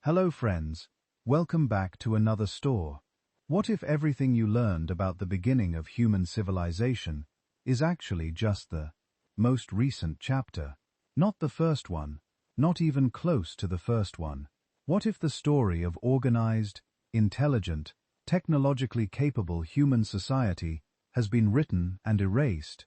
Hello friends, welcome back to another store. What if everything you learned about the beginning of human civilization is actually just the most recent chapter? Not the first one, not even close to the first one. What if the story of organized, intelligent, technologically capable human society has been written and erased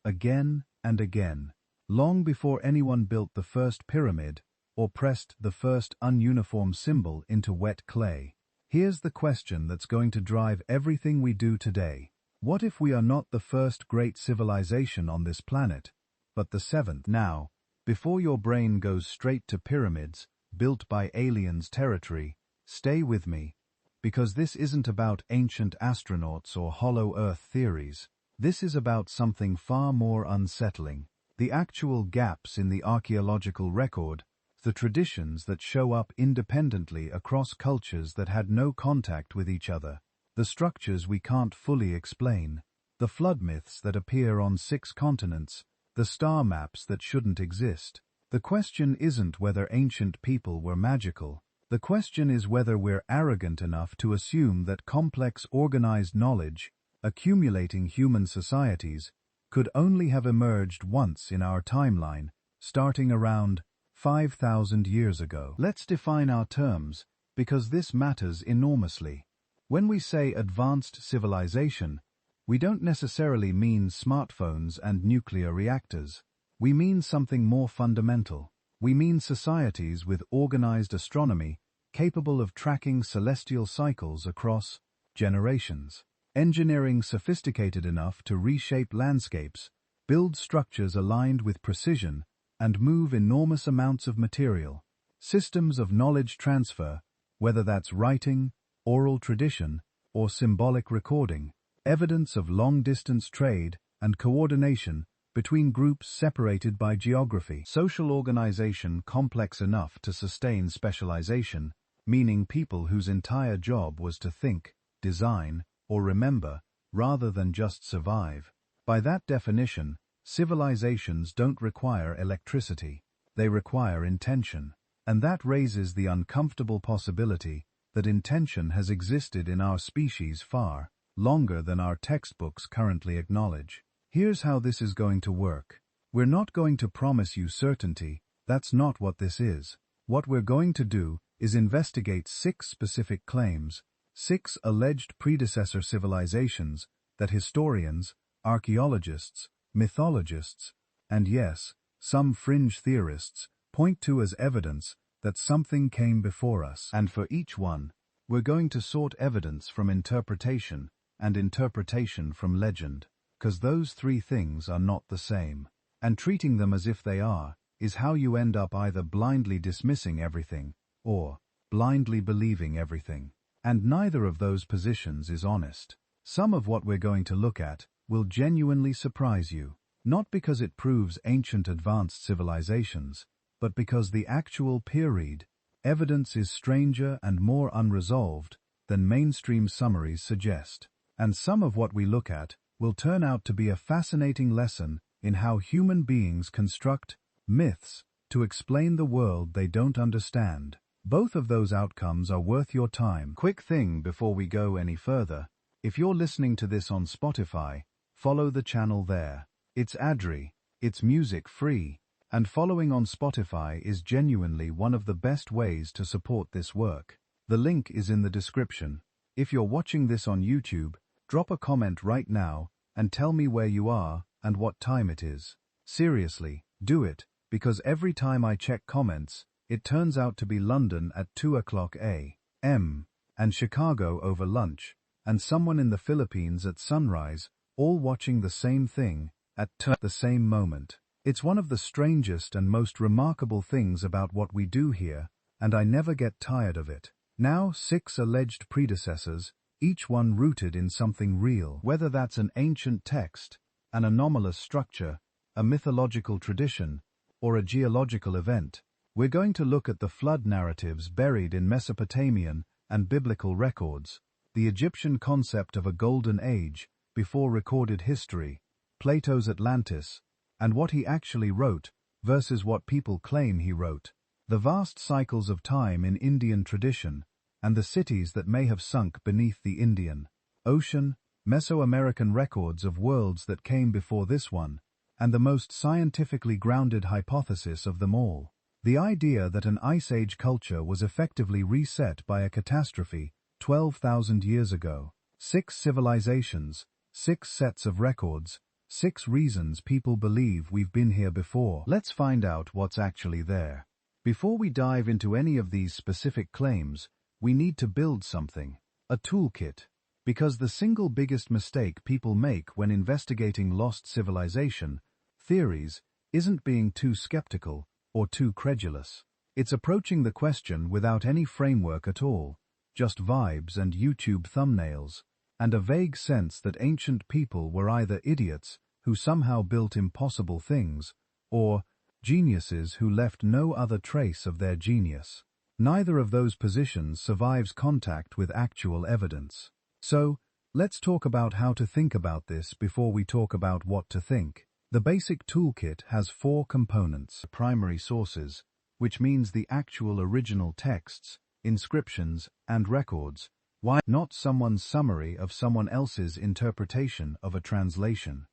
again and again, long before anyone built the first pyramid or pressed the first ununiform symbol into wet clay? Here's the question that's going to drive everything we do today. What if we are not the first great civilization on this planet, but the seventh? Now, before your brain goes straight to pyramids built by aliens territory, stay with me, because this isn't about ancient astronauts or hollow earth theories. This is about something far more unsettling: the actual gaps in the archaeological record, the traditions that show up independently across cultures that had no contact with each other, the structures we can't fully explain, the flood myths that appear on 6 continents, the star maps that shouldn't exist. The question isn't whether ancient people were magical. The question is whether we're arrogant enough to assume that complex organized knowledge, accumulating human societies, could only have emerged once in our timeline, starting around 5,000 years ago. Let's define our terms, because this matters enormously. When we say advanced civilization, we don't necessarily mean smartphones and nuclear reactors. We mean something more fundamental. We mean societies with organized astronomy, capable of tracking celestial cycles across generations, engineering sophisticated enough to reshape landscapes, build structures aligned with precision, and move enormous amounts of material, systems of knowledge transfer, whether that's writing, oral tradition, or symbolic recording, evidence of long-distance trade and coordination between groups separated by geography. Social organization complex enough to sustain specialization, meaning people whose entire job was to think, design, or remember, rather than just survive. By that definition, civilizations don't require electricity, they require intention. And that raises the uncomfortable possibility that intention has existed in our species far longer than our textbooks currently acknowledge. Here's how this is going to work. We're not going to promise you certainty, that's not what this is. What we're going to do is investigate 6 specific claims, 6 alleged predecessor civilizations that historians, archaeologists, mythologists, and yes, some fringe theorists point to as evidence that something came before us. And for each one, we're going to sort evidence from interpretation and interpretation from legend, because those 3 things are not the same. And treating them as if they are is how you end up either blindly dismissing everything or blindly believing everything. And neither of those positions is honest. Some of what we're going to look at will genuinely surprise you, not because it proves ancient advanced civilizations, but because the actual peer-read evidence is stranger and more unresolved than mainstream summaries suggest. And some of what we look at will turn out to be a fascinating lesson in how human beings construct myths to explain the world they don't understand. Both of those outcomes are worth your time. Quick thing before we go any further: if you're listening to this on Spotify, follow the channel there. It's ad-free, it's music-free, and following on Spotify is genuinely one of the best ways to support this work. The link is in the description. If you're watching this on YouTube, drop a comment right now and tell me where you are and what time it is. Seriously, do it, because every time I check comments, it turns out to be London at 2 o'clock a.m., and Chicago over lunch, and someone in the Philippines at sunrise, all watching the same thing at the same moment. It's one of the strangest and most remarkable things about what we do here, and I never get tired of it. Now 6 alleged predecessors, each one rooted in something real, whether that's an ancient text, an anomalous structure, a mythological tradition, or a geological event. We're going to look at the flood narratives buried in Mesopotamian and biblical records, the Egyptian concept of a golden age before recorded history, Plato's Atlantis, and what he actually wrote versus what people claim he wrote, The vast cycles of time in Indian tradition, and the cities that may have sunk beneath the Indian Ocean, Mesoamerican records of worlds that came before this one, and the most scientifically grounded hypothesis of them all. The idea that an Ice Age culture was effectively reset by a catastrophe 12,000 years ago. 6 civilizations, 6 sets of records, 6 reasons people believe we've been here before. Let's find out what's actually there. Before we dive into any of these specific claims, we need to build something, a toolkit. Because the single biggest mistake people make when investigating lost civilization theories isn't being too skeptical or too credulous. It's approaching the question without any framework at all, just vibes and YouTube thumbnails, and a vague sense that ancient people were either idiots who somehow built impossible things, or geniuses who left no other trace of their genius. Neither of those positions survives contact with actual evidence. So, let's talk about how to think about this before we talk about what to think. The basic toolkit has 4 components. Primary sources, which means the actual original texts, inscriptions, and records. Why not someone's summary of someone else's interpretation of a translation?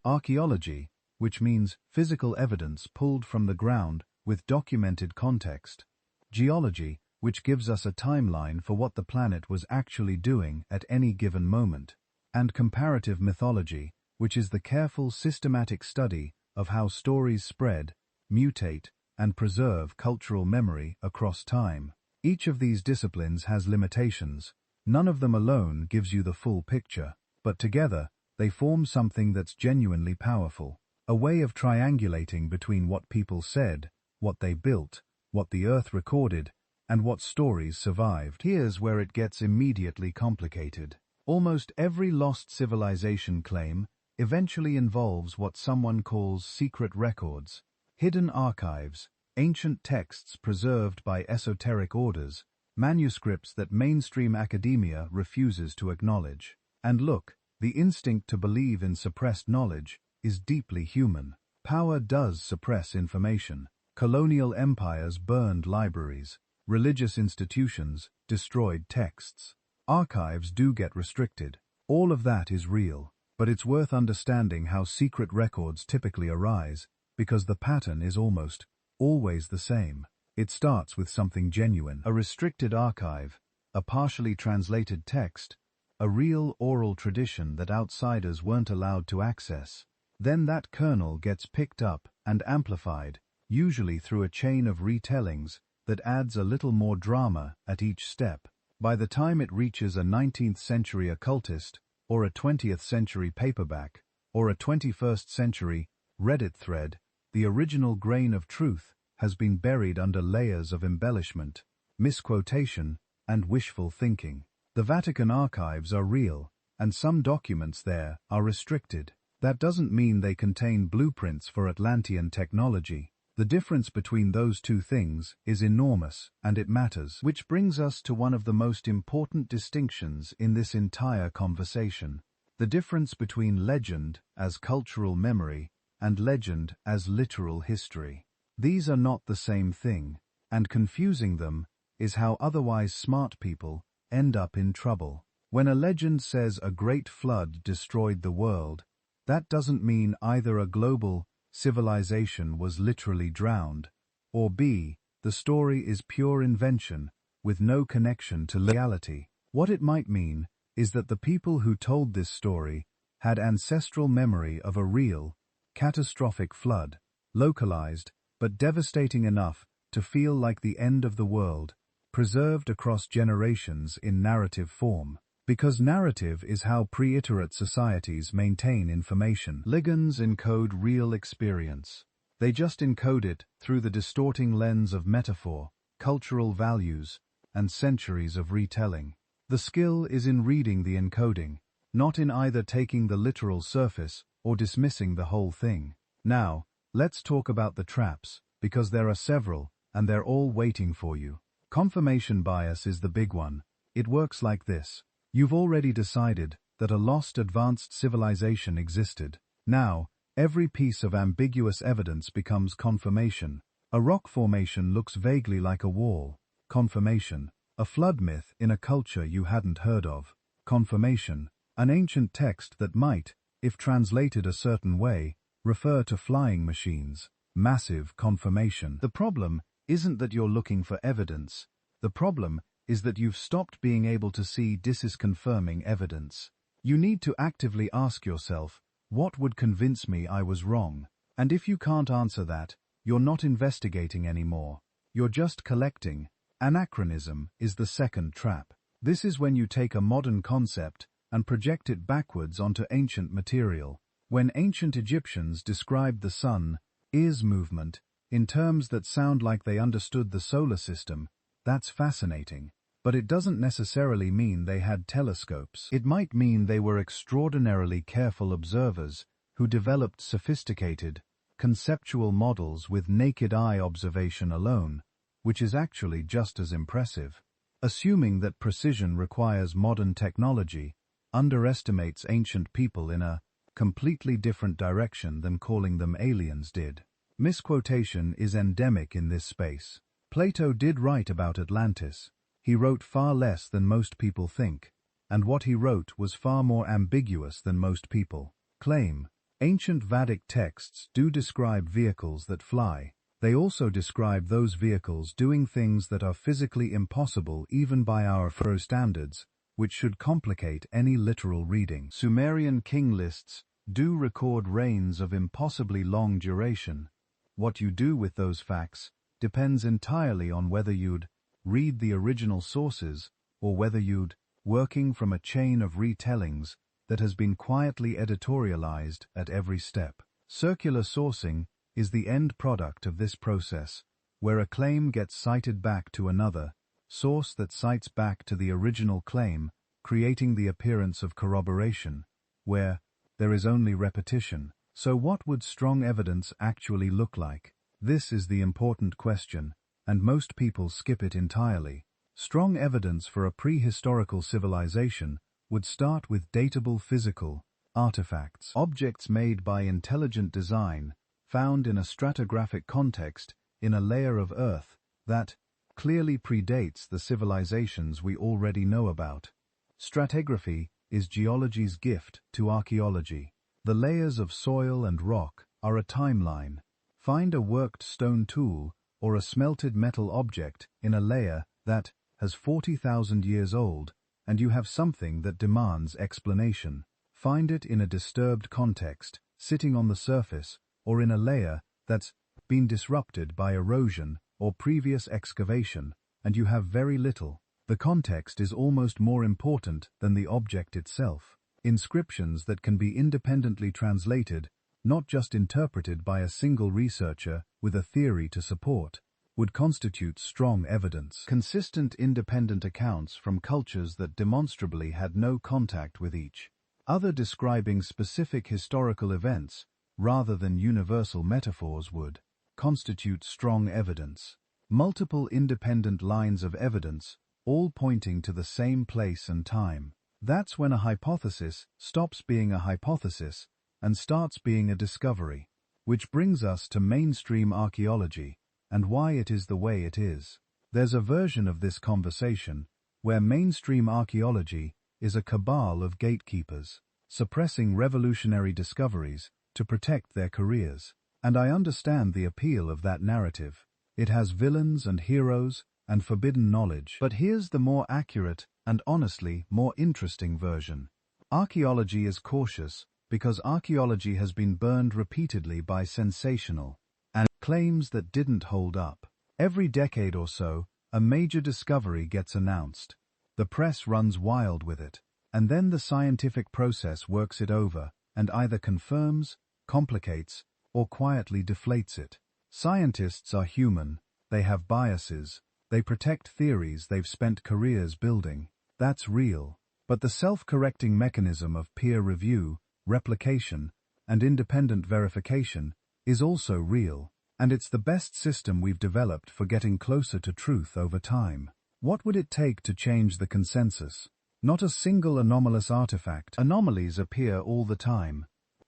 Archaeology, which means physical evidence pulled from the ground with documented context. Geology, which gives us a timeline for what the planet was actually doing at any given moment. And comparative mythology, which is the careful systematic study of how stories spread, mutate, and preserve cultural memory across time. Each of these disciplines has limitations. None of them alone gives you the full picture, but together, they form something that's genuinely powerful. A way of triangulating between what people said, what they built, what the Earth recorded, and what stories survived. Here's where it gets immediately complicated. Almost every lost civilization claim eventually involves what someone calls secret records, hidden archives, ancient texts preserved by esoteric orders, manuscripts that mainstream academia refuses to acknowledge. And look, the instinct to believe in suppressed knowledge is deeply human. Power does suppress information. Colonial empires burned libraries. Religious institutions destroyed texts. Archives do get restricted. All of that is real, but it's worth understanding how secret records typically arise, because the pattern is almost always the same. It starts with something genuine, a restricted archive, a partially translated text, a real oral tradition that outsiders weren't allowed to access. Then that kernel gets picked up and amplified, usually through a chain of retellings that adds a little more drama at each step. By the time it reaches a 19th century occultist, or a 20th century paperback, or a 21st century Reddit thread, the original grain of truth has been buried under layers of embellishment, misquotation, and wishful thinking. The Vatican archives are real, and some documents there are restricted. That doesn't mean they contain blueprints for Atlantean technology. The difference between those two things is enormous, and it matters. Which brings us to one of the most important distinctions in this entire conversation: the difference between legend as cultural memory and legend as literal history. These are not the same thing, and confusing them is how otherwise smart people end up in trouble. When a legend says a great flood destroyed the world, that doesn't mean either a global civilization was literally drowned, or B, the story is pure invention with no connection to reality. What it might mean is that the people who told this story had ancestral memory of a real, catastrophic flood, localized but devastating enough to feel like the end of the world, preserved across generations in narrative form. Because narrative is how pre-iterate societies maintain information. Ligands encode real experience. They just encode it through the distorting lens of metaphor, cultural values, and centuries of retelling. The skill is in reading the encoding, not in either taking the literal surface or dismissing the whole thing. Now, let's talk about the traps, because there are several, and they're all waiting for you. Confirmation bias is the big one. It works like this. You've already decided that a lost advanced civilization existed. Now, every piece of ambiguous evidence becomes confirmation. A rock formation looks vaguely like a wall. Confirmation. A flood myth in a culture you hadn't heard of. Confirmation. An ancient text that might, if translated a certain way, refer to flying machines. Massive confirmation. The problem isn't that you're looking for evidence. The problem is that you've stopped being able to see this is confirming evidence. You need to actively ask yourself, what would convince me I was wrong? And if you can't answer that, you're not investigating anymore. You're just collecting. Anachronism is the second trap. This is when you take a modern concept and project it backwards onto ancient material. When ancient Egyptians described the sun-is movement in terms that sound like they understood the solar system, that's fascinating. But it doesn't necessarily mean they had telescopes. It might mean they were extraordinarily careful observers who developed sophisticated, conceptual models with naked eye observation alone, which is actually just as impressive. Assuming that precision requires modern technology underestimates ancient people in a completely different direction than calling them aliens did. Misquotation is endemic in this space. Plato did write about Atlantis. He wrote far less than most people think, and what he wrote was far more ambiguous than most people claim. Ancient Vedic texts do describe vehicles that fly. They also describe those vehicles doing things that are physically impossible even by our standards, which should complicate any literal reading. Sumerian king lists do record reigns of impossibly long duration. What you do with those facts depends entirely on whether you'd read the original sources or whether you'd working from a chain of retellings that has been quietly editorialized at every step. Circular sourcing is the end product of this process, where a claim gets cited back to another source that cites back to the original claim, creating the appearance of corroboration, where there is only repetition. So what would strong evidence actually look like? This is the important question, and most people skip it entirely. Strong evidence for a prehistorical civilization would start with datable physical artifacts, objects made by intelligent design, found in a stratigraphic context in a layer of Earth that clearly predates the civilizations we already know about. Stratigraphy is geology's gift to archaeology. The layers of soil and rock are a timeline. Find a worked stone tool or a smelted metal object in a layer that has 40,000 years old, and you have something that demands explanation. Find it in a disturbed context, sitting on the surface, or in a layer that's been disrupted by erosion or previous excavation, and you have very little. The context is almost more important than the object itself. Inscriptions that can be independently translated, not just interpreted by a single researcher with a theory to support, would constitute strong evidence. Consistent independent accounts from cultures that demonstrably had no contact with each other describing specific historical events, rather than universal metaphors would constitute strong evidence. Multiple independent lines of evidence, all pointing to the same place and time. That's when a hypothesis stops being a hypothesis and starts being a discovery. Which brings us to mainstream archaeology and why it is the way it is. There's a version of this conversation where mainstream archaeology is a cabal of gatekeepers, suppressing revolutionary discoveries to protect their careers. And I understand the appeal of that narrative. It has villains and heroes and forbidden knowledge. But here's the more accurate and honestly more interesting version. Archaeology is cautious because archaeology has been burned repeatedly by sensational and claims that didn't hold up. Every decade or so, a major discovery gets announced. The press runs wild with it, and then the scientific process works it over and either confirms, complicates, or quietly deflates it. Scientists are human, they have biases, they protect theories they've spent careers building. That's real. But the self-correcting mechanism of peer review, replication, and independent verification is also real, and it's the best system we've developed for getting closer to truth over time. What would it take to change the consensus? Not a single anomalous artifact. Anomalies appear all the time,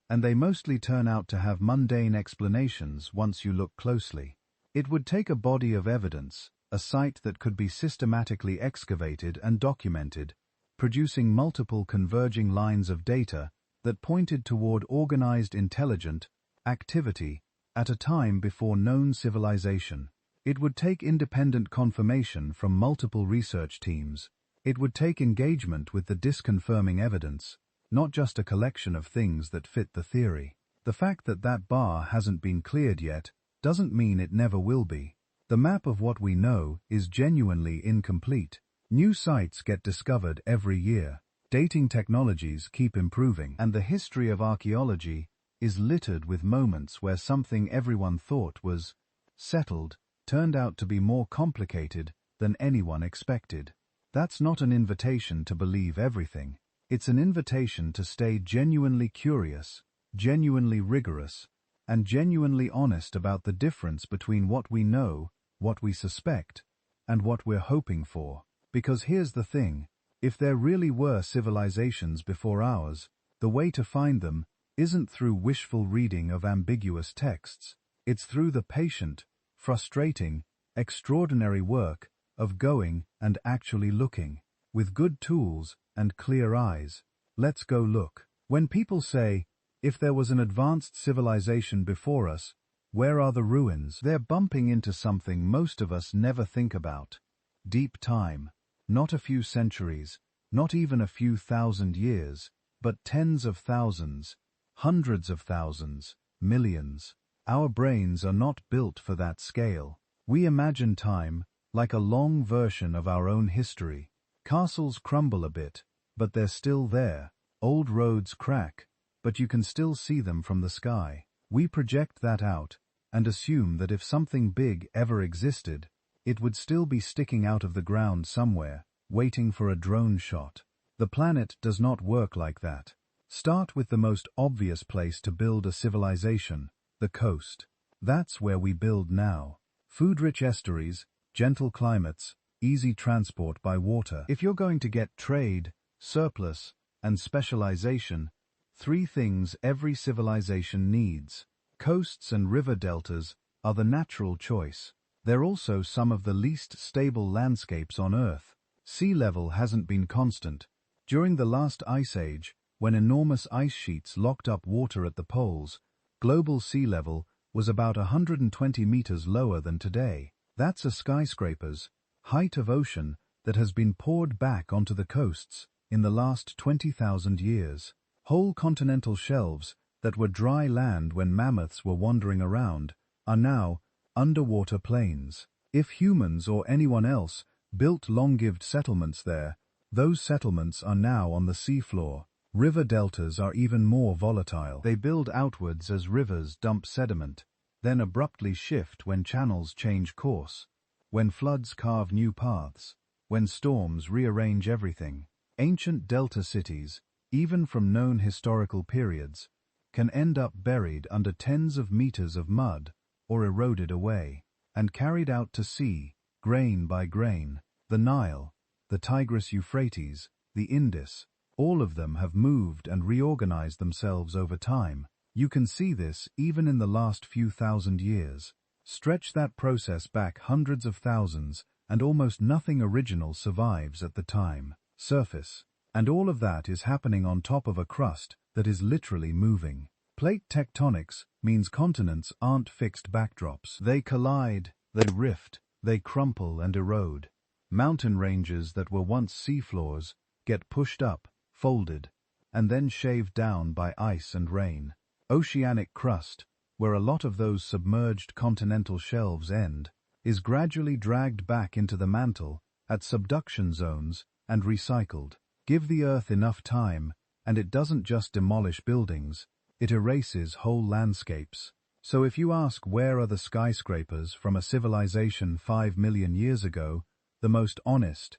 and they mostly turn out to have mundane explanations once you look closely. It would take a body of evidence, a site that could be systematically excavated and documented, producing multiple converging lines of data that pointed toward organized intelligent activity at a time before known civilization. It would take independent confirmation from multiple research teams. It would take engagement with the disconfirming evidence, not just a collection of things that fit the theory. The fact that that bar hasn't been cleared yet doesn't mean it never will be. The map of what we know is genuinely incomplete. New sites get discovered every year. Dating technologies keep improving, and the history of archaeology is littered with moments where something everyone thought was settled turned out to be more complicated than anyone expected. That's not an invitation to believe everything. It's an invitation to stay genuinely curious, genuinely rigorous, and genuinely honest about the difference between what we know, what we suspect, and what we're hoping for. Because here's the thing, if there really were civilizations before ours, the way to find them isn't through wishful reading of ambiguous texts. It's through the patient, frustrating, extraordinary work of going and actually looking. With good tools and clear eyes, let's go look. When people say, if there was an advanced civilization before us, where are the ruins? They're bumping into something most of us never think about. Deep time. Not a few centuries, not even a few thousand years, but tens of thousands, hundreds of thousands, millions. Our brains are not built for that scale. We imagine time like a long version of our own history. Castles crumble a bit, but they're still there. Old roads crack, but you can still see them from the sky. We project that out and assume that if something big ever existed, it would still be sticking out of the ground somewhere, waiting for a drone shot. The planet does not work like that. Start with the most obvious place to build a civilization, the coast. That's where we build now. Food-rich estuaries, gentle climates, easy transport by water. If you're going to get trade, surplus, and specialization, three things every civilization needs. Coasts and river deltas are the natural choice. They're also some of the least stable landscapes on Earth. Sea level hasn't been constant. During the last ice age, when enormous ice sheets locked up water at the poles, global sea level was about 120 meters lower than today. That's a skyscraper's height of ocean that has been poured back onto the coasts in the last 20,000 years. Whole continental shelves that were dry land when mammoths were wandering around are now underwater plains. If humans or anyone else built long-lived settlements there, those settlements are now on the seafloor. River deltas are even more volatile. They build outwards as rivers dump sediment, then abruptly shift when channels change course, when floods carve new paths, when storms rearrange everything. Ancient delta cities, even from known historical periods, can end up buried under tens of meters of mud or eroded away, and carried out to sea, grain by grain. The Nile, the Tigris-Euphrates, the Indus, all of them have moved and reorganized themselves over time. You can see this even in the last few thousand years. Stretch that process back hundreds of thousands, and almost nothing original survives at the time. Surface. And all of that is happening on top of a crust that is literally moving. Plate tectonics means continents aren't fixed backdrops. They collide, they rift, they crumple and erode. Mountain ranges that were once seafloors get pushed up, folded, and then shaved down by ice and rain. Oceanic crust, where a lot of those submerged continental shelves end, is gradually dragged back into the mantle at subduction zones and recycled. Give the Earth enough time, and it doesn't just demolish buildings, it erases whole landscapes. So if you ask where are the skyscrapers from a civilization 5 million years ago, the most honest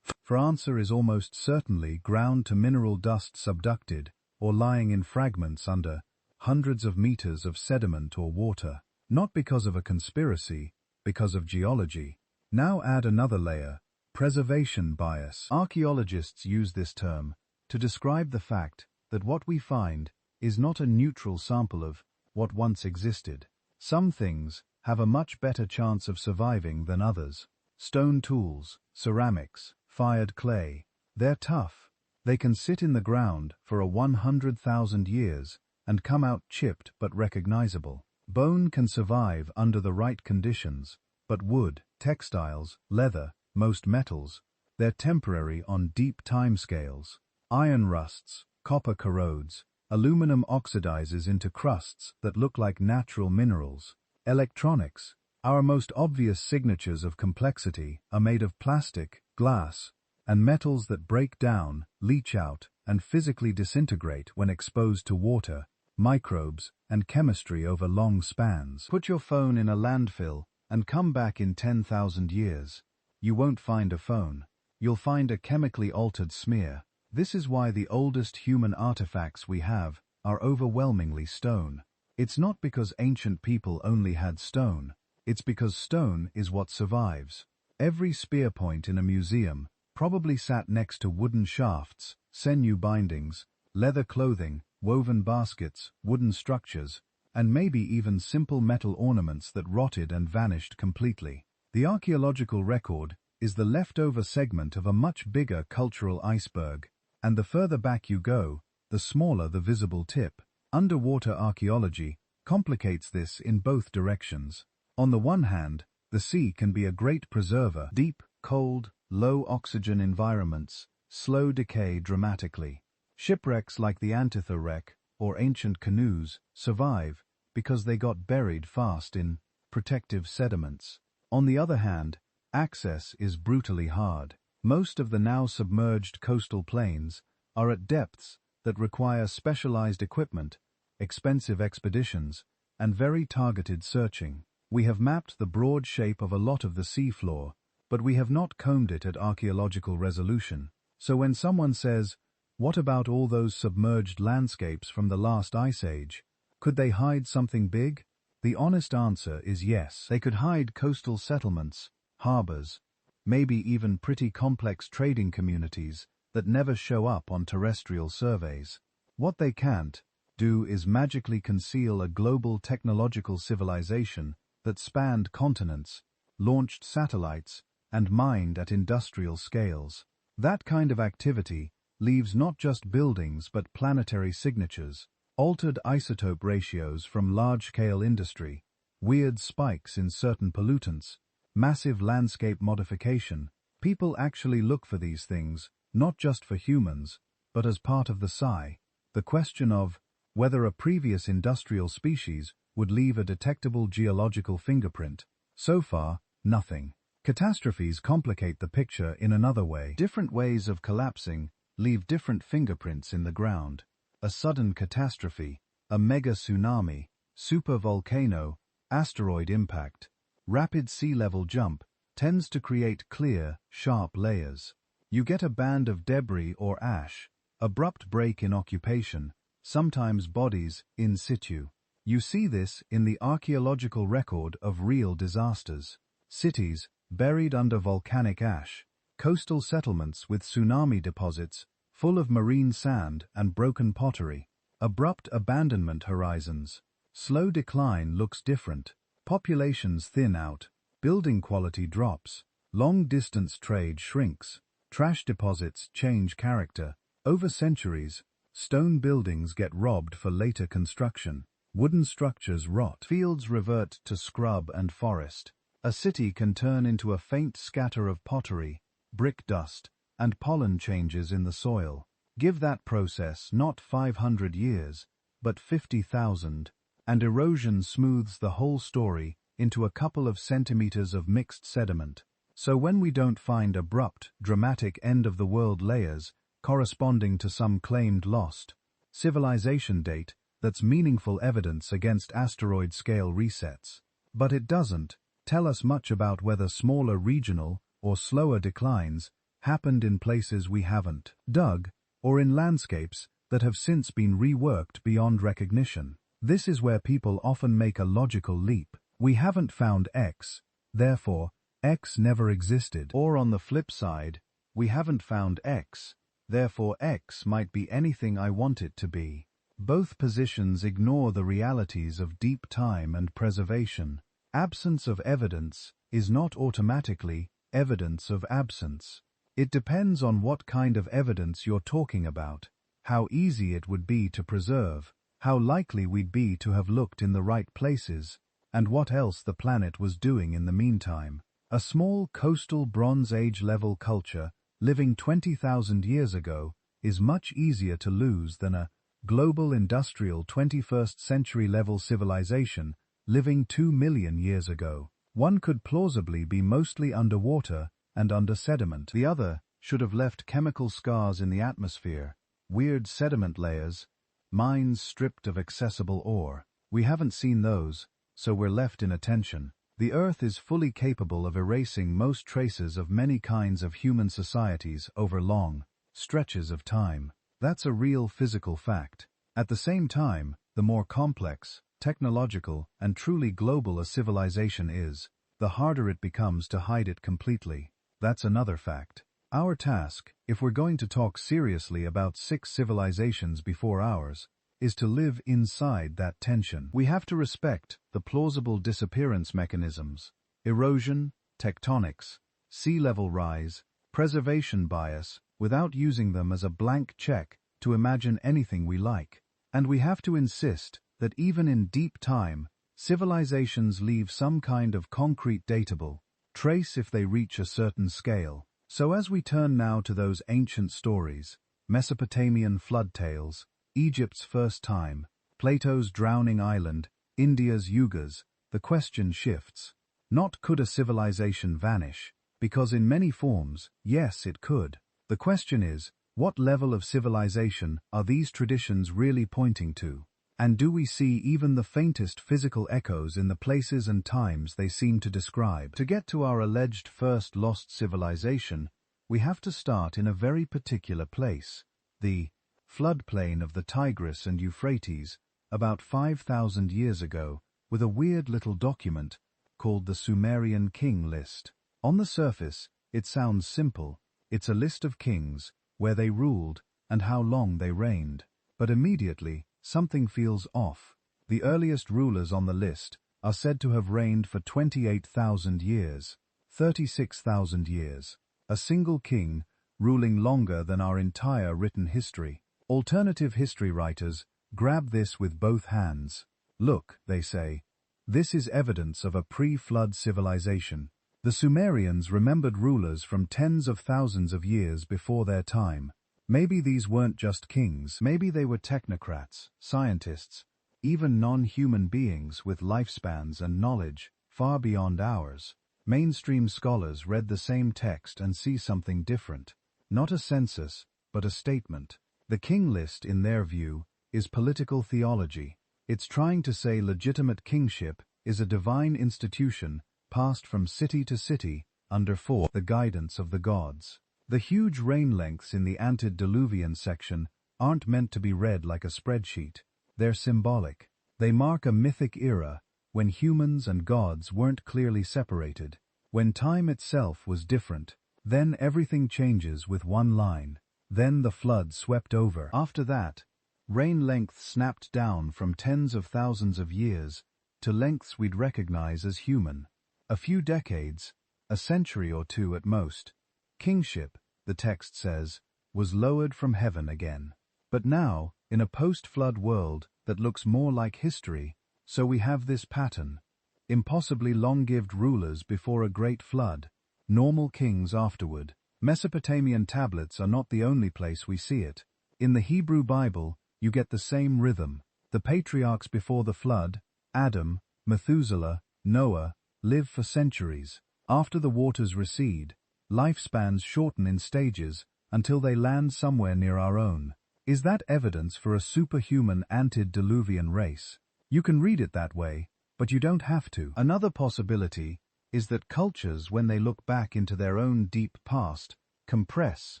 answer is almost certainly ground to mineral dust subducted or lying in fragments under hundreds of meters of sediment or water. Not because of a conspiracy, because of geology. Now add another layer, preservation bias. Archaeologists use this term to describe the fact that what we find is not a neutral sample of what once existed. Some things have a much better chance of surviving than others. Stone tools, ceramics, fired clay. They're tough. They can sit in the ground for 100,000 years and come out chipped but recognizable. Bone can survive under the right conditions, but wood, textiles, leather, most metals, they're temporary on deep timescales. Iron rusts, copper corrodes, aluminum oxidizes into crusts that look like natural minerals. Electronics, our most obvious signatures of complexity, are made of plastic, glass, and metals that break down, leach out, and physically disintegrate when exposed to water, microbes, and chemistry over long spans. Put your phone in a landfill and come back in 10,000 years. You won't find a phone. You'll find a chemically altered smear. This is why the oldest human artifacts we have are overwhelmingly stone. It's not because ancient people only had stone. It's because stone is what survives. Every spear point in a museum probably sat next to wooden shafts, sinew bindings, leather clothing, woven baskets, wooden structures, and maybe even simple metal ornaments that rotted and vanished completely. The archaeological record is the leftover segment of a much bigger cultural iceberg, and the further back you go, the smaller the visible tip. Underwater archaeology complicates this in both directions. On the one hand, the sea can be a great preserver. Deep, cold, low-oxygen environments slow decay dramatically. Shipwrecks like the Antitha wreck or ancient canoes survive because they got buried fast in protective sediments. On the other hand, access is brutally hard. Most of the now submerged coastal plains are at depths that require specialized equipment, expensive expeditions, and very targeted searching. We have mapped the broad shape of a lot of the seafloor, but we have not combed it at archaeological resolution. So when someone says, "What about all those submerged landscapes from the last ice age? Could they hide something big?" The honest answer is yes. They could hide coastal settlements, harbors, maybe even pretty complex trading communities that never show up on terrestrial surveys. What they can't do is magically conceal a global technological civilization that spanned continents, launched satellites, and mined at industrial scales. That kind of activity leaves not just buildings but planetary signatures, altered isotope ratios from large-scale industry, weird spikes in certain pollutants, massive landscape modification. People actually look for these things, not just for humans, but as part of the psi. The question of whether a previous industrial species would leave a detectable geological fingerprint. So far, nothing. Catastrophes complicate the picture in another way. Different ways of collapsing leave different fingerprints in the ground. A sudden catastrophe, a mega tsunami, supervolcano, asteroid impact, rapid sea level jump tends to create clear, sharp layers. You get a band of debris or ash, abrupt break in occupation, sometimes bodies in situ. You see this in the archaeological record of real disasters. Cities buried under volcanic ash, coastal settlements with tsunami deposits full of marine sand and broken pottery, abrupt abandonment horizons. Slow decline looks different. Populations thin out, building quality drops, long-distance trade shrinks, trash deposits change character. Over centuries, stone buildings get robbed for later construction, wooden structures rot, fields revert to scrub and forest. A city can turn into a faint scatter of pottery, brick dust, and pollen changes in the soil. Give that process not 500 years, but 50,000, and erosion smooths the whole story into a couple of centimeters of mixed sediment. So when we don't find abrupt, dramatic end-of-the-world layers corresponding to some claimed lost civilization date, that's meaningful evidence against asteroid-scale resets. But it doesn't tell us much about whether smaller regional or slower declines happened in places we haven't dug, or in landscapes that have since been reworked beyond recognition. This is where people often make a logical leap. We haven't found X, therefore X never existed. Or on the flip side, we haven't found X, therefore X might be anything I want it to be. Both positions ignore the realities of deep time and preservation. Absence of evidence is not automatically evidence of absence. It depends on what kind of evidence you're talking about, how easy it would be to preserve, how likely we'd be to have looked in the right places, and what else the planet was doing in the meantime. A small coastal Bronze Age level culture living 20,000 years ago is much easier to lose than a global industrial 21st century level civilization living 2 million years ago. One could plausibly be mostly underwater and under sediment. The other should have left chemical scars in the atmosphere, weird sediment layers, mines stripped of accessible ore. We haven't seen those, so we're left in attention. The Earth is fully capable of erasing most traces of many kinds of human societies over long stretches of time. That's a real physical fact. At the same time, the more complex, technological, and truly global a civilization is, the harder it becomes to hide it completely. That's another fact. Our task, if we're going to talk seriously about 6 civilizations before ours, is to live inside that tension. We have to respect the plausible disappearance mechanisms, erosion, tectonics, sea level rise, preservation bias, without using them as a blank check to imagine anything we like. And we have to insist that even in deep time, civilizations leave some kind of concrete datable trace if they reach a certain scale. So as we turn now to those ancient stories, Mesopotamian flood tales, Egypt's first time, Plato's drowning island, India's yugas, the question shifts. Not could a civilization vanish, because in many forms, yes it could. The question is, what level of civilization are these traditions really pointing to? And do we see even the faintest physical echoes in the places and times they seem to describe? To get to our alleged first lost civilization, we have to start in a very particular place, the floodplain of the Tigris and Euphrates, about 5,000 years ago, with a weird little document called the Sumerian King List. On the surface, it sounds simple. It's a list of kings, where they ruled, and how long they reigned. But immediately, something feels off. The earliest rulers on the list are said to have reigned for 28,000 years, 36,000 years. A single king ruling longer than our entire written history. Alternative history writers grab this with both hands. Look, they say, this is evidence of a pre-flood civilization. The Sumerians remembered rulers from tens of thousands of years before their time. Maybe these weren't just kings. Maybe they were technocrats, scientists, even non-human beings with lifespans and knowledge far beyond ours. Mainstream scholars read the same text and see something different. Not a census, but a statement. The king list, in their view, is political theology. It's trying to say legitimate kingship is a divine institution passed from city to city under the guidance of the gods. The huge reign lengths in the antediluvian section aren't meant to be read like a spreadsheet. They're symbolic. They mark a mythic era when humans and gods weren't clearly separated, when time itself was different. Then everything changes with one line. Then the flood swept over. After that, reign length snapped down from tens of thousands of years to lengths we'd recognize as human. A few decades, a century or two at most. Kingship, the text says, was lowered from heaven again. But now, in a post-flood world that looks more like history, so we have this pattern. Impossibly long-lived rulers before a great flood, normal kings afterward. Mesopotamian tablets are not the only place we see it. In the Hebrew Bible, you get the same rhythm. The patriarchs before the flood, Adam, Methuselah, Noah, live for centuries. After the waters recede, lifespans shorten in stages until they land somewhere near our own. Is that evidence for a superhuman antediluvian race? You can read it that way, but you don't have to. Another possibility is that cultures, when they look back into their own deep past, compress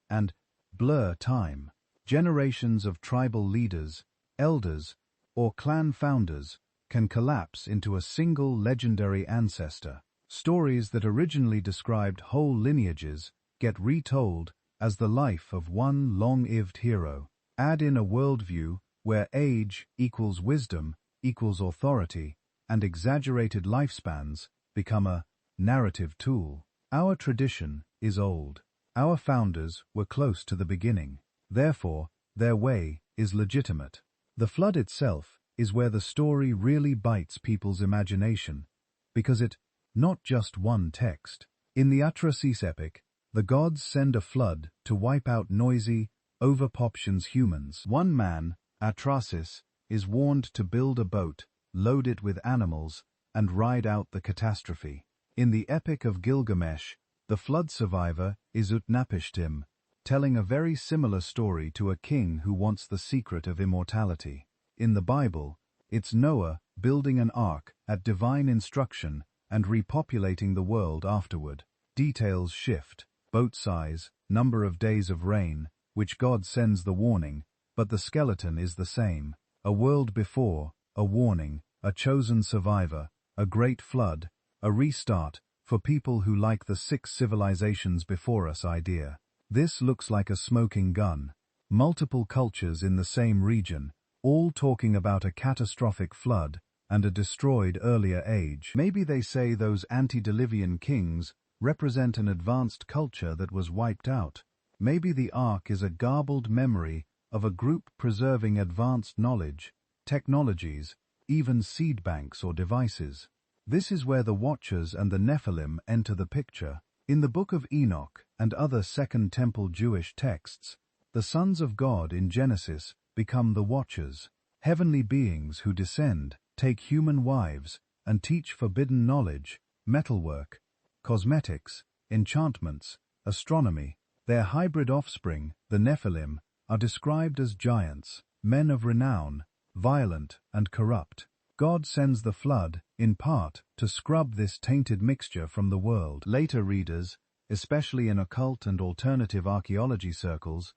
and blur time. Generations of tribal leaders, elders, or clan founders can collapse into a single legendary ancestor. Stories that originally described whole lineages get retold as the life of one long-lived hero. Add in a worldview where age equals wisdom equals authority, and exaggerated lifespans become a narrative tool. Our tradition is old. Our founders were close to the beginning. Therefore, their way is legitimate. The flood itself is where the story really bites people's imagination, because it, not just one text. In the Atrahasis epic, the gods send a flood to wipe out noisy, overpopulous humans. One man, Atrahasis, is warned to build a boat, load it with animals, and ride out the catastrophe. In the Epic of Gilgamesh, the flood survivor is Utnapishtim, telling a very similar story to a king who wants the secret of immortality. In the Bible, it's Noah building an ark at divine instruction and repopulating the world afterward. Details shift: boat size, number of days of rain, which God sends the warning, but the skeleton is the same. A world before, a warning, a chosen survivor, a great flood, a restart, for people who like the 6 civilizations before us idea. This looks like a smoking gun. Multiple cultures in the same region, all talking about a catastrophic flood and a destroyed earlier age. Maybe they say those antediluvian kings represent an advanced culture that was wiped out. Maybe the Ark is a garbled memory of a group preserving advanced knowledge, technologies, even seed banks or devices. This is where the Watchers and the Nephilim enter the picture. In the Book of Enoch and other Second Temple Jewish texts, the sons of God in Genesis become the Watchers, heavenly beings who descend, take human wives, and teach forbidden knowledge, metalwork, cosmetics, enchantments, astronomy. Their hybrid offspring, the Nephilim, are described as giants, men of renown, violent and corrupt. God sends the flood, in part, to scrub this tainted mixture from the world. Later readers, especially in occult and alternative archaeology circles,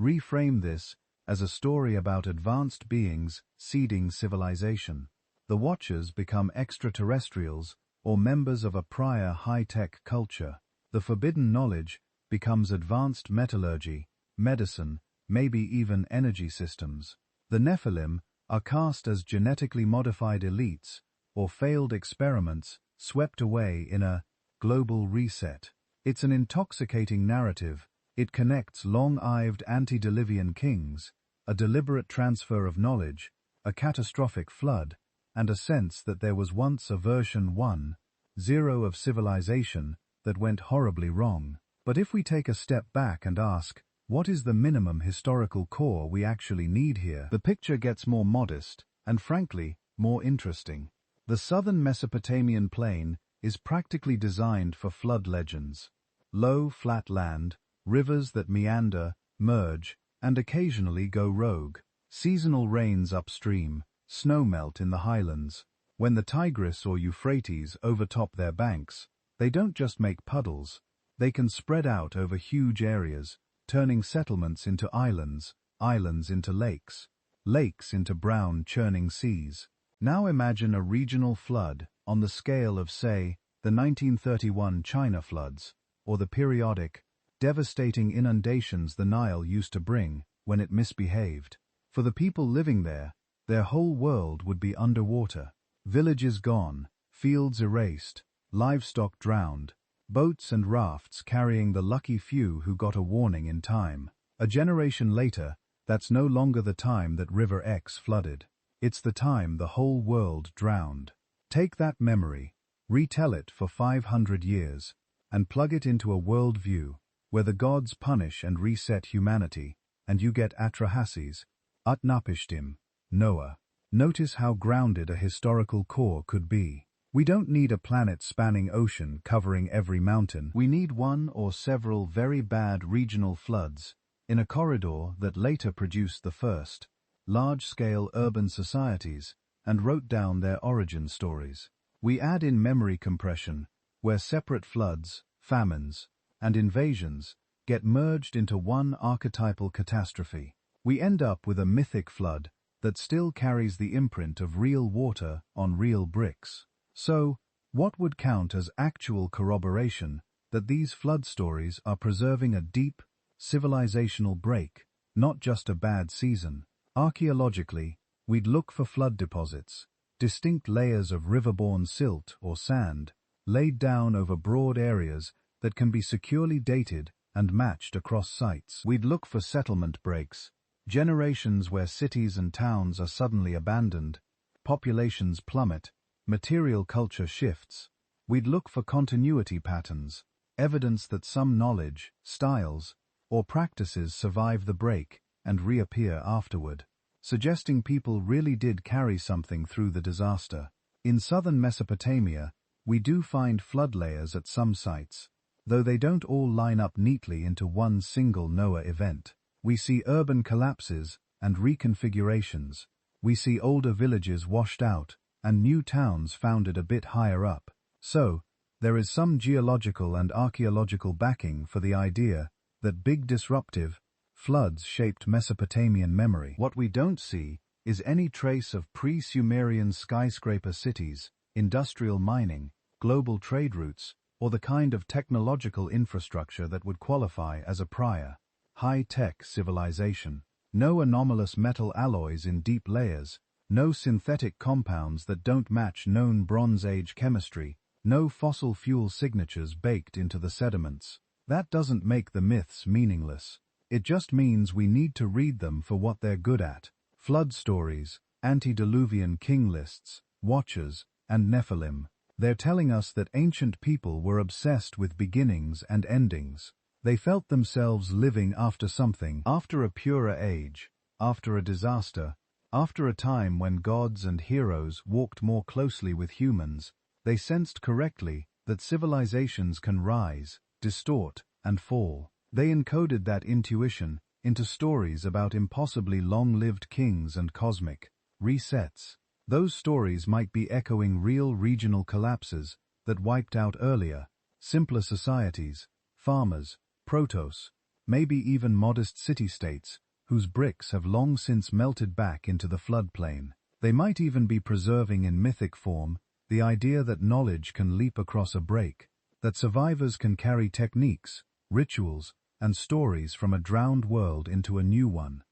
reframe this as a story about advanced beings seeding civilization. The Watchers become extraterrestrials or members of a prior high-tech culture. The forbidden knowledge becomes advanced metallurgy, medicine, maybe even energy systems. The Nephilim are cast as genetically modified elites or failed experiments swept away in a global reset. It's an intoxicating narrative. It connects long-lived antediluvian kings, a deliberate transfer of knowledge, a catastrophic flood, and a sense that there was once a version 1.0 of civilization that went horribly wrong. But if we take a step back and ask, what is the minimum historical core we actually need here? The picture gets more modest, and frankly, more interesting. The southern Mesopotamian plain is practically designed for flood legends. Low, flat land, rivers that meander, merge, and occasionally go rogue. Seasonal rains upstream, snowmelt in the highlands. When the Tigris or Euphrates overtop their banks, they don't just make puddles, they can spread out over huge areas, turning settlements into islands, islands into lakes, lakes into brown, churning seas. Now imagine a regional flood on the scale of, say, the 1931 China floods, or the periodic, devastating inundations the Nile used to bring when it misbehaved. For the people living there, their whole world would be underwater. Villages gone, fields erased, livestock drowned, boats and rafts carrying the lucky few who got a warning in time. A generation later, that's no longer the time that River X flooded. It's the time the whole world drowned. Take that memory, retell it for 500 years, and plug it into a worldview where the gods punish and reset humanity, and you get Atrahasis, Utnapishtim, Noah. Notice how grounded a historical core could be. We don't need a planet-spanning ocean covering every mountain. We need one or several very bad regional floods in a corridor that later produced the first large-scale urban societies and wrote down their origin stories. We add in memory compression, where separate floods, famines, and invasions get merged into one archetypal catastrophe. We end up with a mythic flood that still carries the imprint of real water on real bricks. So, what would count as actual corroboration that these flood stories are preserving a deep, civilizational break, not just a bad season? Archaeologically, we'd look for flood deposits, distinct layers of riverborne silt or sand, laid down over broad areas that can be securely dated and matched across sites. We'd look for settlement breaks, generations where cities and towns are suddenly abandoned, populations plummet, material culture shifts. We'd look for continuity patterns, evidence that some knowledge, styles, or practices survive the break and reappear afterward, suggesting people really did carry something through the disaster. In southern Mesopotamia, we do find flood layers at some sites, though they don't all line up neatly into one single Noah event. We see urban collapses and reconfigurations. We see older villages washed out and new towns founded a bit higher up. So, there is some geological and archaeological backing for the idea that big disruptive floods shaped Mesopotamian memory. What we don't see is any trace of pre-Sumerian skyscraper cities, industrial mining, global trade routes, or the kind of technological infrastructure that would qualify as a prior, high-tech civilization. No anomalous metal alloys in deep layers, no synthetic compounds that don't match known Bronze Age chemistry, no fossil fuel signatures baked into the sediments. That doesn't make the myths meaningless. It just means we need to read them for what they're good at. Flood stories, antediluvian king lists, watchers, and Nephilim. They're telling us that ancient people were obsessed with beginnings and endings. They felt themselves living after something, after a purer age, after a disaster, after a time when gods and heroes walked more closely with humans. They sensed correctly that civilizations can rise, distort, and fall. They encoded that intuition into stories about impossibly long-lived kings and cosmic resets. Those stories might be echoing real regional collapses that wiped out earlier, simpler societies, farmers, protos, maybe even modest city-states, whose bricks have long since melted back into the floodplain. They might even be preserving in mythic form the idea that knowledge can leap across a break, that survivors can carry techniques, rituals, and stories from a drowned world into a new one.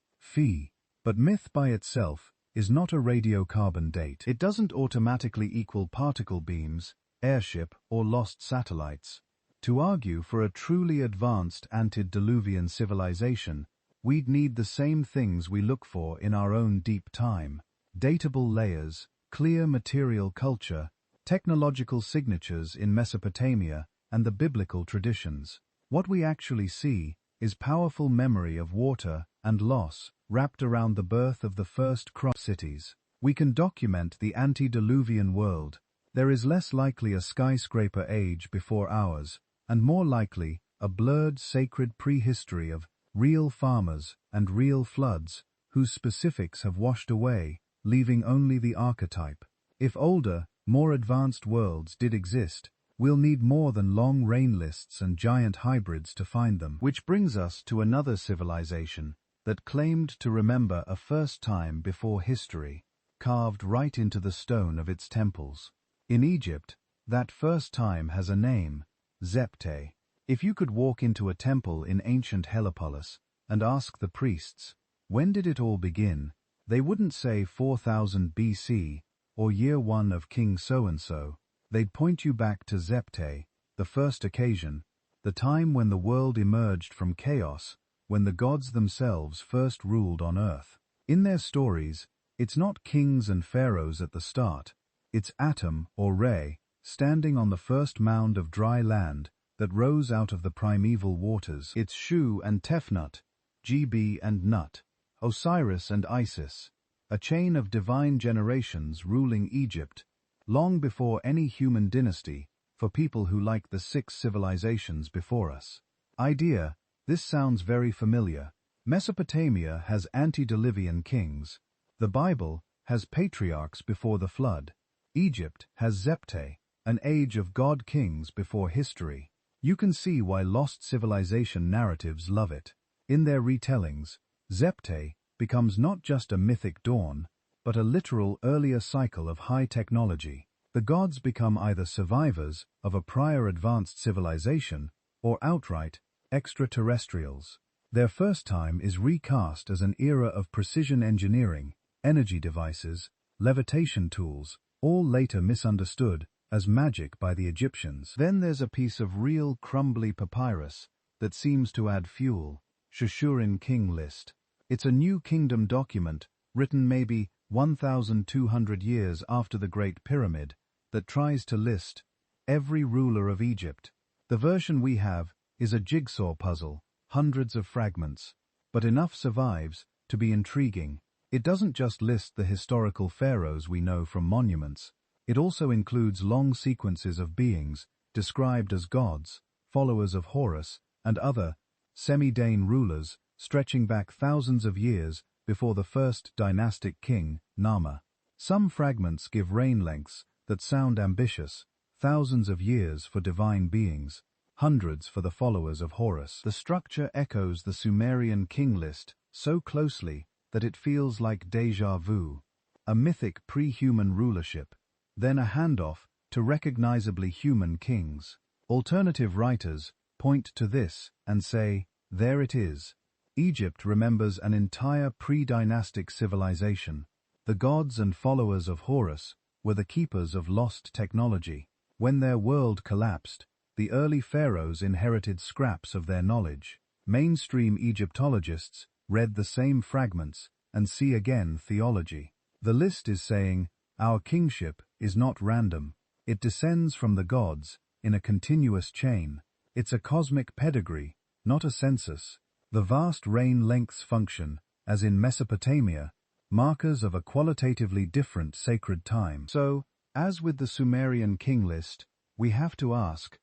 But myth by itself is not a radiocarbon date. It doesn't automatically equal particle beams, airship, or lost satellites. To argue for a truly advanced antediluvian civilization, we'd need the same things we look for in our own deep time: datable layers, clear material culture, technological signatures in Mesopotamia, and the biblical traditions. What we actually see is powerful memory of water and loss wrapped around the birth of the first crop cities. We can document the antediluvian world. There is less likely a skyscraper age before ours, and more likely a blurred sacred prehistory of real farmers and real floods, whose specifics have washed away, leaving only the archetype. If older, more advanced worlds did exist, we'll need more than long rain lists and giant hybrids to find them. Which brings us to another civilization that claimed to remember a first time before history, carved right into the stone of its temples. In Egypt, that first time has a name: Zepte. If you could walk into a temple in ancient Heliopolis and ask the priests, when did it all begin, they wouldn't say 4000 BC or year 1 of King so-and-so. They'd point you back to Zepte, the first occasion, the time when the world emerged from chaos, when the gods themselves first ruled on earth. In their stories, it's not kings and pharaohs at the start, it's Atum or Re, standing on the first mound of dry land that rose out of the primeval waters. It's Shu and Tefnut, Gb and Nut, Osiris and Isis, a chain of divine generations ruling Egypt, long before any human dynasty, for people who like the 6 civilizations before us. This sounds very familiar. Mesopotamia has antediluvian kings. The Bible has patriarchs before the flood. Egypt has Zepte, an age of god-kings before history. You can see why lost civilization narratives love it. In their retellings, Zepte becomes not just a mythic dawn, but a literal earlier cycle of high technology. The gods become either survivors of a prior advanced civilization or outright extraterrestrials. Their first time is recast as an era of precision engineering, energy devices, levitation tools, all later misunderstood as magic by the Egyptians. Then there's a piece of real crumbly papyrus that seems to add fuel, Shushurin King List. It's a New Kingdom document, written maybe 1,200 years after the Great Pyramid, that tries to list every ruler of Egypt. The version we have is a jigsaw puzzle, hundreds of fragments, but enough survives to be intriguing. It doesn't just list the historical pharaohs we know from monuments. It also includes long sequences of beings described as gods, followers of Horus, and other semi-Dane rulers stretching back thousands of years before the first dynastic king, Nama. Some fragments give reign lengths that sound ambitious, thousands of years for divine beings, hundreds for the followers of Horus. The structure echoes the Sumerian king list so closely that it feels like déjà vu, a mythic pre-human rulership, then a handoff to recognizably human kings. Alternative writers point to this and say, there it is. Egypt remembers an entire pre-dynastic civilization. The gods and followers of Horus were the keepers of lost technology. When their world collapsed, the early pharaohs inherited scraps of their knowledge. Mainstream Egyptologists read the same fragments and see again theology. The list is saying, our kingship is not random. It descends from the gods in a continuous chain. It's a cosmic pedigree, not a census. The vast reign lengths function, as in Mesopotamia, markers of a qualitatively different sacred time. So, as with the Sumerian king list, we have to ask,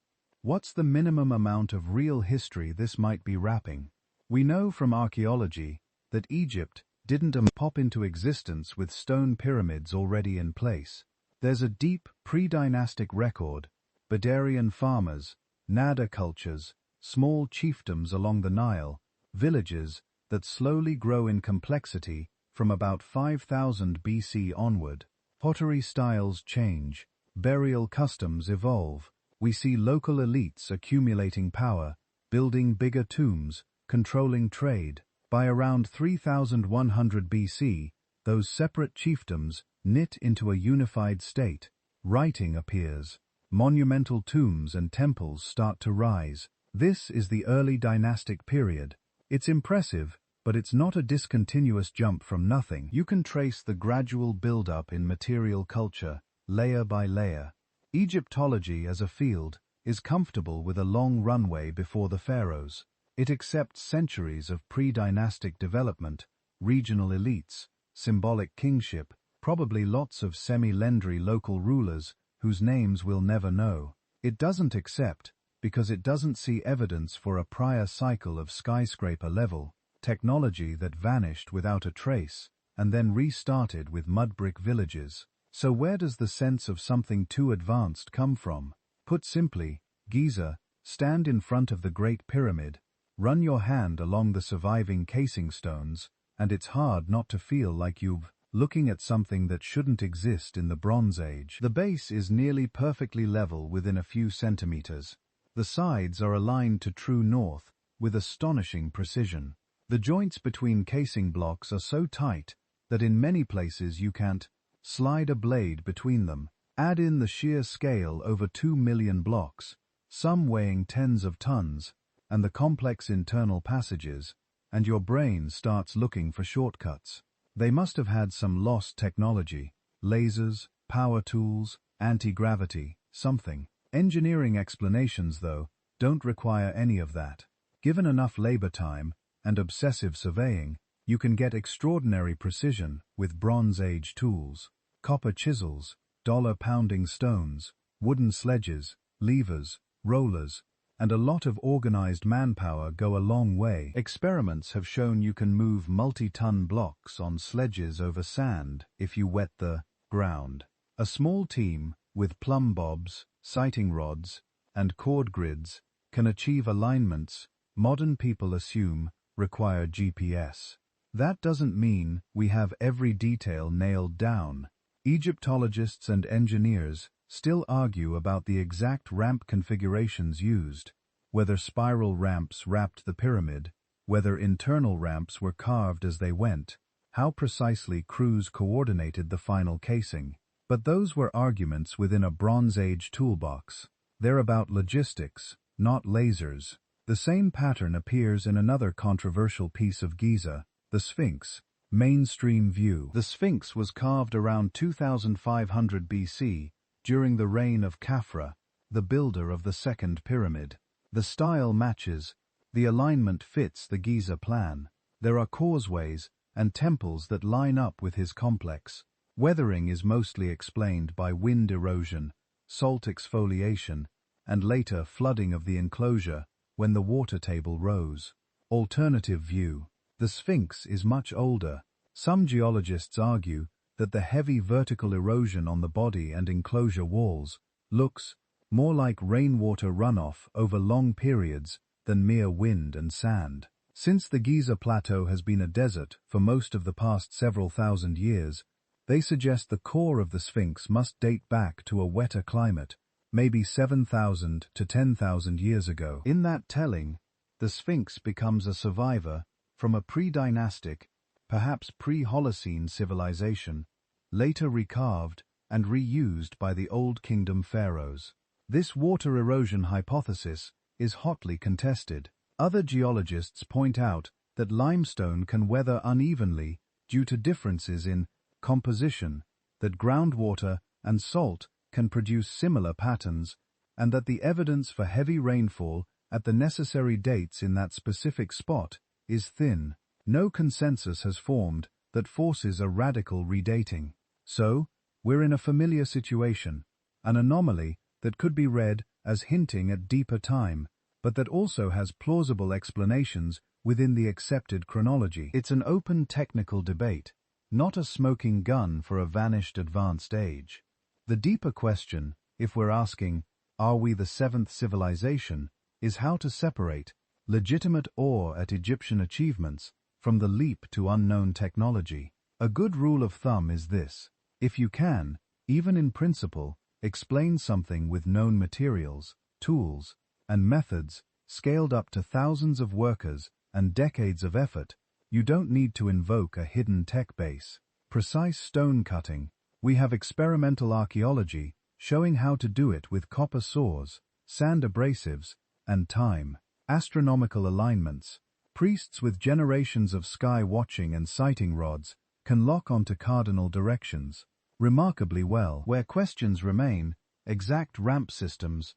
what's the minimum amount of real history this might be wrapping? We know from archaeology that Egypt didn't pop into existence with stone pyramids already in place. There's a deep pre-dynastic record, Badarian farmers, Nada cultures, small chiefdoms along the Nile, villages that slowly grow in complexity from about 5000 BC onward. Pottery styles change, burial customs evolve. We see local elites accumulating power, building bigger tombs, controlling trade. By around 3100 BC, those separate chiefdoms knit into a unified state. Writing appears. Monumental tombs and temples start to rise. This is the early dynastic period. It's impressive, but it's not a discontinuous jump from nothing. You can trace the gradual build-up in material culture, layer by layer. Egyptology as a field is comfortable with a long runway before the pharaohs. It accepts centuries of pre-dynastic development, regional elites, symbolic kingship, probably lots of semi-legendary local rulers whose names we'll never know. It doesn't accept because it doesn't see evidence for a prior cycle of skyscraper-level technology that vanished without a trace and then restarted with mud-brick villages. So where does the sense of something too advanced come from? Put simply, Giza, stand in front of the Great Pyramid, run your hand along the surviving casing stones, and it's hard not to feel like you're looking at something that shouldn't exist in the Bronze Age. The base is nearly perfectly level within a few centimeters. The sides are aligned to true north with astonishing precision. The joints between casing blocks are so tight that in many places you can't slide a blade between them. Add in the sheer scale over 2 million blocks, some weighing tens of tons, and the complex internal passages, and your brain starts looking for shortcuts. They must have had some lost technology, lasers, power tools, anti-gravity, something. Engineering explanations, though, don't require any of that. Given enough labor time and obsessive surveying, you can get extraordinary precision with Bronze Age tools. Copper chisels, dollar-pounding stones, wooden sledges, levers, rollers, and a lot of organized manpower go a long way. Experiments have shown you can move multi-ton blocks on sledges over sand if you wet the ground. A small team with plumb bobs, sighting rods, and cord grids can achieve alignments modern people assume require GPS. That doesn't mean we have every detail nailed down. Egyptologists and engineers still argue about the exact ramp configurations used, whether spiral ramps wrapped the pyramid, whether internal ramps were carved as they went, how precisely crews coordinated the final casing. But those were arguments within a Bronze Age toolbox. They're about logistics, not lasers. The same pattern appears in another controversial piece of Giza, the Sphinx. Mainstream view. The Sphinx was carved around 2500 BC, during the reign of Khafra, the builder of the second pyramid. The style matches, the alignment fits the Giza plan. There are causeways and temples that line up with his complex. Weathering is mostly explained by wind erosion, salt exfoliation, and later flooding of the enclosure when the water table rose. Alternative view. The Sphinx is much older. Some geologists argue that the heavy vertical erosion on the body and enclosure walls looks more like rainwater runoff over long periods than mere wind and sand. Since the Giza Plateau has been a desert for most of the past several thousand years, they suggest the core of the Sphinx must date back to a wetter climate, maybe 7,000 to 10,000 years ago. In that telling, the Sphinx becomes a survivor from a pre-dynastic, perhaps pre-Holocene civilization, later recarved and reused by the Old Kingdom pharaohs. This water erosion hypothesis is hotly contested. Other geologists point out that limestone can weather unevenly due to differences in composition, that groundwater and salt can produce similar patterns, and that the evidence for heavy rainfall at the necessary dates in that specific spot is thin. No consensus has formed that forces a radical redating. So, we're in a familiar situation, an anomaly that could be read as hinting at deeper time, but that also has plausible explanations within the accepted chronology. It's an open technical debate, not a smoking gun for a vanished advanced age. The deeper question, if we're asking, are we the seventh civilization, is how to separate legitimate awe at Egyptian achievements from the leap to unknown technology. A good rule of thumb is this: if you can, even in principle, explain something with known materials, tools, and methods scaled up to thousands of workers and decades of effort, you don't need to invoke a hidden tech base. Precise stone cutting. We have experimental archaeology showing how to do it with copper saws, sand abrasives, and time. Astronomical alignments. Priests with generations of sky watching and sighting rods can lock onto cardinal directions remarkably well. Where questions remain, exact ramp systems,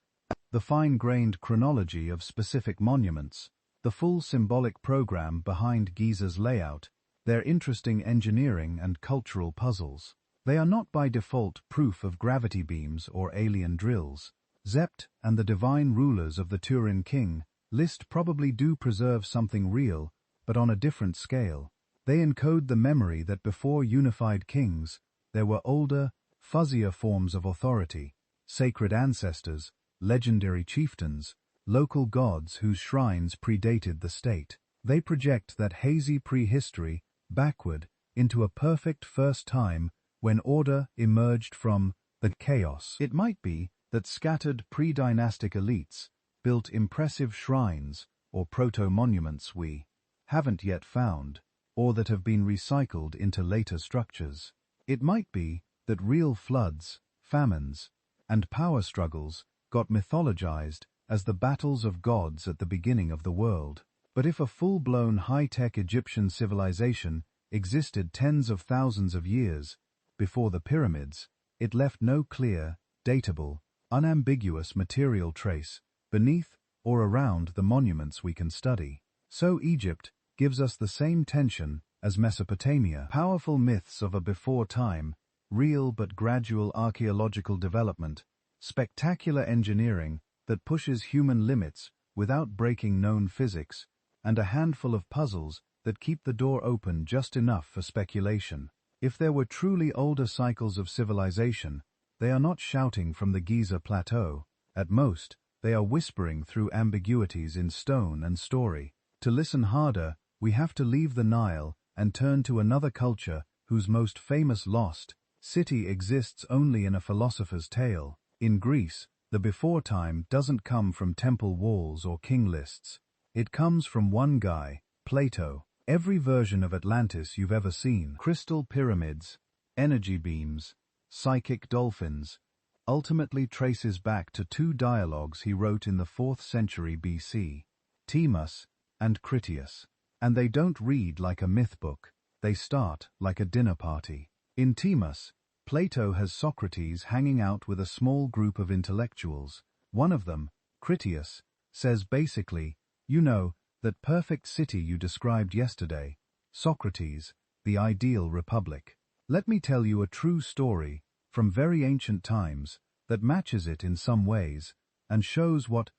the fine-grained chronology of specific monuments, the full symbolic program behind Giza's layout, their interesting engineering and cultural puzzles. They are not by default proof of gravity beams or alien drills. Zept and the divine rulers of the Turin king list probably do preserve something real, but on a different scale. They encode the memory that before unified kings, there were older, fuzzier forms of authority, sacred ancestors, legendary chieftains, local gods whose shrines predated the state. They project that hazy prehistory backward into a perfect first time when order emerged from the chaos. It might be that scattered pre-dynastic elites built impressive shrines or proto-monuments we haven't yet found, or that have been recycled into later structures. It might be that real floods, famines, and power struggles got mythologized as the battles of gods at the beginning of the world. But if a full-blown high-tech Egyptian civilization existed tens of thousands of years before the pyramids, it left no clear, datable, unambiguous material trace beneath or around the monuments we can study. So Egypt gives us the same tension as Mesopotamia. Powerful myths of a before time, real but gradual archaeological development, spectacular engineering that pushes human limits without breaking known physics, and a handful of puzzles that keep the door open just enough for speculation. If there were truly older cycles of civilization, they are not shouting from the Giza Plateau. At most, they are whispering through ambiguities in stone and story. To listen harder, we have to leave the Nile and turn to another culture whose most famous lost city exists only in a philosopher's tale. In Greece, the before time doesn't come from temple walls or king lists. It comes from one guy, Plato. Every version of Atlantis you've ever seen, crystal pyramids, energy beams, psychic dolphins, ultimately traces back to two dialogues he wrote in the 4th century BC, Timus and Critias. And they don't read like a myth book, they start like a dinner party. In Timus, Plato has Socrates hanging out with a small group of intellectuals. One of them, Critias, says basically, "You know, that perfect city you described yesterday, Socrates, the ideal republic. Let me tell you a true story from very ancient times that matches it in some ways and shows what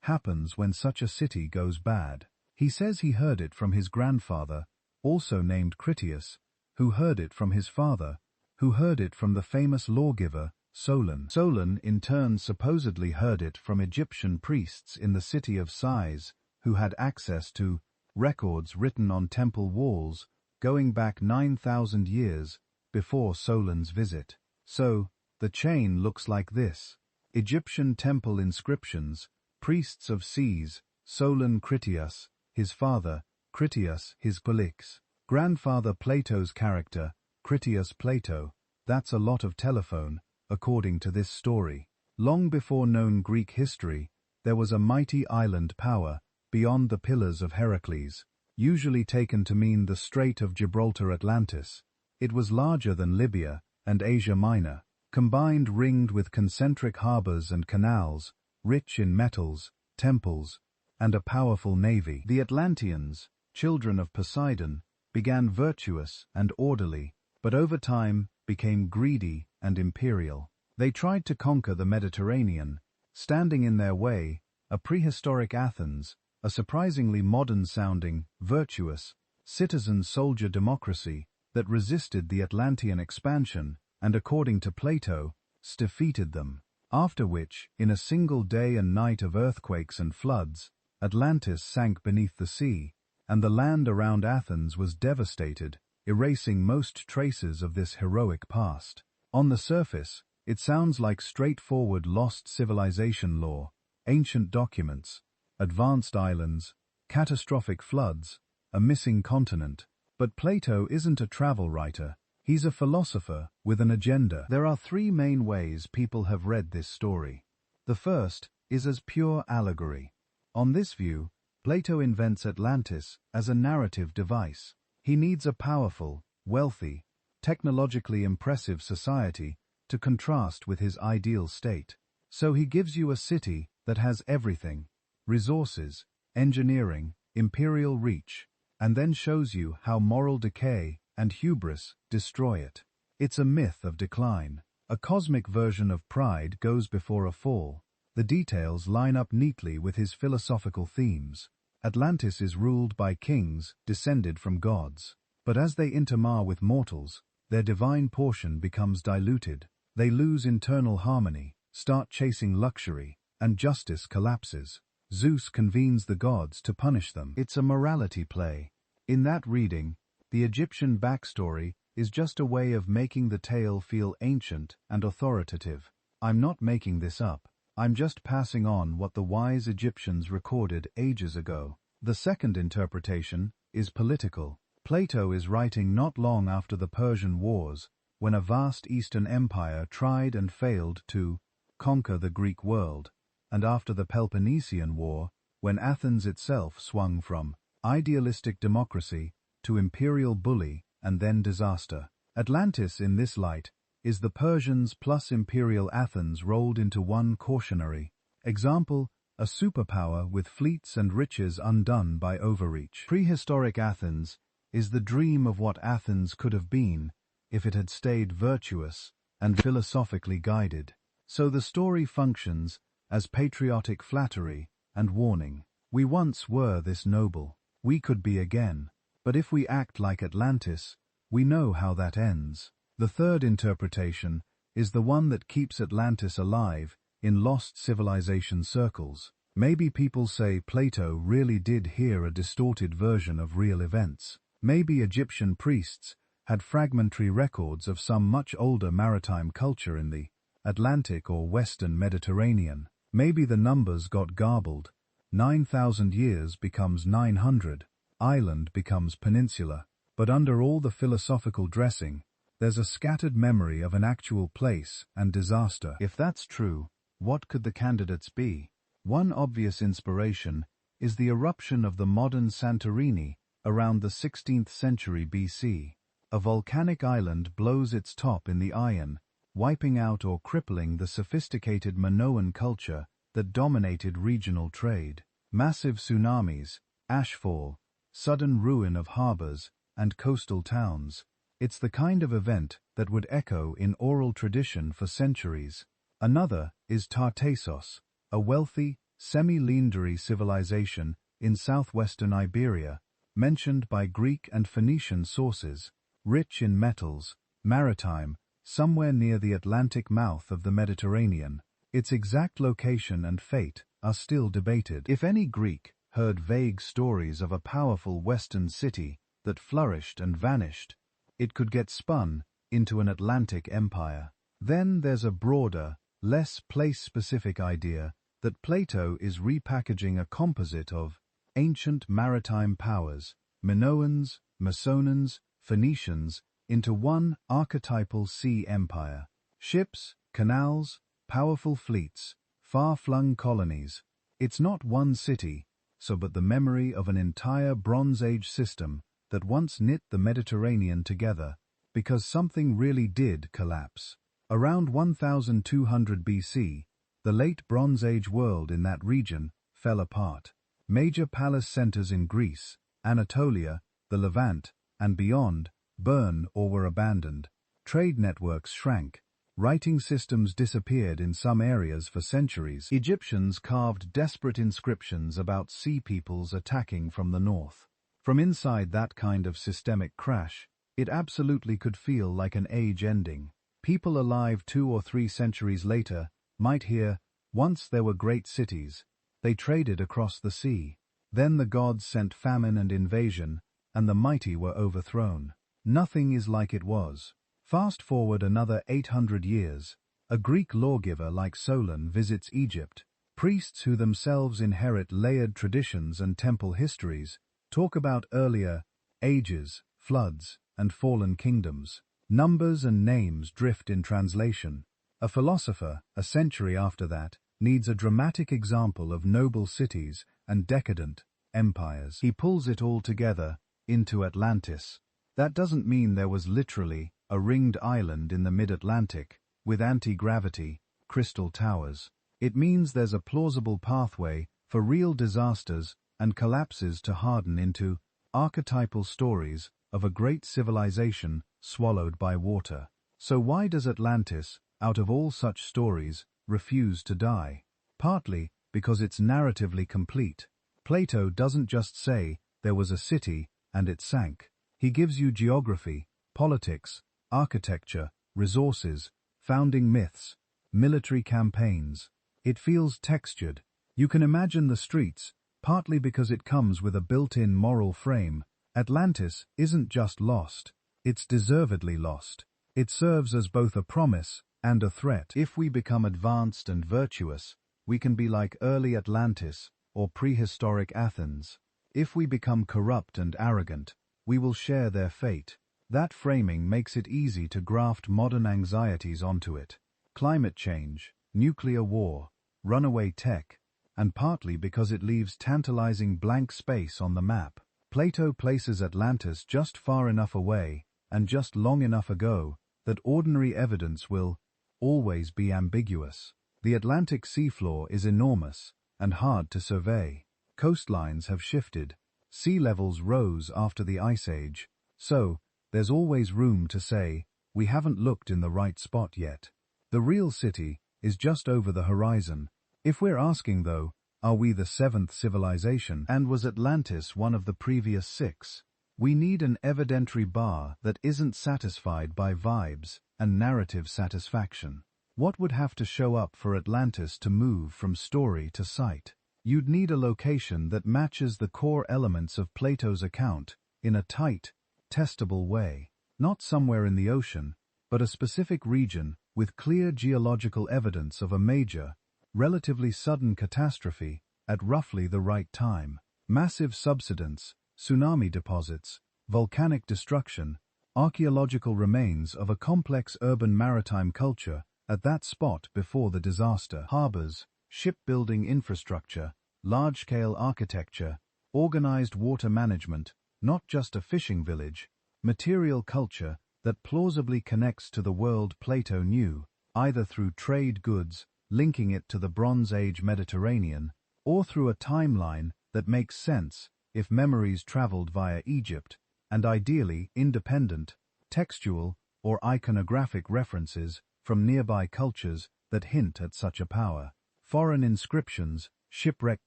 happens when such a city goes bad." He says he heard it from his grandfather, also named Critias, who heard it from his father, who heard it from the famous lawgiver, Solon. Solon in turn supposedly heard it from Egyptian priests in the city of Sais, who had access to records written on temple walls going back 9,000 years before Solon's visit. So, the chain looks like this: Egyptian temple inscriptions, priests of Sais, Solon Critias, his father, Critias his Polix, grandfather Plato's character, Critias Plato. That's a lot of telephone, according to this story. Long before known Greek history, there was a mighty island power beyond the Pillars of Heracles, usually taken to mean the Strait of Gibraltar Atlantis. It was larger than Libya and Asia Minor, combined, ringed with concentric harbors and canals, rich in metals, temples, and a powerful navy. The Atlanteans, children of Poseidon, began virtuous and orderly, but over time became greedy and imperial. They tried to conquer the Mediterranean, standing in their way a prehistoric Athens, a surprisingly modern-sounding, virtuous, citizen-soldier democracy that resisted the Atlantean expansion and, according to Plato, defeated them. After which, in a single day and night of earthquakes and floods, Atlantis sank beneath the sea, and the land around Athens was devastated, erasing most traces of this heroic past. On the surface, it sounds like straightforward lost civilization lore, ancient documents, advanced islands, catastrophic floods, a missing continent. But Plato isn't a travel writer, he's a philosopher with an agenda. There are three main ways people have read this story. The first is as pure allegory. On this view, Plato invents Atlantis as a narrative device. He needs a powerful, wealthy, technologically impressive society to contrast with his ideal state. So he gives you a city that has everything: resources, engineering, imperial reach, and then shows you how moral decay and hubris destroy it. It's a myth of decline. A cosmic version of pride goes before a fall. The details line up neatly with his philosophical themes. Atlantis is ruled by kings descended from gods. But as they intermar with mortals, their divine portion becomes diluted. They lose internal harmony, start chasing luxury, and justice collapses. Zeus convenes the gods to punish them. It's a morality play. In that reading, the Egyptian backstory is just a way of making the tale feel ancient and authoritative. I'm not making this up. I'm just passing on what the wise Egyptians recorded ages ago. The second interpretation is political. Plato is writing not long after the Persian Wars, when a vast Eastern empire tried and failed to conquer the Greek world, and after the Peloponnesian War, when Athens itself swung from idealistic democracy to imperial bully and then disaster. Atlantis, in this light, is the Persians plus imperial Athens rolled into one cautionary example, a superpower with fleets and riches undone by overreach. Prehistoric Athens is the dream of what Athens could have been if it had stayed virtuous and philosophically guided. So the story functions as patriotic flattery and warning. We once were this noble. We could be again. But if we act like Atlantis, we know how that ends. The third interpretation is the one that keeps Atlantis alive in lost civilization circles. Maybe people say Plato really did hear a distorted version of real events. Maybe Egyptian priests had fragmentary records of some much older maritime culture in the Atlantic or Western Mediterranean. Maybe the numbers got garbled. 9,000 years becomes 900. island becomes peninsula. But under all the philosophical dressing, there's a scattered memory of an actual place and disaster. If that's true, what could the candidates be? One obvious inspiration is the eruption of the modern Santorini around the 16th century BC. A volcanic island blows its top in the Ion, wiping out or crippling the sophisticated Minoan culture that dominated regional trade. Massive tsunamis, ashfall, sudden ruin of harbors, and coastal towns. It's the kind of event that would echo in oral tradition for centuries. Another is Tartessos, a wealthy, semi-legendary civilization in southwestern Iberia, mentioned by Greek and Phoenician sources, rich in metals, maritime, somewhere near the Atlantic mouth of the Mediterranean. Its exact location and fate are still debated. If any Greek heard vague stories of a powerful western city that flourished and vanished, it could get spun into an Atlantic empire. Then there's a broader, less place-specific idea that Plato is repackaging a composite of ancient maritime powers, Minoans, Masonians, Phoenicians, into one archetypal sea empire. Ships, canals, powerful fleets, far-flung colonies. It's not one city, but the memory of an entire Bronze Age system that once knit the Mediterranean together, because something really did collapse. Around 1200 BC, the late Bronze Age world in that region fell apart. Major palace centers in Greece, Anatolia, the Levant, and beyond burned or were abandoned. Trade networks shrank. Writing systems disappeared in some areas for centuries. Egyptians carved desperate inscriptions about sea peoples attacking from the north. From inside that kind of systemic crash, it absolutely could feel like an age ending. People alive 2 or 3 centuries later might hear, once there were great cities, they traded across the sea. Then the gods sent famine and invasion, and the mighty were overthrown. Nothing is like it was. Fast forward another 800 years, a Greek lawgiver like Solon visits Egypt. Priests who themselves inherit layered traditions and temple histories talk about earlier ages, floods, and fallen kingdoms. Numbers and names drift in translation. A philosopher, a century after that, needs a dramatic example of noble cities and decadent empires. He pulls it all together into Atlantis. That doesn't mean there was literally a ringed island in the mid-Atlantic with anti-gravity, crystal towers. It means there's a plausible pathway for real disasters and collapses to harden into archetypal stories of a great civilization swallowed by water. So why does Atlantis, out of all such stories, refuse to die? Partly because it's narratively complete. Plato doesn't just say there was a city and it sank. He gives you geography, politics, architecture, resources, founding myths, military campaigns. It feels textured. You can imagine the streets, partly because it comes with a built-in moral frame. Atlantis isn't just lost, it's deservedly lost. It serves as both a promise and a threat. If we become advanced and virtuous, we can be like early Atlantis or prehistoric Athens. If we become corrupt and arrogant, we will share their fate. That framing makes it easy to graft modern anxieties onto it. Climate change, nuclear war, runaway tech, and partly because it leaves tantalizing blank space on the map. Plato places Atlantis just far enough away and just long enough ago that ordinary evidence will always be ambiguous. The Atlantic seafloor is enormous and hard to survey. Coastlines have shifted. Sea levels rose after the Ice Age, so there's always room to say, we haven't looked in the right spot yet. The real city is just over the horizon. If we're asking, though, are we the 7th civilization, and was Atlantis one of the previous 6? We need an evidentiary bar that isn't satisfied by vibes and narrative satisfaction. What would have to show up for Atlantis to move from story to site? You'd need a location that matches the core elements of Plato's account in a tight, testable way. Not somewhere in the ocean, but a specific region with clear geological evidence of a major, relatively sudden catastrophe at roughly the right time. Massive subsidence, tsunami deposits, volcanic destruction, archaeological remains of a complex urban maritime culture at that spot before the disaster. Harbors, shipbuilding infrastructure, large-scale architecture, organized water management, not just a fishing village, material culture that plausibly connects to the world Plato knew, either through trade goods, linking it to the Bronze Age Mediterranean, or through a timeline that makes sense if memories traveled via Egypt, and ideally independent, textual, or iconographic references from nearby cultures that hint at such a power. Foreign inscriptions, shipwreck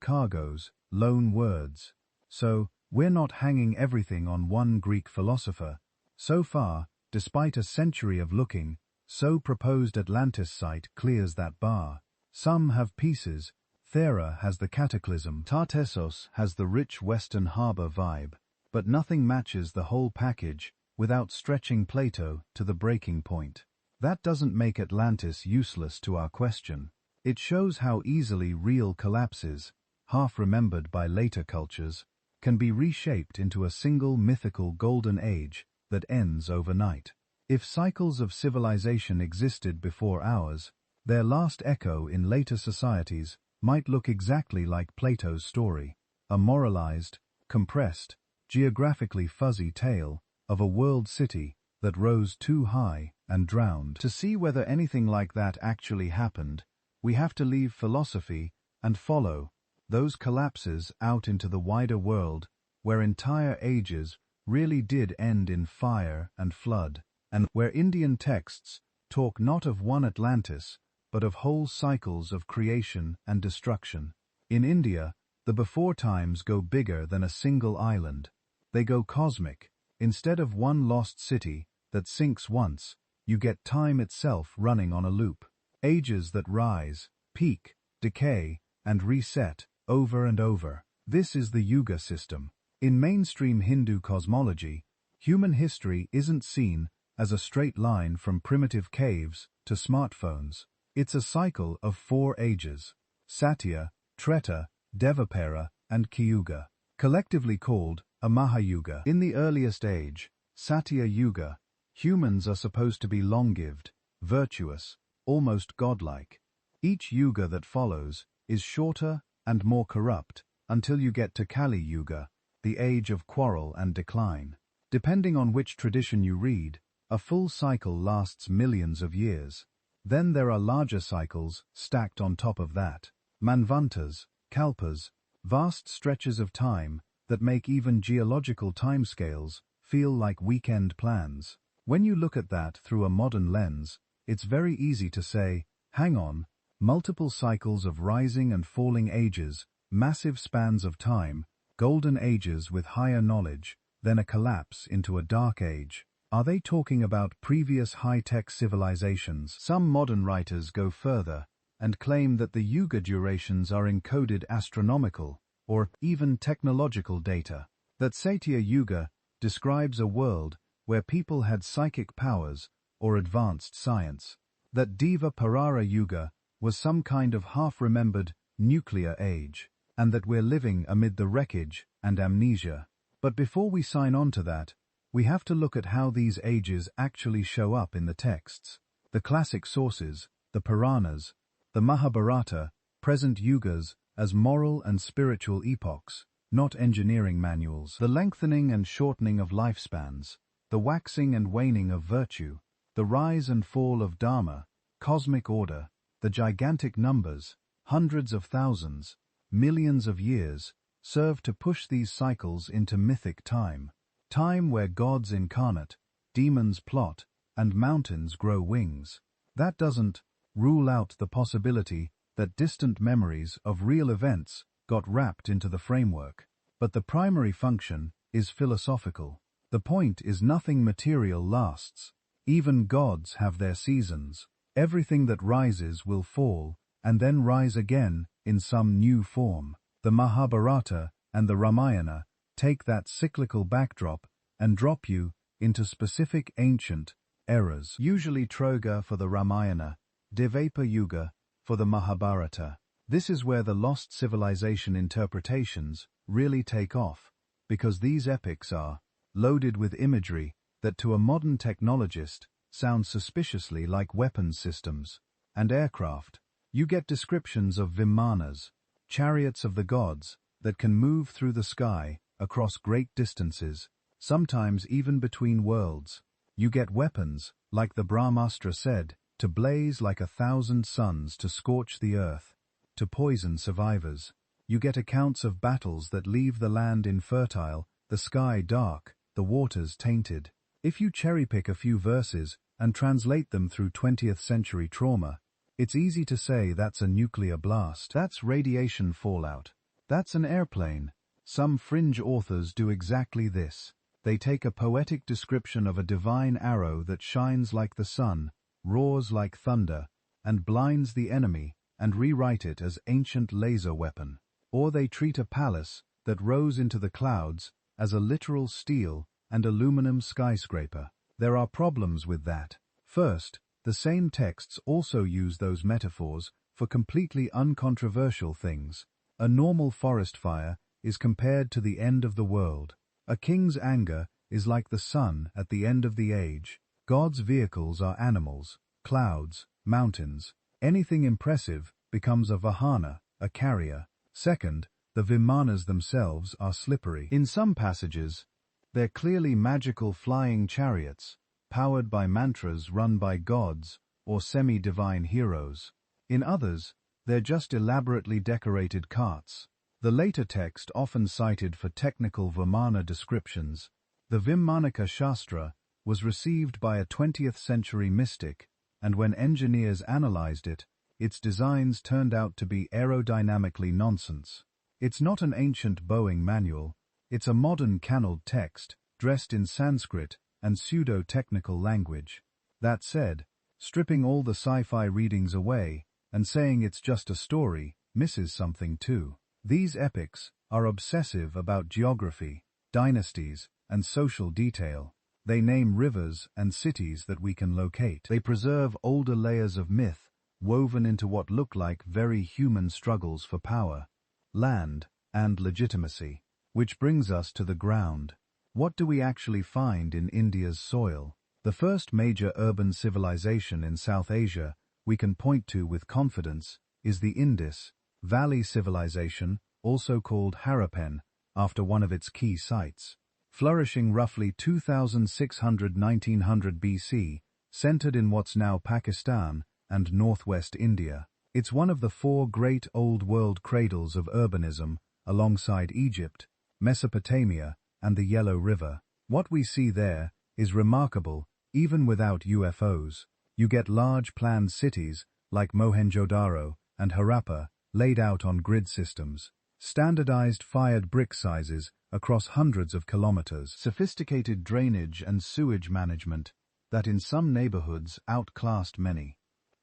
cargoes, loan words. So, we're not hanging everything on one Greek philosopher. So far, despite a century of looking, so proposed Atlantis site clears that bar. Some have pieces. Thera has the cataclysm, Tartessos has the rich western harbor vibe, but nothing matches the whole package without stretching Plato to the breaking point. That doesn't make Atlantis useless to our question. It shows how easily real collapses, half remembered by later cultures, can be reshaped into a single mythical golden age that ends overnight. If cycles of civilization existed before ours, their last echo in later societies might look exactly like Plato's story, a moralized, compressed, geographically fuzzy tale of a world city that rose too high and drowned. To see whether anything like that actually happened, we have to leave philosophy and follow those collapses out into the wider world where entire ages really did end in fire and flood, and where Indian texts talk not of one Atlantis, but of whole cycles of creation and destruction. In India, the before times go bigger than a single island. They go cosmic. Instead of one lost city that sinks once, you get time itself running on a loop. Ages that rise, peak, decay, and reset over and over. This is the Yuga system. In mainstream Hindu cosmology, human history isn't seen as a straight line from primitive caves to smartphones. It's a cycle of 4 ages: Satya, Treta, Devapara, and Kiyuga, collectively called a Mahayuga. In the earliest age, Satya Yuga, humans are supposed to be long-lived, virtuous, almost godlike. Each yuga that follows is shorter and more corrupt until you get to Kali Yuga, the age of quarrel and decline. Depending on which tradition you read, a full cycle lasts millions of years. Then there are larger cycles stacked on top of that. Manvantas, kalpas, vast stretches of time that make even geological timescales feel like weekend plans. When you look at that through a modern lens, it's very easy to say, hang on, multiple cycles of rising and falling ages, massive spans of time, golden ages with higher knowledge, then a collapse into a dark age. Are they talking about previous high-tech civilizations? Some modern writers go further and claim that the yuga durations are encoded astronomical or even technological data. That Satya Yuga describes a world where people had psychic powers or advanced science. That Deva Parara Yuga was some kind of half-remembered nuclear age, and that we're living amid the wreckage and amnesia. But before we sign on to that, we have to look at how these ages actually show up in the texts. The classic sources, the Puranas, the Mahabharata, present yugas as moral and spiritual epochs, not engineering manuals. The lengthening and shortening of lifespans, the waxing and waning of virtue, the rise and fall of dharma, cosmic order, the gigantic numbers, hundreds of thousands, millions of years, serve to push these cycles into mythic time. Time where gods incarnate, demons plot, and mountains grow wings. That doesn't rule out the possibility that distant memories of real events got wrapped into the framework. But the primary function is philosophical. The point is nothing material lasts. Even gods have their seasons. Everything that rises will fall, and then rise again in some new form. The Mahabharata and the Ramayana take that cyclical backdrop and drop you into specific ancient eras. Usually Troga for the Ramayana, Dvapara Yuga for the Mahabharata. This is where the lost civilization interpretations really take off. because these epics are loaded with imagery that to a modern technologist sounds suspiciously like weapons systems and aircraft. You get descriptions of vimanas, chariots of the gods, that can move through the sky across great distances, sometimes even between worlds. You get weapons, like the Brahmastra said, to blaze like 1,000 suns to scorch the earth, to poison survivors. You get accounts of battles that leave the land infertile, the sky dark, the waters tainted. If you cherry-pick a few verses and translate them through 20th century trauma, it's easy to say that's a nuclear blast. That's radiation fallout. That's an airplane. Some fringe authors do exactly this. They take a poetic description of a divine arrow that shines like the sun, roars like thunder, and blinds the enemy, and rewrite it as ancient laser weapon. Or they treat a palace that rose into the clouds as a literal steel and aluminum skyscraper. There are problems with that. First, the same texts also use those metaphors for completely uncontroversial things. A normal forest fire is compared to the end of the world. A king's anger is like the sun at the end of the age. God's vehicles are animals, clouds, mountains. Anything impressive becomes a vahana, a carrier. Second, the vimanas themselves are slippery. In some passages, they're clearly magical flying chariots, powered by mantras run by gods or semi-divine heroes. In others, they're just elaborately decorated carts. The later text often cited for technical Vimana descriptions, the Vimmanika Shastra, was received by a 20th century mystic, and when engineers analyzed it, its designs turned out to be aerodynamically nonsense. It's not an ancient Boeing manual, it's a modern canneled text, dressed in Sanskrit and pseudo-technical language. That said, stripping all the sci-fi readings away and saying it's just a story misses something too. These epics are obsessive about geography, dynasties, and social detail. They name rivers and cities that we can locate. They preserve older layers of myth woven into what look like very human struggles for power, land, and legitimacy. Which brings us to the ground. What do we actually find in India's soil? The first major urban civilization in South Asia we can point to with confidence is the Indus Valley Civilization, also called Harappan, after one of its key sites. Flourishing roughly 2600–1900 BC, centered in what's now Pakistan and northwest India. It's one of the four great Old World cradles of urbanism, alongside Egypt, Mesopotamia, and the Yellow River. What we see there is remarkable, even without UFOs. You get large planned cities, like Mohenjo-daro and Harappa, laid out on grid systems. Standardized fired brick sizes across hundreds of kilometers. Sophisticated drainage and sewage management that in some neighborhoods outclassed many.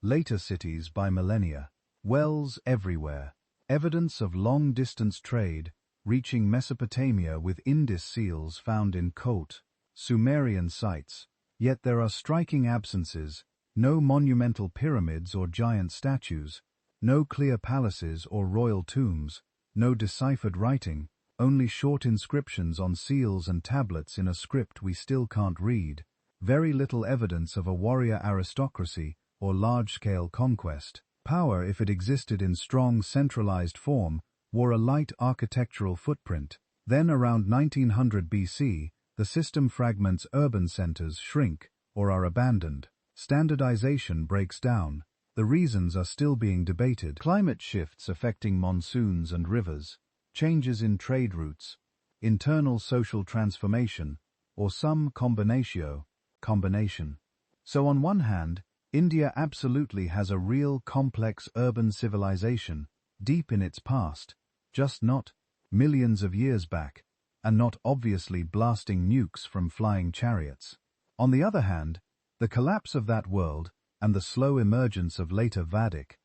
Later cities by millennia. Wells everywhere. Evidence of long-distance trade reaching Mesopotamia with Indus seals found in Kot, Sumerian sites. Yet there are striking absences, no monumental pyramids or giant statues, no clear palaces or royal tombs, no deciphered writing, only short inscriptions on seals and tablets in a script we still can't read, very little evidence of a warrior aristocracy or large-scale conquest. Power, if it existed in strong centralized form, wore a light architectural footprint. Then around 1900 BC, the system fragments, urban centers shrink or are abandoned. Standardization breaks down. The reasons are still being debated. Climate shifts affecting monsoons and rivers, changes in trade routes, internal social transformation, or some combination. So on one hand, India absolutely has a real complex urban civilization, deep in its past, just not millions of years back, and not obviously blasting nukes from flying chariots. On the other hand, the collapse of that world and the slow emergence of later Vedic,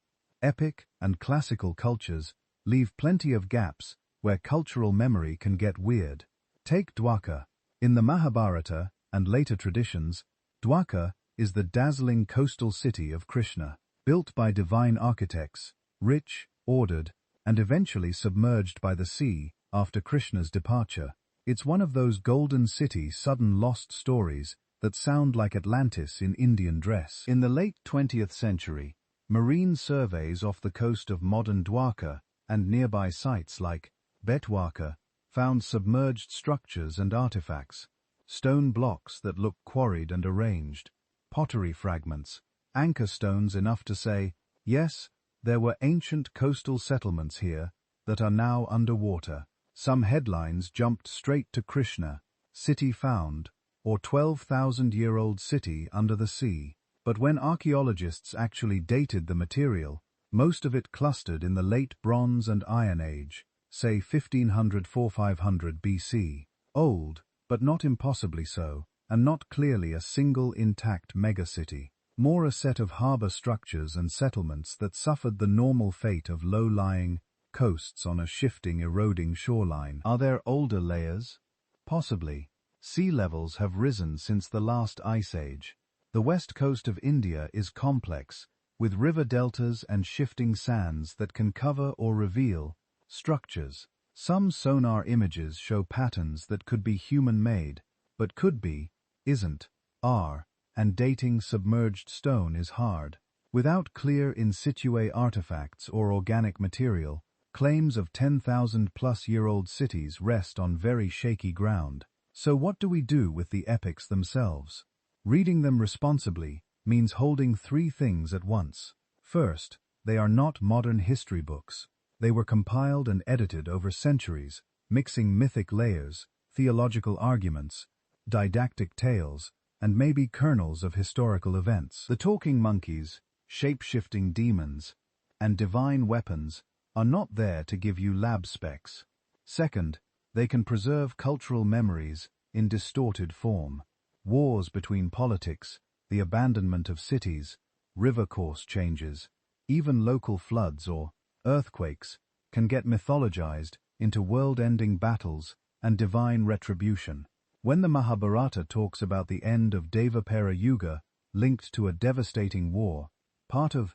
epic, and classical cultures leave plenty of gaps where cultural memory can get weird. Take Dwarka. In the Mahabharata and later traditions, Dwarka is the dazzling coastal city of Krishna, built by divine architects, rich, ordered, and eventually submerged by the sea after Krishna's departure. It's one of those golden city sudden lost stories that sound like Atlantis in Indian dress. In the late 20th century, marine surveys off the coast of modern Dwarka and nearby sites like Betwaka found submerged structures and artifacts, stone blocks that look quarried and arranged, pottery fragments, anchor stones enough to say, yes, there were ancient coastal settlements here that are now underwater. Some headlines jumped straight to Krishna, city found, or 12,000-year-old city under the sea. But when archaeologists actually dated the material, most of it clustered in the late Bronze and Iron Age, say 1500–4500 BC. Old, but not impossibly so, and not clearly a single intact megacity. More a set of harbour structures and settlements that suffered the normal fate of low-lying coasts on a shifting, eroding shoreline. Are there older layers? Possibly. Sea levels have risen since the last ice age. The west coast of India is complex, with river deltas and shifting sands that can cover or reveal structures. Some sonar images show patterns that could be human-made, but could be, isn't, are, and dating submerged stone is hard. Without clear in situ artifacts or organic material, claims of 10,000-plus-year-old cities rest on very shaky ground. So what do we do with the epics themselves? Reading them responsibly means holding three things at once. First, they are not modern history books. They were compiled and edited over centuries, mixing mythic layers, theological arguments, didactic tales, and maybe kernels of historical events. The talking monkeys, shape-shifting demons, and divine weapons are not there to give you lab specs. Second, they can preserve cultural memories in distorted form. Wars between politics, the abandonment of cities, river course changes, even local floods or earthquakes can get mythologized into world-ending battles and divine retribution. When the Mahabharata talks about the end of Devapara Yuga linked to a devastating war, part of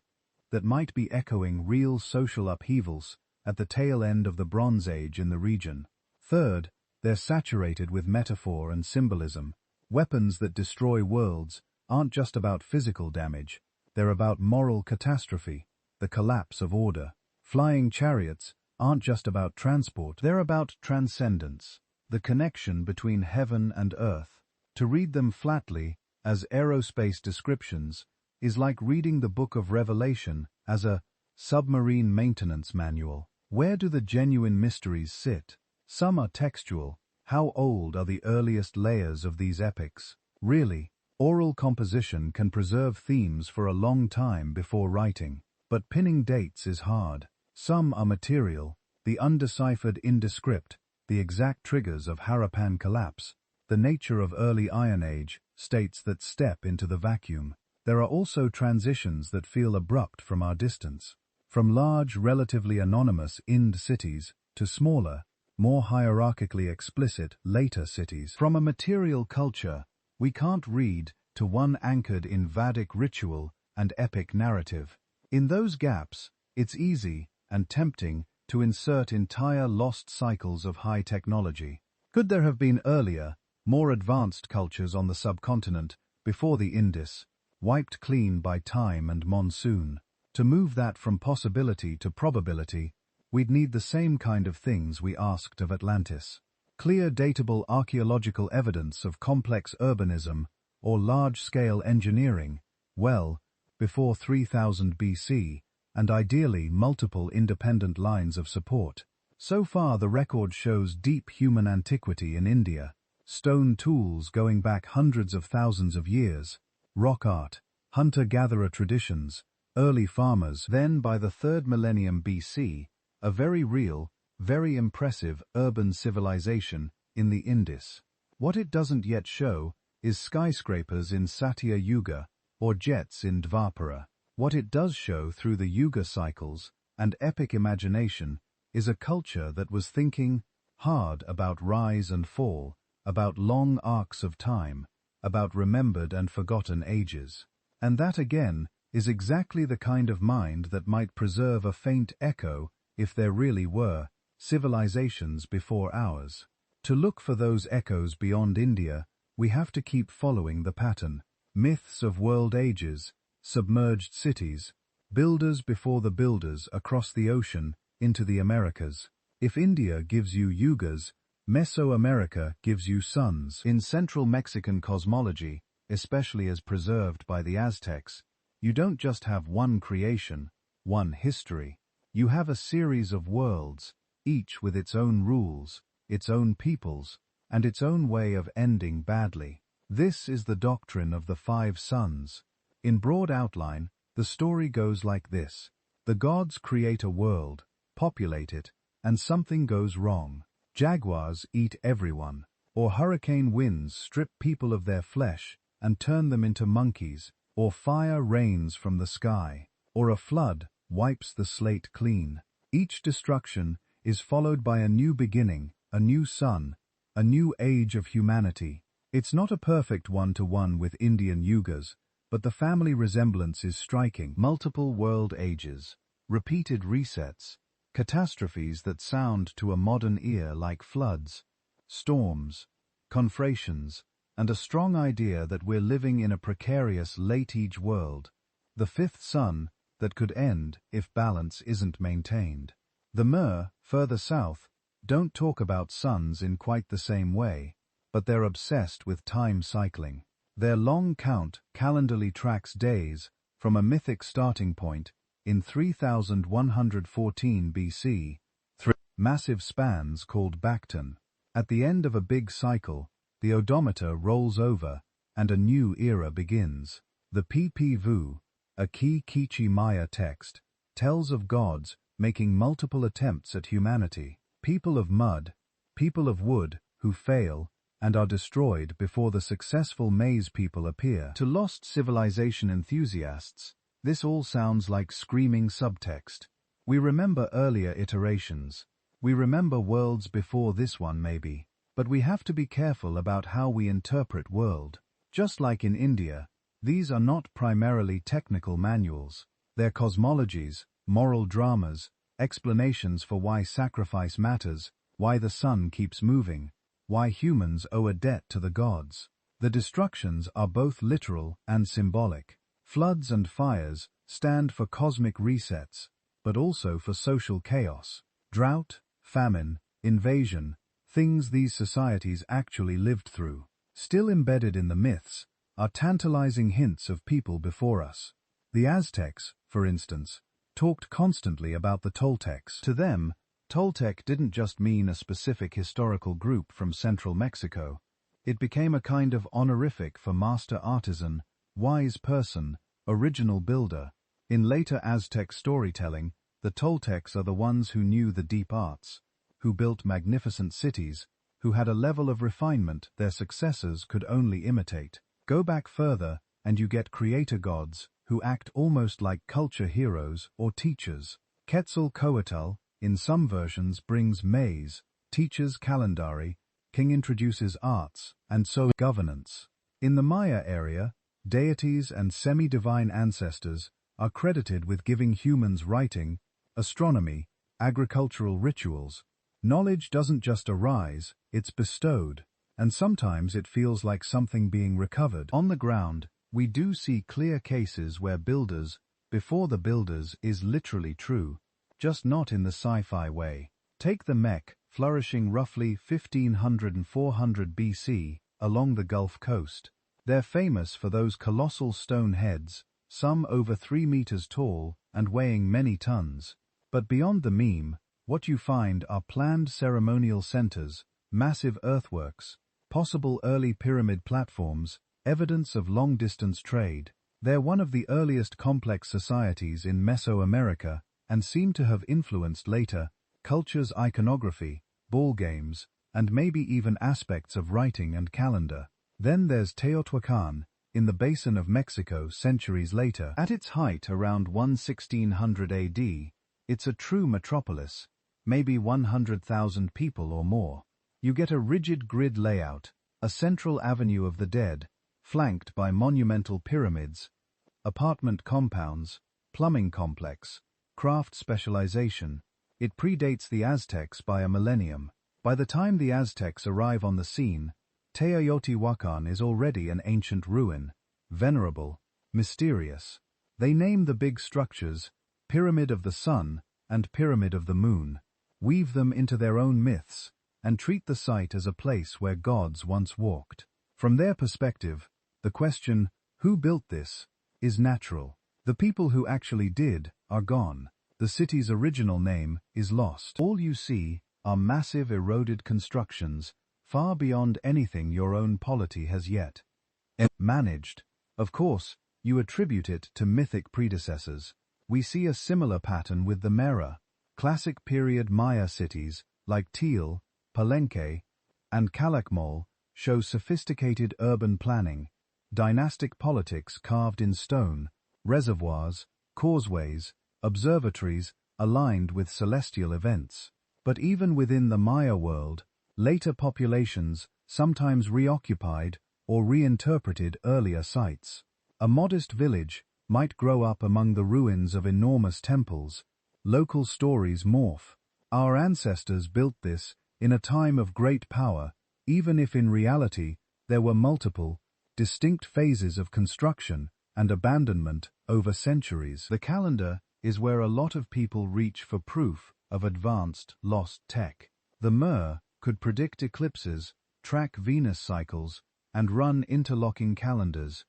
that might be echoing real social upheavals at the tail end of the Bronze Age in the region. Third, they're saturated with metaphor and symbolism. Weapons that destroy worlds aren't just about physical damage, they're about moral catastrophe, the collapse of order. Flying chariots aren't just about transport, they're about transcendence, the connection between heaven and earth. To read them flatly, as aerospace descriptions, is like reading the Book of Revelation as a submarine maintenance manual. Where do the genuine mysteries sit? Some are textual. How old are the earliest layers of these epics? Really, oral composition can preserve themes for a long time before writing, but pinning dates is hard. Some are material, the undeciphered indescript, the exact triggers of Harappan collapse, the nature of early Iron Age, states that step into the vacuum. There are also transitions that feel abrupt from our distance. From large, relatively anonymous Ind cities to smaller, more hierarchically explicit later cities. From a material culture, we can't read to one anchored in Vedic ritual and epic narrative. In those gaps, it's easy and tempting to insert entire lost cycles of high technology. Could there have been earlier, more advanced cultures on the subcontinent before the Indus, wiped clean by time and monsoon? To move that from possibility to probability, we'd need the same kind of things we asked of Atlantis. Clear datable archaeological evidence of complex urbanism or large-scale engineering, well, before 3000 BC, and ideally multiple independent lines of support. So far the record shows deep human antiquity in India, stone tools going back hundreds of thousands of years, rock art, hunter-gatherer traditions, early farmers. Then by the 3rd millennium BC, a very real, very impressive urban civilization in the Indus. What it doesn't yet show is skyscrapers in Satya Yuga or jets in Dvapara. What it does show through the Yuga cycles and epic imagination is a culture that was thinking hard about rise and fall, about long arcs of time, about remembered and forgotten ages. And that again is exactly the kind of mind that might preserve a faint echo if there really were civilizations before ours. To look for those echoes beyond India, we have to keep following the pattern. Myths of world ages, submerged cities, builders before the builders across the ocean into the Americas. If India gives you yugas, Mesoamerica gives you suns. In central Mexican cosmology, especially as preserved by the Aztecs, you don't just have one creation, one history. You have a series of worlds, each with its own rules, its own peoples, and its own way of ending badly. This is the doctrine of the 5 suns. In broad outline, the story goes like this. The gods create a world, populate it, and something goes wrong. Jaguars eat everyone, or hurricane winds strip people of their flesh and turn them into monkeys, or fire rains from the sky, or a flood wipes the slate clean. Each destruction is followed by a new beginning, a new sun, a new age of humanity. It's not a perfect one-to-one with Indian yugas, but the family resemblance is striking. Multiple world ages, repeated resets, catastrophes that sound to a modern ear like floods, storms, conflagrations, and a strong idea that we're living in a precarious late-age world, the 5th sun that could end if balance isn't maintained. The Mer, further south, don't talk about suns in quite the same way, but they're obsessed with time cycling. Their long count calendarly tracks days from a mythic starting point in 3114 BC, through massive spans called Bacton. At the end of a big cycle, the odometer rolls over and a new era begins. The PPV, a key Kichi Maya text, tells of gods making multiple attempts at humanity. People of mud, people of wood, who fail and are destroyed before the successful maize people appear. To lost civilization enthusiasts, this all sounds like screaming subtext. We remember earlier iterations. We remember worlds before this one maybe. But we have to be careful about how we interpret world. Just like in India, these are not primarily technical manuals. They're cosmologies, moral dramas, explanations for why sacrifice matters, why the sun keeps moving, why humans owe a debt to the gods. The destructions are both literal and symbolic. Floods and fires stand for cosmic resets, but also for social chaos. Drought, famine, invasion, things these societies actually lived through. Still embedded in the myths are tantalizing hints of people before us. The Aztecs, for instance, talked constantly about the Toltecs. To them, Toltec didn't just mean a specific historical group from central Mexico. It became a kind of honorific for master artisan, wise person, original builder. In later Aztec storytelling, the Toltecs are the ones who knew the deep arts, who built magnificent cities, who had a level of refinement their successors could only imitate. Go back further, and you get creator gods, who act almost like culture heroes or teachers. Quetzalcoatl, in some versions, brings maize, teaches calendari, king introduces arts, and so governance. In the Maya area, deities and semi-divine ancestors are credited with giving humans writing, astronomy, agricultural rituals. Knowledge doesn't just arise, it's bestowed, and sometimes it feels like something being recovered. On the ground, we do see clear cases where builders, before the builders is literally true, just not in the sci-fi way. Take the Mech, flourishing roughly 1500 and 400 BC along the Gulf Coast. They're famous for those colossal stone heads, some over 3 meters tall and weighing many tons. But beyond the meme, what you find are planned ceremonial centers, massive earthworks, possible early pyramid platforms, evidence of long-distance trade. They're one of the earliest complex societies in Mesoamerica and seem to have influenced later culture's iconography, ball games, and maybe even aspects of writing and calendar. Then there's Teotihuacan, in the basin of Mexico centuries later. At its height around 1600 AD, it's a true metropolis, maybe 100,000 people or more. You get a rigid grid layout, a central avenue of the dead, flanked by monumental pyramids, apartment compounds, plumbing complex, craft specialization. It predates the Aztecs by a millennium. By the time the Aztecs arrive on the scene, Teotihuacan is already an ancient ruin, venerable, mysterious. They name the big structures Pyramid of the Sun and Pyramid of the Moon, weave them into their own myths, and treat the site as a place where gods once walked. From their perspective, the question, who built this, is natural. The people who actually did are gone. The city's original name is lost. All you see are massive eroded constructions, far beyond anything your own polity has yet managed. Of course, you attribute it to mythic predecessors. We see a similar pattern with the Mera. Classic period Maya cities, like Teal, Palenque, and Calakmul, show sophisticated urban planning, dynastic politics carved in stone, reservoirs, causeways, observatories aligned with celestial events. But even within the Maya world, later populations sometimes reoccupied or reinterpreted earlier sites. A modest village might grow up among the ruins of enormous temples. Local stories morph. Our ancestors built this in a time of great power, even if in reality there were multiple, distinct phases of construction and abandonment over centuries. The calendar is where a lot of people reach for proof of advanced, lost tech. The Mer could predict eclipses, track Venus cycles, and run interlocking calendars.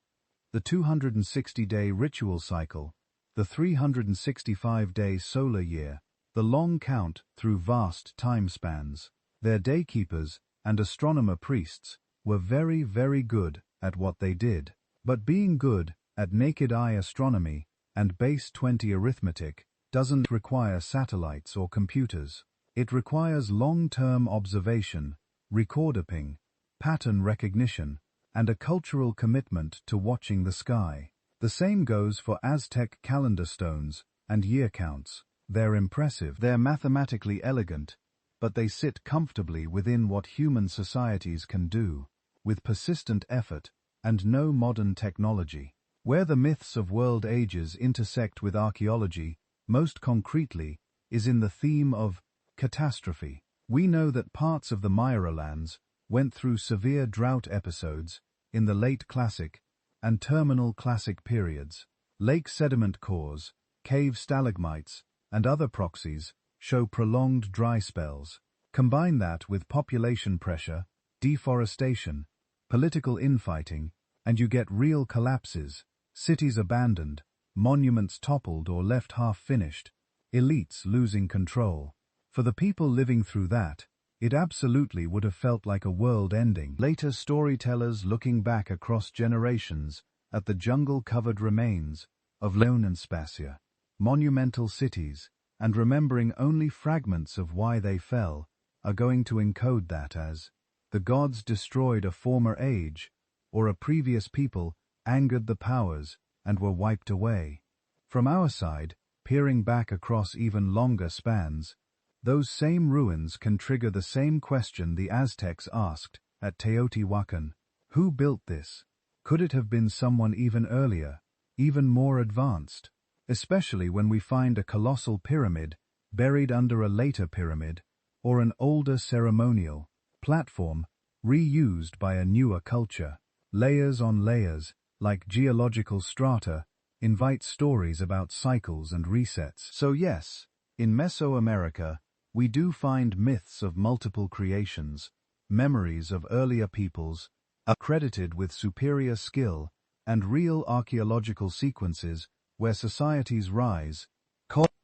The 260-day ritual cycle, the 365-day solar year, the long count through vast time spans. Their daykeepers and astronomer priests were very, very good at what they did. But being good at naked eye astronomy and base 20 arithmetic doesn't require satellites or computers. It requires long-term observation, recording, pattern recognition, and a cultural commitment to watching the sky. The same goes for Aztec calendar stones and year counts. They're impressive, they're mathematically elegant, but they sit comfortably within what human societies can do, with persistent effort and no modern technology. Where the myths of world ages intersect with archaeology, most concretely, is in the theme of catastrophe. We know that parts of the Maya lands went through severe drought episodes in the late Classic and terminal Classic periods. Lake sediment cores, cave stalagmites, and other proxies show prolonged dry spells. Combine that with population pressure, deforestation, political infighting, and you get real collapses, cities abandoned, monuments toppled or left half-finished, elites losing control. For the people living through that, it absolutely would have felt like a world ending. Later storytellers looking back across generations at the jungle-covered remains of Leon and Spacia, monumental cities, and remembering only fragments of why they fell, are going to encode that as the gods destroyed a former age, or a previous people angered the powers and were wiped away. From our side, peering back across even longer spans, those same ruins can trigger the same question the Aztecs asked at Teotihuacan. Who built this? Could it have been someone even earlier, even more advanced? Especially when we find a colossal pyramid buried under a later pyramid, or an older ceremonial platform reused by a newer culture. Layers on layers, like geological strata, invite stories about cycles and resets. So yes, in Mesoamerica, we do find myths of multiple creations, memories of earlier peoples, accredited with superior skill, and real archaeological sequences where societies rise,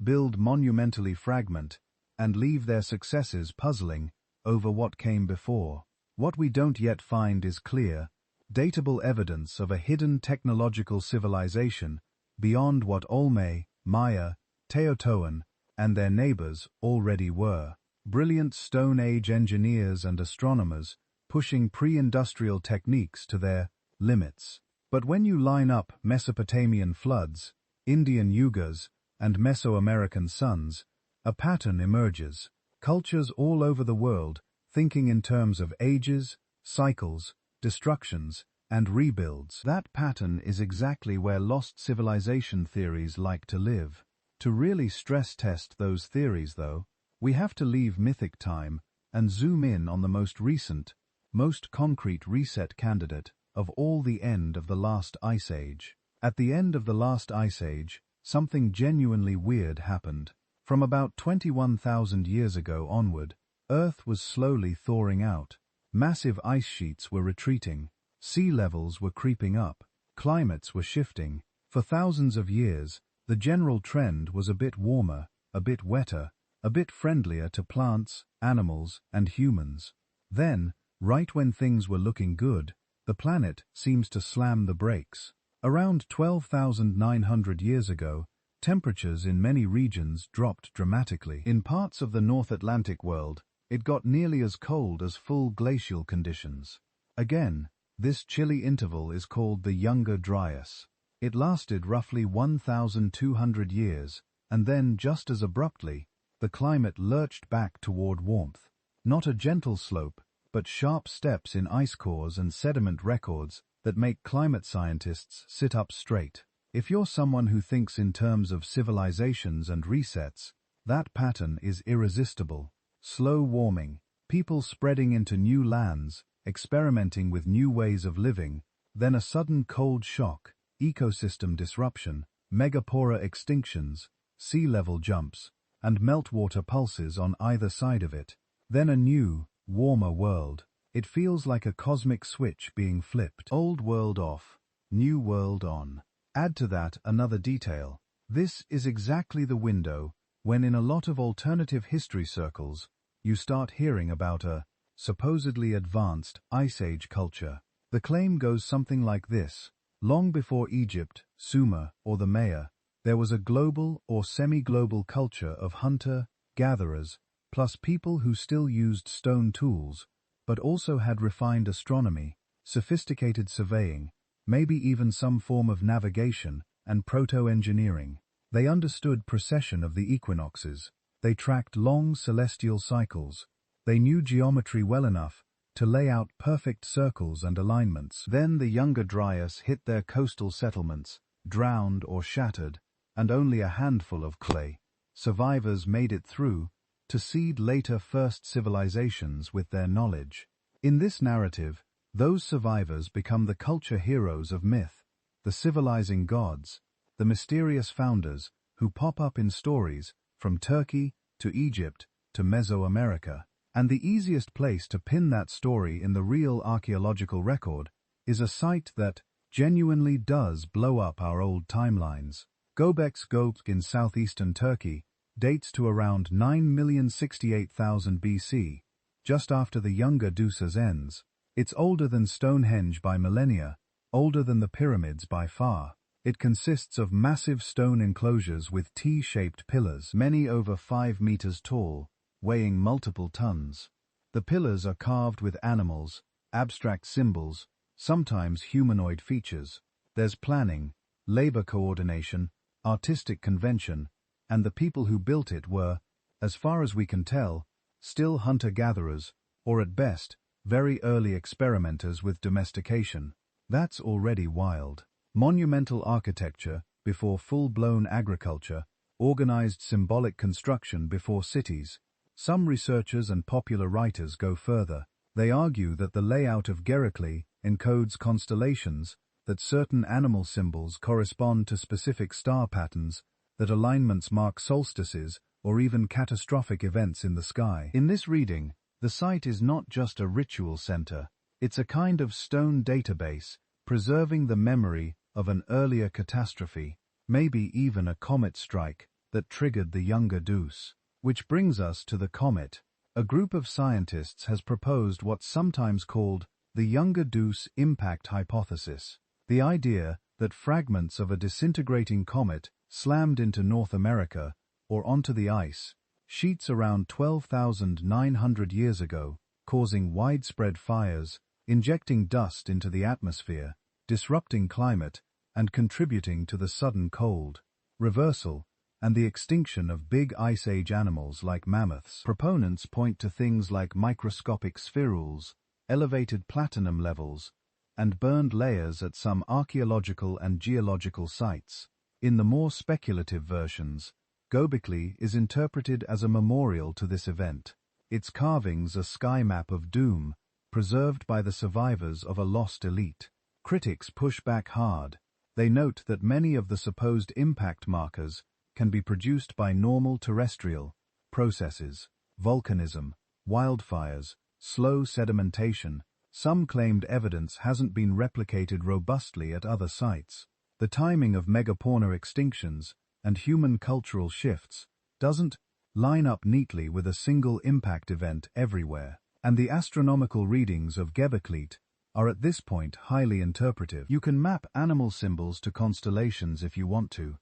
build monumentally fragment, and leave their successors puzzling over what came before. What we don't yet find is clear, datable evidence of a hidden technological civilization beyond what Olmec, Maya, Teotihuacan, and their neighbors already were. Brilliant Stone Age engineers and astronomers pushing pre-industrial techniques to their limits. But when you line up Mesopotamian floods, Indian yugas, and Mesoamerican suns, a pattern emerges. Cultures all over the world thinking in terms of ages, cycles, destructions, and rebuilds. That pattern is exactly where lost civilization theories like to live. To really stress test those theories, though, we have to leave mythic time and zoom in on the most recent, most concrete reset candidate of all, the end of the last ice age. At the end of the last ice age, something genuinely weird happened. From about 21,000 years ago onward, Earth was slowly thawing out. Massive ice sheets were retreating, sea levels were creeping up, climates were shifting. For thousands of years, the general trend was a bit warmer, a bit wetter, a bit friendlier to plants, animals, and humans. Then, right when things were looking good, the planet seems to slam the brakes. Around 12,900 years ago, temperatures in many regions dropped dramatically. In parts of the North Atlantic world, it got nearly as cold as full glacial conditions. Again, this chilly interval is called the Younger Dryas. It lasted roughly 1,200 years, and then, just as abruptly, the climate lurched back toward warmth. Not a gentle slope, but sharp steps in ice cores and sediment records that make climate scientists sit up straight. If you're someone who thinks in terms of civilizations and resets, that pattern is irresistible. Slow warming, people spreading into new lands, experimenting with new ways of living, then a sudden cold shock, ecosystem disruption, megapora extinctions, sea level jumps, and meltwater pulses on either side of it. Then a new, warmer world. It feels like a cosmic switch being flipped. Old world off, new world on. Add to that another detail. This is exactly the window when, in a lot of alternative history circles, you start hearing about a supposedly advanced Ice Age culture. The claim goes something like this. Long before Egypt, Sumer, or the Maya, there was a global or semi-global culture of hunter-gatherers, plus people who still used stone tools, but also had refined astronomy, sophisticated surveying, maybe even some form of navigation and proto-engineering. They understood precession of the equinoxes. They tracked long celestial cycles. They knew geometry well enough to lay out perfect circles and alignments. Then the Younger Dryas hit their coastal settlements, drowned or shattered, and only a handful of clay survivors made it through to seed later first civilizations with their knowledge. In this narrative, those survivors become the culture heroes of myth, the civilizing gods, the mysterious founders who pop up in stories from Turkey to Egypt to Mesoamerica. And the easiest place to pin that story in the real archaeological record is a site that genuinely does blow up our old timelines. Göbekli Tepe in southeastern Turkey dates to around 9,068,000 BC, just after the Younger Dusas ends. It's older than Stonehenge by millennia, older than the pyramids by far. It consists of massive stone enclosures with T-shaped pillars, many over 5 meters tall, weighing multiple tons. The pillars are carved with animals, abstract symbols, sometimes humanoid features. There's planning, labor coordination, artistic convention, and the people who built it were, as far as we can tell, still hunter-gatherers, or at best, very early experimenters with domestication. That's already wild. Monumental architecture before full-blown agriculture, organized symbolic construction before cities. Some researchers and popular writers go further. They argue that the layout of Gerakli encodes constellations, that certain animal symbols correspond to specific star patterns, that alignments mark solstices or even catastrophic events in the sky. In this reading, the site is not just a ritual center, it's a kind of stone database, preserving the memory of an earlier catastrophe, maybe even a comet strike, that triggered the Younger Deuce. Which brings us to the comet. A group of scientists has proposed what's sometimes called the Younger Deuce impact hypothesis. The idea that fragments of a disintegrating comet slammed into North America, or onto the ice, sheets around 12,900 years ago, causing widespread fires, injecting dust into the atmosphere, disrupting climate, and contributing to the sudden cold reversal and the extinction of big Ice Age animals like mammoths. Proponents point to things like microscopic spherules, elevated platinum levels, and burned layers at some archaeological and geological sites. In the more speculative versions, Göbekli is interpreted as a memorial to this event. its carvings a sky map of doom, preserved by the survivors of a lost elite. Critics push back hard. They note that many of the supposed impact markers can be produced by normal terrestrial processes, volcanism, wildfires, slow sedimentation. Some claimed evidence hasn't been replicated robustly at other sites. The timing of megafauna extinctions and human cultural shifts doesn't line up neatly with a single impact event everywhere, and the astronomical readings of Gebekli are at this point highly interpretive. You can map animal symbols to constellations if you want to,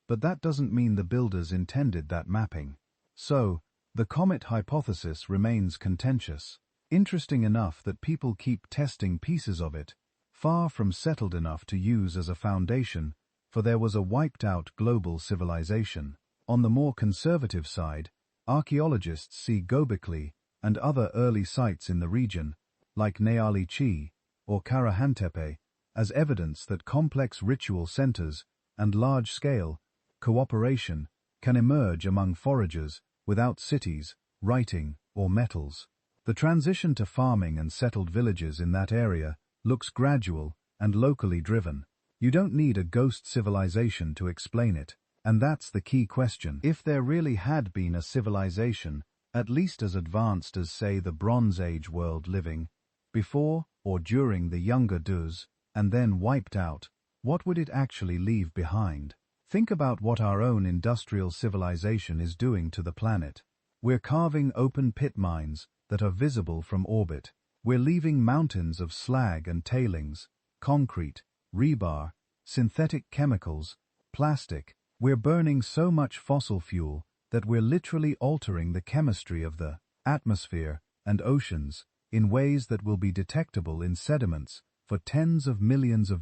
but that doesn't mean the builders intended that mapping. So, the comet hypothesis remains contentious. Interesting enough that people keep testing pieces of it, far from settled enough to use as a foundation, for there was a wiped-out global civilization. On the more conservative side, archaeologists see Göbekli and other early sites in the region, like Neali Chi or Karahantepe, as evidence that complex ritual centers and large-scale cooperation can emerge among foragers without cities, writing, or metals. The transition to farming and settled villages in that area looks gradual and locally driven. You don't need a ghost civilization to explain it, and that's the key question. If there really had been a civilization, at least as advanced as, say, the Bronze Age world living before or during the Younger Duz, and then wiped out, what would it actually leave behind? Think about what our own industrial civilization is doing to the planet. We're carving open pit mines that are visible from orbit. We're leaving mountains of slag and tailings, concrete, rebar, synthetic chemicals, plastic. We're burning so much fossil fuel that we're literally altering the chemistry of the atmosphere and oceans in ways that will be detectable in sediments for tens of millions of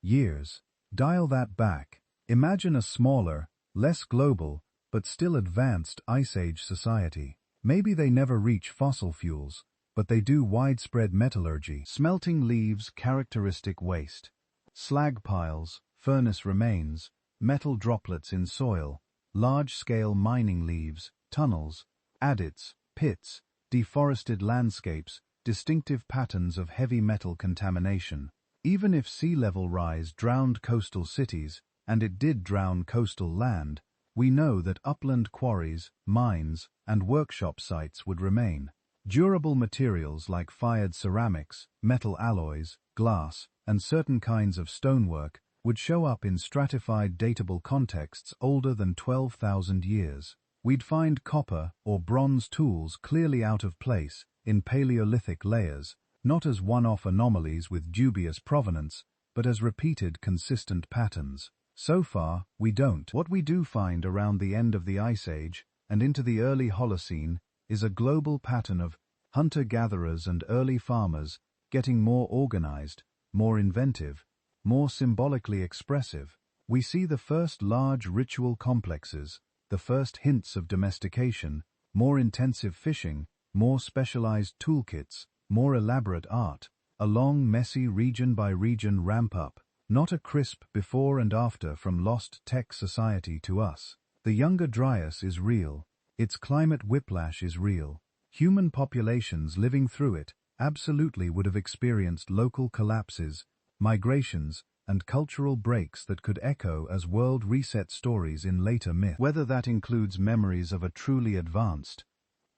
years. Dial that back. Imagine a smaller, less global, but still advanced Ice Age society. Maybe they never reach fossil fuels, but they do widespread metallurgy, smelting leaves characteristic waste, slag piles, furnace remains, metal droplets in soil, large-scale mining leaves, tunnels, adits, pits, deforested landscapes, distinctive patterns of heavy metal contamination. Even if sea level rise drowned coastal cities, and it did drown coastal land, we know that upland quarries, mines, and workshop sites would remain. Durable materials like fired ceramics, metal alloys, glass, and certain kinds of stonework would show up in stratified datable contexts older than 12,000 years. We'd find copper or bronze tools clearly out of place in Paleolithic layers, not as one-off anomalies with dubious provenance, but as repeated consistent patterns. So far, we don't. What we do find around the end of the Ice Age and into the early Holocene is a global pattern of hunter-gatherers and early farmers getting more organized, more inventive, more symbolically expressive. We see the first large ritual complexes, the first hints of domestication, more intensive fishing, more specialized toolkits, more elaborate art, a long, messy region-by-region ramp-up. Not a crisp before and after from lost tech society to us. The Younger Dryas is real. Its climate whiplash is real. Human populations living through it absolutely would have experienced local collapses, migrations, and cultural breaks that could echo as world reset stories in later myth. Whether that includes memories of a truly advanced,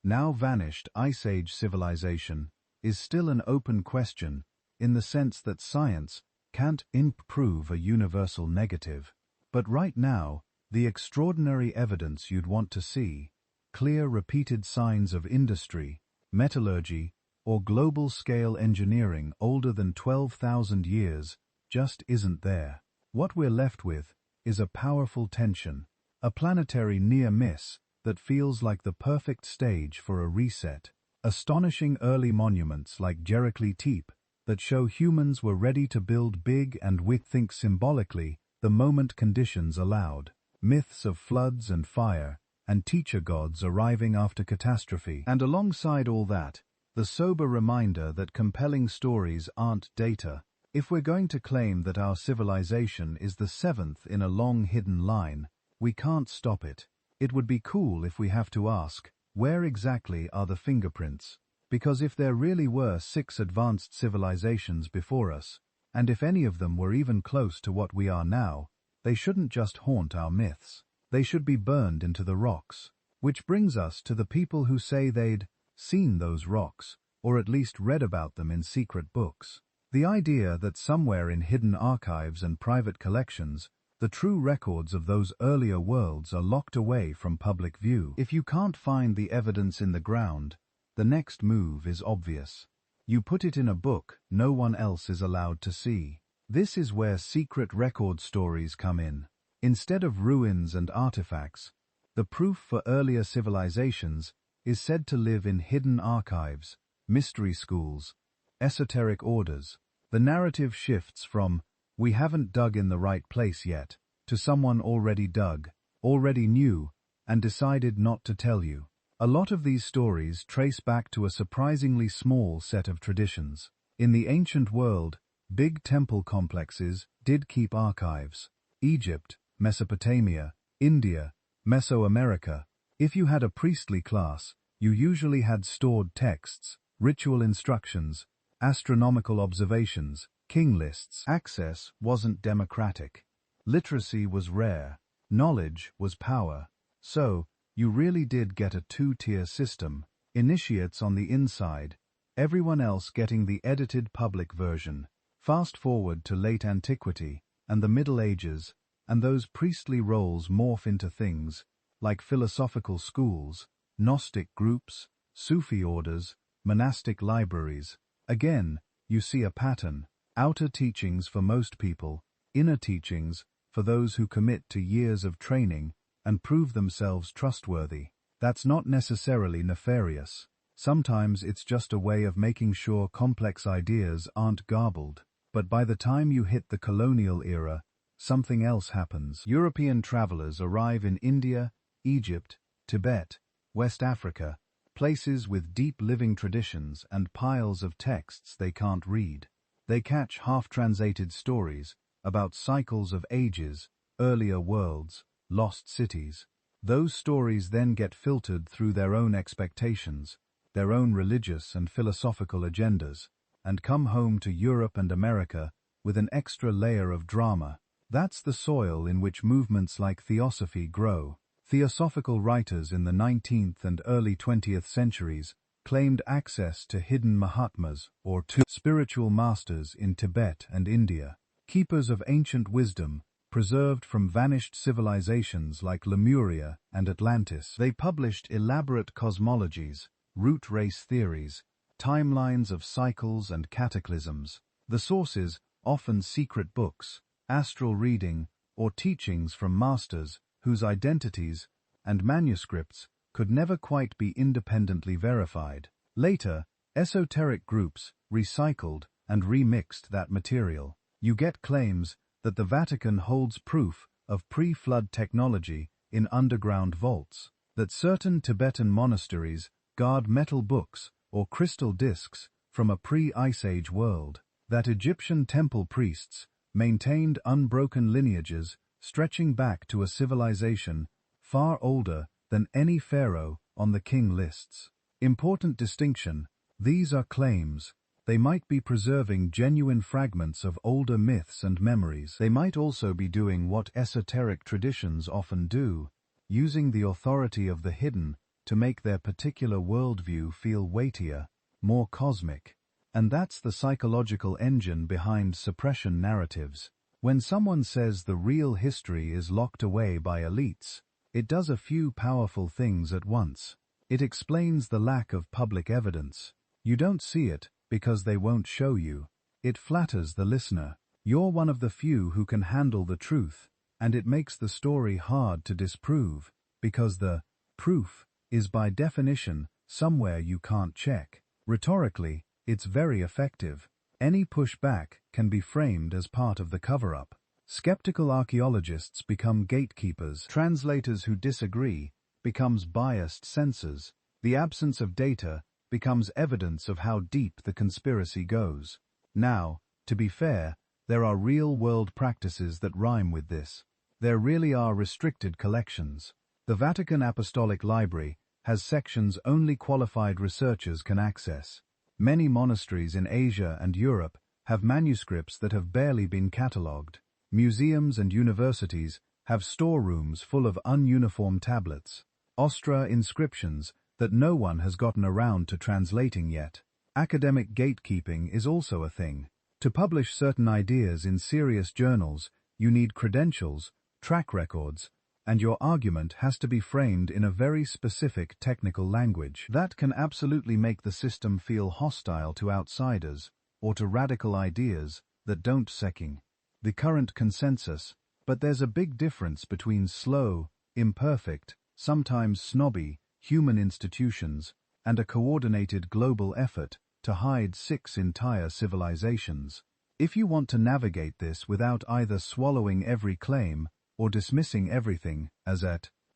now vanished Ice Age civilization is still an open question, in the sense that science can't prove a universal negative. But right now, the extraordinary evidence you'd want to see, clear repeated signs of industry, metallurgy, or global-scale engineering older than 12,000 years, just isn't there. What we're left with is a powerful tension, a planetary near-miss that feels like the perfect stage for a reset. Astonishing early monuments like Göbekli Tepe that show humans were ready to build big and think symbolically the moment conditions allowed. Myths of floods and fire, and teacher gods arriving after catastrophe. And alongside all that, the sober reminder that compelling stories aren't data. If we're going to claim that our civilization is the seventh in a long hidden line, we can't stop it. It would be cool if we have to ask, Where exactly are the fingerprints? Because if there really were 6 advanced civilizations before us, and if any of them were even close to what we are now, they shouldn't just haunt our myths. They should be burned into the rocks. Which brings us to the people who say they'd seen those rocks, or at least read about them in secret books. The idea that somewhere in hidden archives and private collections, the true records of those earlier worlds are locked away from public view. If you can't find the evidence in the ground, the next move is obvious. You put it in a book no one else is allowed to see. This is where secret record stories come in. Instead of ruins and artifacts, the proof for earlier civilizations is said to live in hidden archives, mystery schools, esoteric orders. The narrative shifts from, "We haven't dug in the right place yet," to someone already dug, already knew, and decided not to tell you. A lot of these stories trace back to a surprisingly small set of traditions. In the ancient world, big temple complexes did keep archives. Egypt, Mesopotamia, India, Mesoamerica. If you had a priestly class, you usually had stored texts, ritual instructions, astronomical observations, king lists. Access wasn't democratic. Literacy was rare. Knowledge was power. So, you really did get a 2-tier system. Initiates on the inside, everyone else getting the edited public version. Fast forward to late antiquity and the Middle Ages, and those priestly roles morph into things like philosophical schools, Gnostic groups, Sufi orders, monastic libraries. Again, you see a pattern. Outer teachings for most people, inner teachings for those who commit to years of training and prove themselves trustworthy. That's not necessarily nefarious. Sometimes it's just a way of making sure complex ideas aren't garbled. But by the time you hit the colonial era, something else happens. European travelers arrive in India, Egypt, Tibet, West Africa, places with deep living traditions and piles of texts they can't read. They catch half-translated stories about cycles of ages, earlier worlds, lost cities. Those stories then get filtered through their own expectations, their own religious and philosophical agendas, and come home to Europe and America with an extra layer of drama. That's the soil in which movements like theosophy grow. Theosophical writers in the 19th and early 20th centuries claimed access to hidden Mahatmas, or to spiritual masters in Tibet and India, keepers of ancient wisdom, preserved from vanished civilizations like Lemuria and Atlantis. They published elaborate cosmologies, root race theories, timelines of cycles and cataclysms. The sources, often secret books, astral reading, or teachings from masters whose identities and manuscripts could never quite be independently verified. Later, esoteric groups recycled and remixed that material. You get claims that the Vatican holds proof of pre-flood technology in underground vaults, that certain Tibetan monasteries guard metal books or crystal discs from a pre-Ice Age world, that Egyptian temple priests maintained unbroken lineages stretching back to a civilization far older than any pharaoh on the king lists. Important distinction: these are claims. They might be preserving genuine fragments of older myths and memories. They might also be doing what esoteric traditions often do, using the authority of the hidden to make their particular worldview feel weightier, more cosmic. And that's the psychological engine behind suppression narratives. When someone says the real history is locked away by elites, it does a few powerful things at once. It explains the lack of public evidence. You don't see it because they won't show you. It flatters the listener. You're one of the few who can handle the truth, and it makes the story hard to disprove, because the proof is by definition somewhere you can't check. Rhetorically, it's very effective. Any pushback can be framed as part of the cover-up. Skeptical archaeologists become gatekeepers. Translators who disagree becomes biased censors. The absence of data becomes evidence of how deep the conspiracy goes. Now, to be fair, there are real-world practices that rhyme with this. There really are restricted collections. The Vatican Apostolic Library has sections only qualified researchers can access. Many monasteries in Asia and Europe have manuscripts that have barely been catalogued. Museums and universities have storerooms full of ununiform tablets, ostra inscriptions that no one has gotten around to translating yet. Academic gatekeeping is also a thing. To publish certain ideas in serious journals, you need credentials, track records, and your argument has to be framed in a very specific technical language. That can absolutely make the system feel hostile to outsiders or to radical ideas that don't secking the current consensus, but there's a big difference between slow, imperfect, sometimes snobby, human institutions and a coordinated global effort to hide 6 entire civilizations. If you want to navigate this without either swallowing every claim or dismissing everything as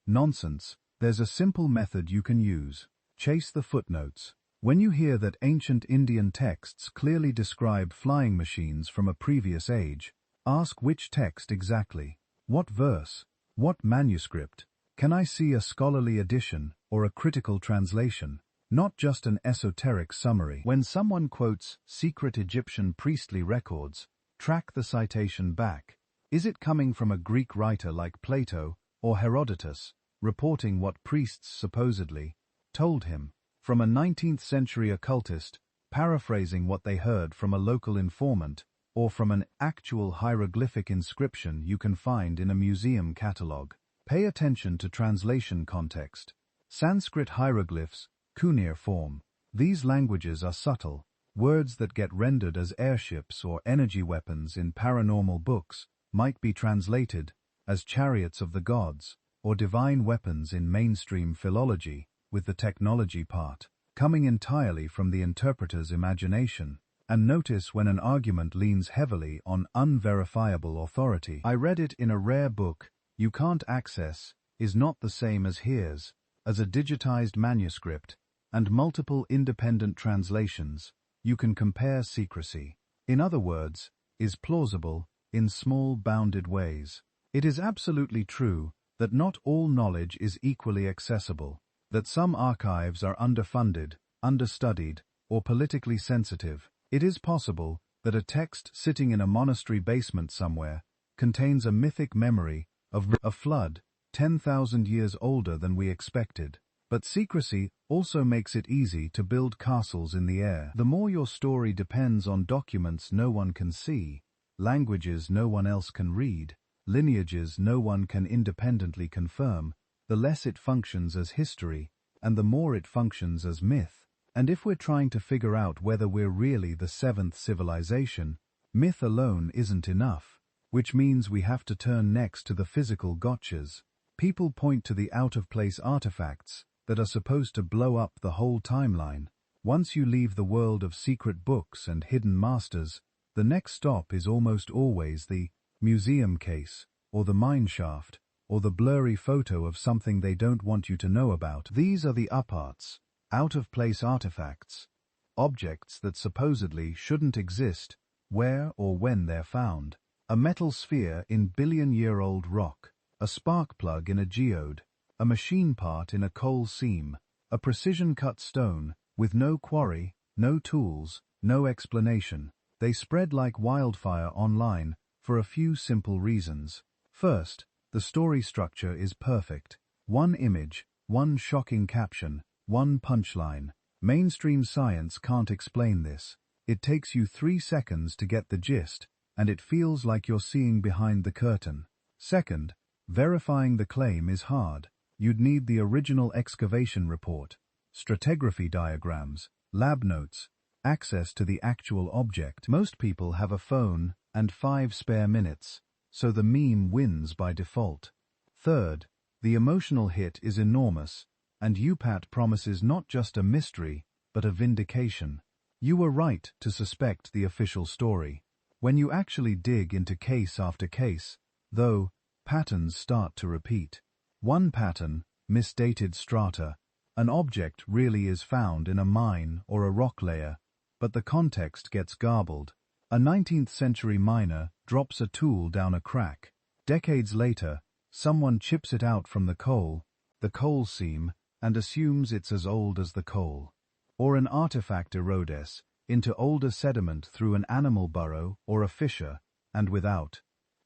nonsense, there's a simple method you can use. Chase the footnotes. When you hear that ancient Indian texts clearly describe flying machines from a previous age, ask which text exactly. What verse? What manuscript? Can I see a scholarly edition or a critical translation? Not just an esoteric summary. When someone quotes secret Egyptian priestly records, track the citation back. Is it coming from a Greek writer like Plato or Herodotus, reporting what priests supposedly told him? From a 19th century occultist, paraphrasing what they heard from a local informant, or from an actual hieroglyphic inscription you can find in a museum catalogue? Pay attention to translation context. Sanskrit hieroglyphs, cuneiform form. These languages are subtle. Words that get rendered as airships or energy weapons in paranormal books might be translated as chariots of the gods or divine weapons in mainstream philology, with the technology part coming entirely from the interpreter's imagination. And notice when an argument leans heavily on unverifiable authority. I read it in a rare book you can't access is not the same as here's, as a digitized manuscript and multiple independent translations. You can compare secrecy. In other words, is plausible in small bounded ways. It is absolutely true that not all knowledge is equally accessible, that some archives are underfunded, understudied, or politically sensitive. It is possible that a text sitting in a monastery basement somewhere contains a mythic memory of a flood 10,000 years older than we expected. But secrecy also makes it easy to build castles in the air. The more your story depends on documents no one can see, languages no one else can read, lineages no one can independently confirm, the less it functions as history, and the more it functions as myth. And if we're trying to figure out whether we're really the 7th civilization, myth alone isn't enough, which means we have to turn next to the physical gotchas. People point to the out-of-place artifacts that are supposed to blow up the whole timeline. Once you leave the world of secret books and hidden masters, the next stop is almost always the museum case, or the mine shaft, or the blurry photo of something they don't want you to know about. These are the uparts. Out-of-place artifacts, objects that supposedly shouldn't exist where or when they're found. A metal sphere in billion-year-old rock, a spark plug in a geode, a machine part in a coal seam, a precision-cut stone with no quarry, no tools, no explanation. They spread like wildfire online for a few simple reasons. First, the story structure is perfect. One image, one shocking caption, one punchline. Mainstream science can't explain this. It takes you 3 seconds to get the gist, and it feels like you're seeing behind the curtain. Second, verifying the claim is hard. You'd need the original excavation report, stratigraphy diagrams, lab notes, access to the actual object. Most people have a phone and 5 spare minutes, so the meme wins by default. Third, the emotional hit is enormous, and UPAT promises not just a mystery, but a vindication. You were right to suspect the official story. When you actually dig into case after case, though, patterns start to repeat. One pattern, misdated strata. An object really is found in a mine or a rock layer, but the context gets garbled. A 19th century miner drops a tool down a crack. Decades later, someone chips it out from the coal seam, and assumes it's as old as the coal. Or an artifact erodes into older sediment through an animal burrow or a fissure, and without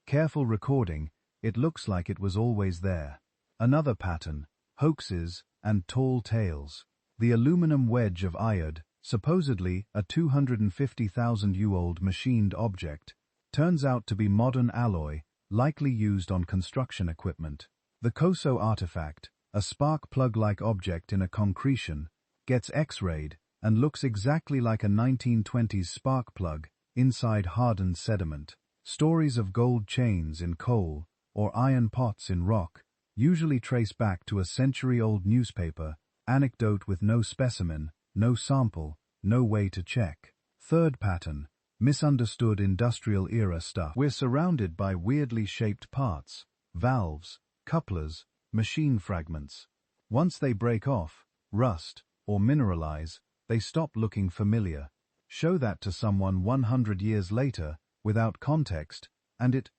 careful recording, it looks like it was always there. Another pattern: hoaxes and tall tales. The aluminum wedge of iod, supposedly a 250,000-year-old machined object, turns out to be modern alloy, likely used on construction equipment. The Koso artifact, a spark plug-like object in a concretion, gets X-rayed and looks exactly like a 1920s spark plug inside hardened sediment. Stories of gold chains in coal or iron pots in rock usually trace back to a century-old newspaper anecdote with no specimen, no sample, no way to check. Third pattern: misunderstood industrial-era stuff. We're surrounded by weirdly shaped parts, valves, couplers, machine fragments. Once they break off, rust, or mineralize, they stop looking familiar. Show that to someone 100 years later, without context, and it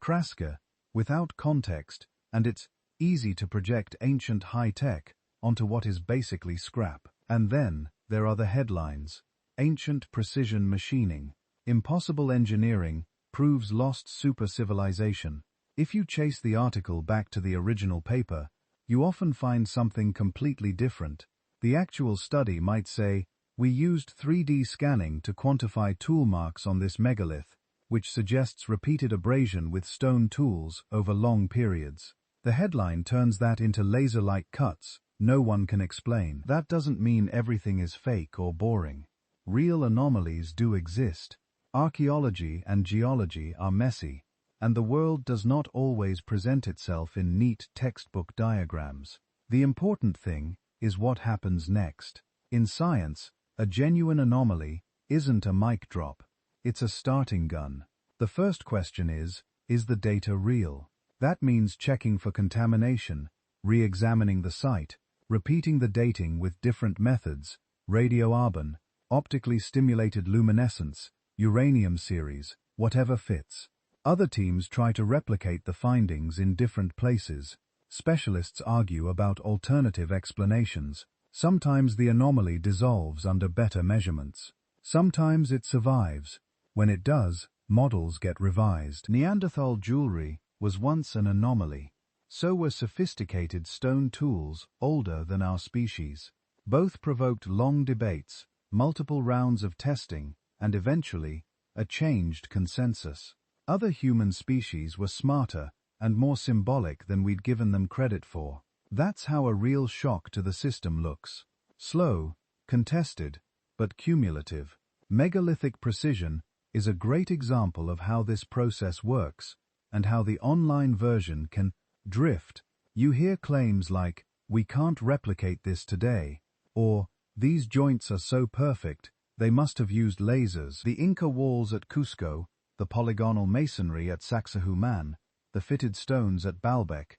crasker, without context, and it's easy to project ancient high-tech onto what is basically scrap. And then, there are the headlines. Ancient precision machining. Impossible engineering proves lost super-civilization. If you chase the article back to the original paper, you often find something completely different. The actual study might say, "We used 3D scanning to quantify tool marks on this megalith," which suggests repeated abrasion with stone tools over long periods. The headline turns that into laser-like cuts no one can explain. That doesn't mean everything is fake or boring. Real anomalies do exist. Archaeology and geology are messy, and the world does not always present itself in neat textbook diagrams. The important thing is what happens next. In science, a genuine anomaly isn't a mic drop. It's a starting gun. The first question is the data real? That means checking for contamination, re-examining the site, repeating the dating with different methods: radioargon, optically stimulated luminescence, uranium series, whatever fits. Other teams try to replicate the findings in different places. Specialists argue about alternative explanations. Sometimes the anomaly dissolves under better measurements. Sometimes it survives. When it does, models get revised. Neanderthal jewelry was once an anomaly. So were sophisticated stone tools older than our species. Both provoked long debates, multiple rounds of testing, and eventually, a changed consensus. Other human species were smarter and more symbolic than we'd given them credit for. That's how a real shock to the system looks. Slow, contested, but cumulative. Megalithic precision is a great example of how this process works, and how the online version can drift. You hear claims like, "We can't replicate this today," or "These joints are so perfect, they must have used lasers." The Inca walls at Cusco, the polygonal masonry at Sacsayhuaman, the fitted stones at Baalbek,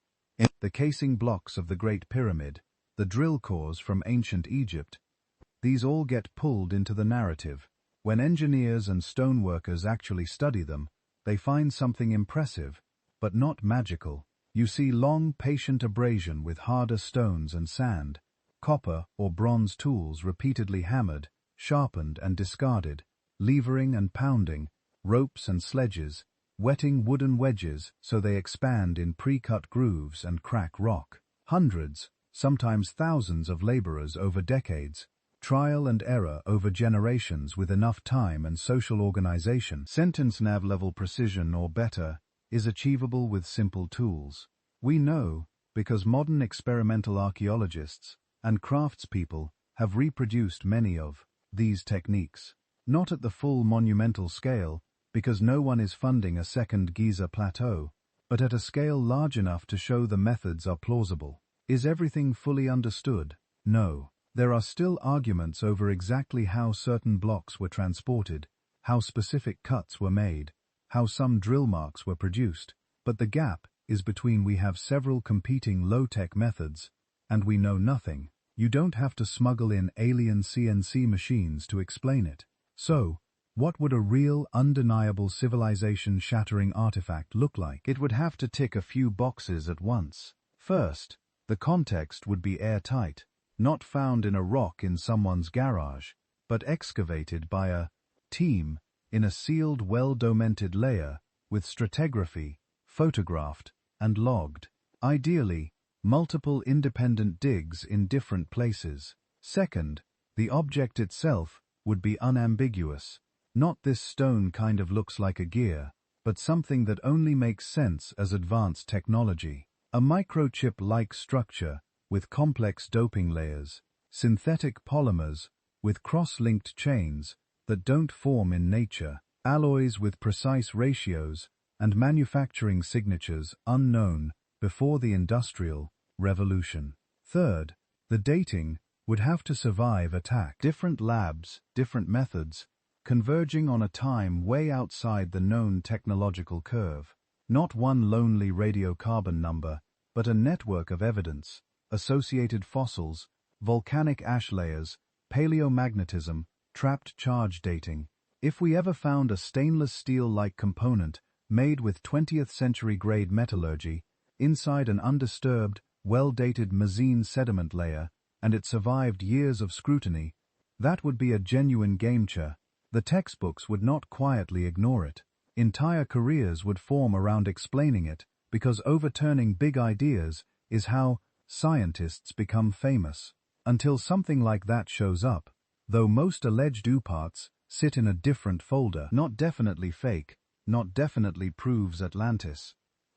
the casing blocks of the Great Pyramid, the drill cores from ancient Egypt, these all get pulled into the narrative. When engineers and stoneworkers actually study them, they find something impressive, but not magical. You see long, patient abrasion with harder stones and sand, copper or bronze tools repeatedly hammered, sharpened and discarded, levering and pounding, ropes and sledges, wetting wooden wedges so they expand in pre-cut grooves and crack rock. Hundreds, sometimes thousands of laborers over decades, trial and error over generations with enough time and social organization. Sentence nav-level precision or better is achievable with simple tools. We know because modern experimental archaeologists and craftspeople have reproduced many of these techniques. Not at the full monumental scale, because no one is funding a second Giza plateau, but at a scale large enough to show the methods are plausible. Is everything fully understood? No. There are still arguments over exactly how certain blocks were transported, how specific cuts were made, how some drill marks were produced, but the gap is between we have several competing low-tech methods, and we know nothing. You don't have to smuggle in alien CNC machines to explain it. So, what would a real, undeniable civilization-shattering artifact look like? It would have to tick a few boxes at once. First, The context would be airtight, not found in a rock in someone's garage, but excavated by a team in a sealed, well-documented layer with stratigraphy, photographed, and logged. Ideally, multiple independent digs in different places. Second, the object itself would be unambiguous. Not this stone kind of looks like a gear, but something that only makes sense as advanced technology. A microchip-like structure with complex doping layers, synthetic polymers with cross-linked chains that don't form in nature, alloys with precise ratios, and manufacturing signatures unknown before the Industrial Revolution. Third, the dating would have to survive attack. Different labs, different methods, converging on a time way outside the known technological curve. Not one lonely radiocarbon number, but a network of evidence, associated fossils, volcanic ash layers, paleomagnetism, trapped charge dating. If we ever found a stainless steel-like component made with 20th century grade metallurgy, inside an undisturbed, well-dated Mersenne sediment layer, and it survived years of scrutiny, that would be a genuine game-changer. The textbooks would not quietly ignore it. Entire careers would form around explaining it, because overturning big ideas is how scientists become famous. Until something like that shows up, though most alleged parts sit in a different folder. Not definitely fake, not definitely proves Atlantis.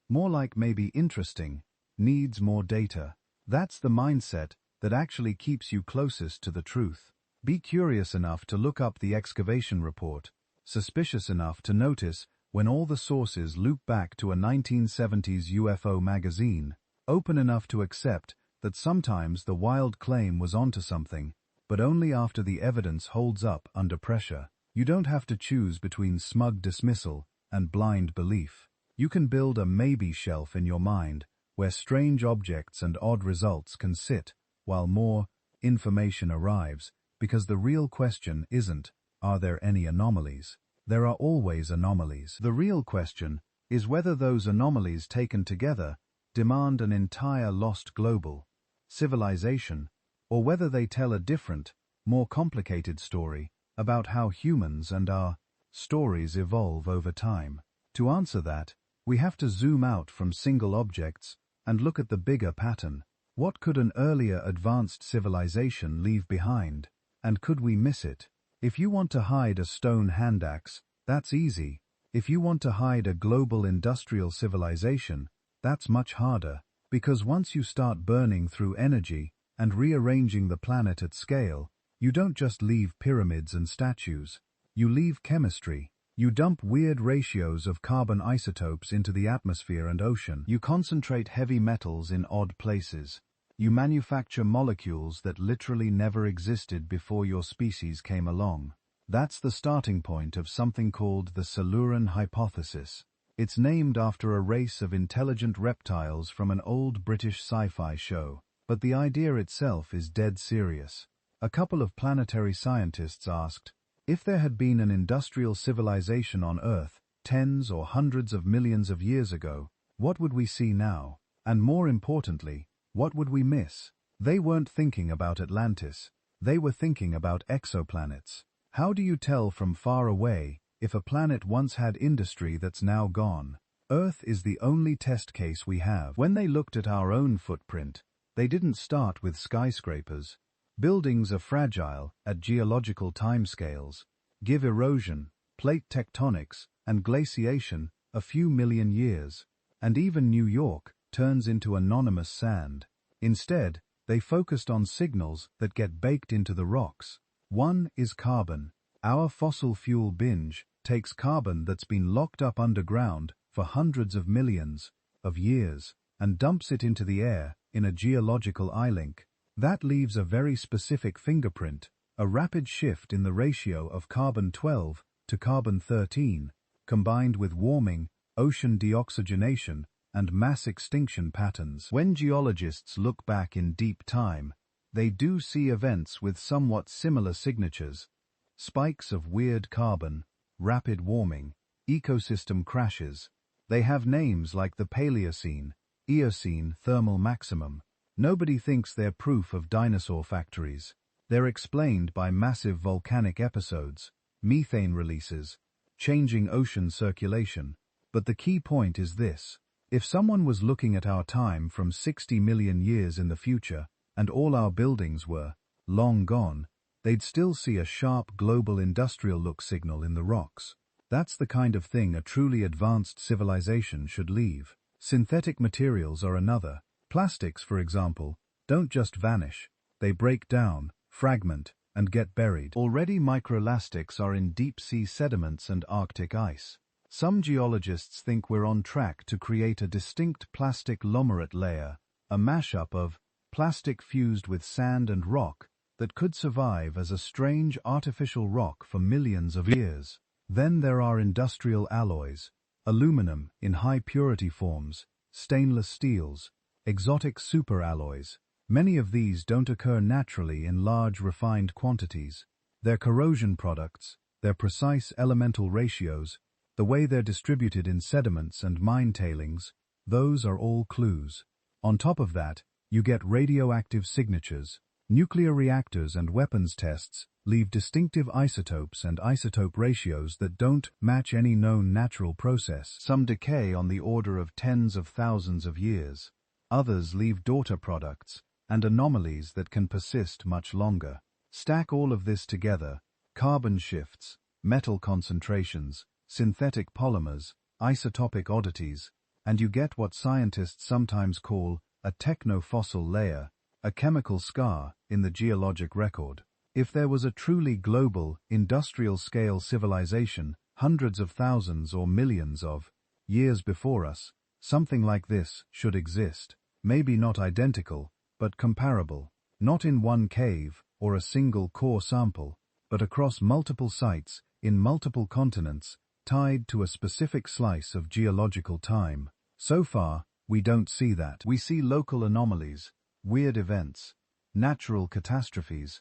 More like maybe interesting, needs more data. That's the mindset that actually keeps you closest to the truth. Be curious enough to look up the excavation report, suspicious enough to notice when all the sources loop back to a 1970s UFO magazine, open enough to accept that sometimes the wild claim was onto something, but only after the evidence holds up under pressure. You don't have to choose between smug dismissal and blind belief. You can build a maybe shelf in your mind where strange objects and odd results can sit while more information arrives, because the real question isn't, are there any anomalies? There are always anomalies. The real question is whether those anomalies taken together demand an entire lost global civilization, or whether they tell a different, more complicated story about how humans and our stories evolve over time. To answer that, we have to zoom out from single objects and look at the bigger pattern. What could an earlier advanced civilization leave behind, and could we miss it? If you want to hide a stone hand axe, that's easy. If you want to hide a global industrial civilization, that's much harder, because once you start burning through energy and rearranging the planet at scale, you don't just leave pyramids and statues. You leave chemistry. You dump weird ratios of carbon isotopes into the atmosphere and ocean. You concentrate heavy metals in odd places. You manufacture molecules that literally never existed before your species came along. That's the starting point of something called the Silurian hypothesis. It's named after a race of intelligent reptiles from an old British sci-fi show, but the idea itself is dead serious. A couple of planetary scientists asked, if there had been an industrial civilization on Earth tens or hundreds of millions of years ago, what would we see now? And more importantly, what would we miss? They weren't thinking about Atlantis. They were thinking about exoplanets. How do you tell from far away if a planet once had industry that's now gone? Earth is the only test case we have. When they looked at our own footprint, they didn't start with skyscrapers. Buildings are fragile at geological timescales, give erosion, plate tectonics, and glaciation a few million years, and even New York turns into anonymous sand. Instead, they focused on signals that get baked into the rocks. One is carbon. Our fossil fuel binge takes carbon that's been locked up underground for hundreds of millions of years and dumps it into the air in a geological eye-link. That leaves a very specific fingerprint, a rapid shift in the ratio of carbon-12 to carbon-13, combined with warming, ocean deoxygenation, and mass extinction patterns. When geologists look back in deep time, they do see events with somewhat similar signatures: spikes of weird carbon, rapid warming, ecosystem crashes. They have names like the Paleocene, Eocene thermal maximum, Nobody thinks they're proof of dinosaur factories. They're explained by massive volcanic episodes, methane releases, changing ocean circulation. But the key point is this. If someone was looking at our time from 60 million years in the future, and all our buildings were long gone, they'd still see a sharp global industrial look signal in the rocks. That's the kind of thing a truly advanced civilization should leave. Synthetic materials are another. Plastics, for example, don't just vanish. They break down, fragment, and get buried. Already microplastics are in deep-sea sediments and Arctic ice. Some geologists think we're on track to create a distinct plastic lomerate layer, a mashup of plastic fused with sand and rock that could survive as a strange artificial rock for millions of years. Then there are industrial alloys, aluminum in high-purity forms, stainless steels, exotic superalloys. Many of these don't occur naturally in large refined quantities. Their corrosion products, their precise elemental ratios, the way they're distributed in sediments and mine tailings, those are all clues. On top of that, you get radioactive signatures. Nuclear reactors and weapons tests leave distinctive isotopes and isotope ratios that don't match any known natural process. Some decay on the order of tens of thousands of years. Others leave daughter products and anomalies that can persist much longer. Stack all of this together, carbon shifts, metal concentrations, synthetic polymers, isotopic oddities, and you get what scientists sometimes call a techno-fossil layer, a chemical scar in the geologic record. If there was a truly global, industrial-scale civilization hundreds of thousands or millions of years before us, something like this should exist. Maybe not identical, but comparable. Not in one cave or a single core sample, but across multiple sites, in multiple continents, tied to a specific slice of geological time. So far, we don't see that. We see local anomalies, weird events, natural catastrophes,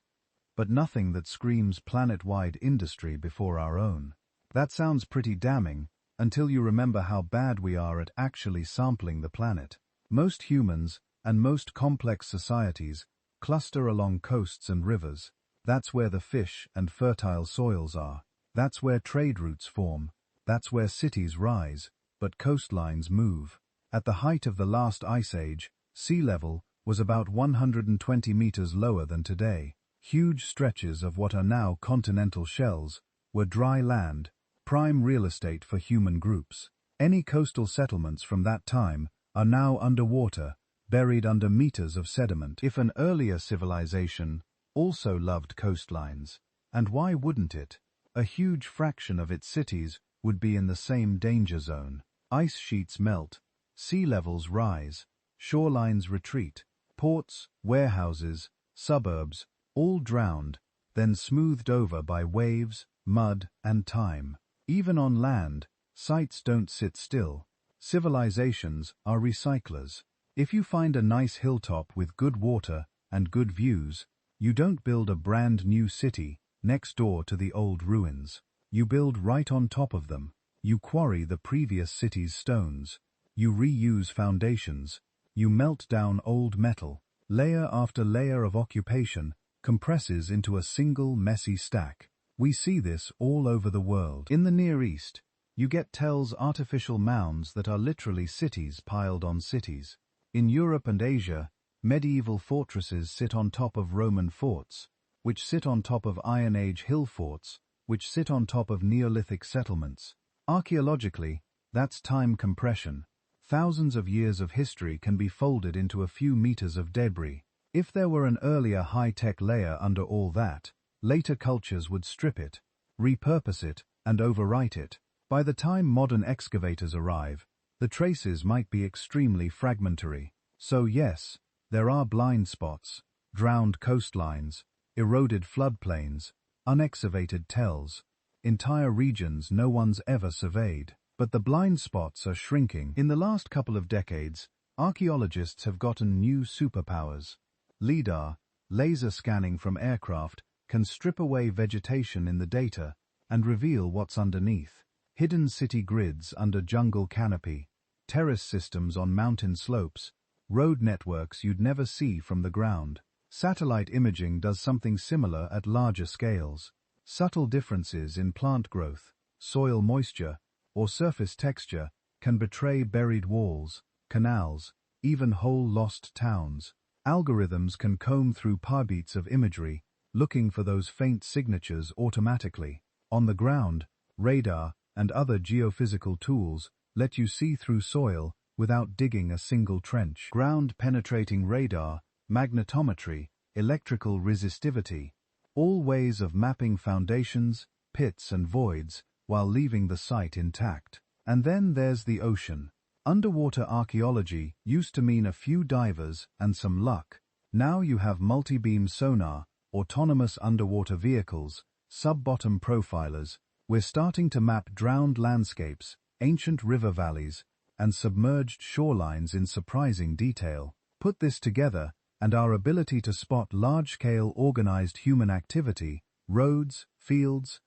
but nothing that screams planet-wide industry before our own. That sounds pretty damning, until you remember how bad we are at actually sampling the planet. Most humans, and most complex societies, cluster along coasts and rivers. That's where the fish and fertile soils are. That's where trade routes form. That's where cities rise, but coastlines move. At the height of the last ice age, sea level was about 120 meters lower than today. Huge stretches of what are now continental shelves were dry land, prime real estate for human groups. Any coastal settlements from that time are now underwater, buried under meters of sediment. If an earlier civilization also loved coastlines, and why wouldn't it? A huge fraction of its cities would be in the same danger zone. Ice sheets melt, sea levels rise, shorelines retreat, ports, warehouses, suburbs, all drowned, then smoothed over by waves, mud, and time. Even on land, sites don't sit still. Civilizations are recyclers. If you find a nice hilltop with good water and good views, you don't build a brand new city next door to the old ruins. You build right on top of them. You quarry the previous city's stones. You reuse foundations. You melt down old metal. Layer after layer of occupation compresses into a single messy stack. We see this all over the world. In the Near East, you get Tell's artificial mounds that are literally cities piled on cities. In Europe and Asia, medieval fortresses sit on top of Roman forts, which sit on top of Iron Age hill forts, which sit on top of Neolithic settlements. Archaeologically, that's time compression. Thousands of years of history can be folded into a few meters of debris. If there were an earlier high-tech layer under all that, later cultures would strip it, repurpose it, and overwrite it. By the time modern excavators arrive, the traces might be extremely fragmentary. So yes, there are blind spots, drowned coastlines, eroded floodplains, unexcavated tells, entire regions no one's ever surveyed. But the blind spots are shrinking. In the last couple of decades, archaeologists have gotten new superpowers. LIDAR, laser scanning from aircraft, can strip away vegetation in the data and reveal what's underneath. Hidden city grids under jungle canopy, terrace systems on mountain slopes, road networks you'd never see from the ground. Satellite imaging does something similar at larger scales. Subtle differences in plant growth, soil moisture, or surface texture can betray buried walls, canals, even whole lost towns. Algorithms can comb through parbeats of imagery, looking for those faint signatures automatically. On the ground, radar and other geophysical tools let you see through soil without digging a single trench. Ground-penetrating radar, magnetometry, electrical resistivity, all ways of mapping foundations, pits and voids while leaving the site intact. And then there's the ocean. Underwater archaeology used to mean a few divers and some luck. Now you have multi-beam sonar, autonomous underwater vehicles, sub-bottom profilers. We're starting to map drowned landscapes, ancient river valleys, and submerged shorelines in surprising detail. Put this together, and our ability to spot large-scale organized human activity, roads, fields,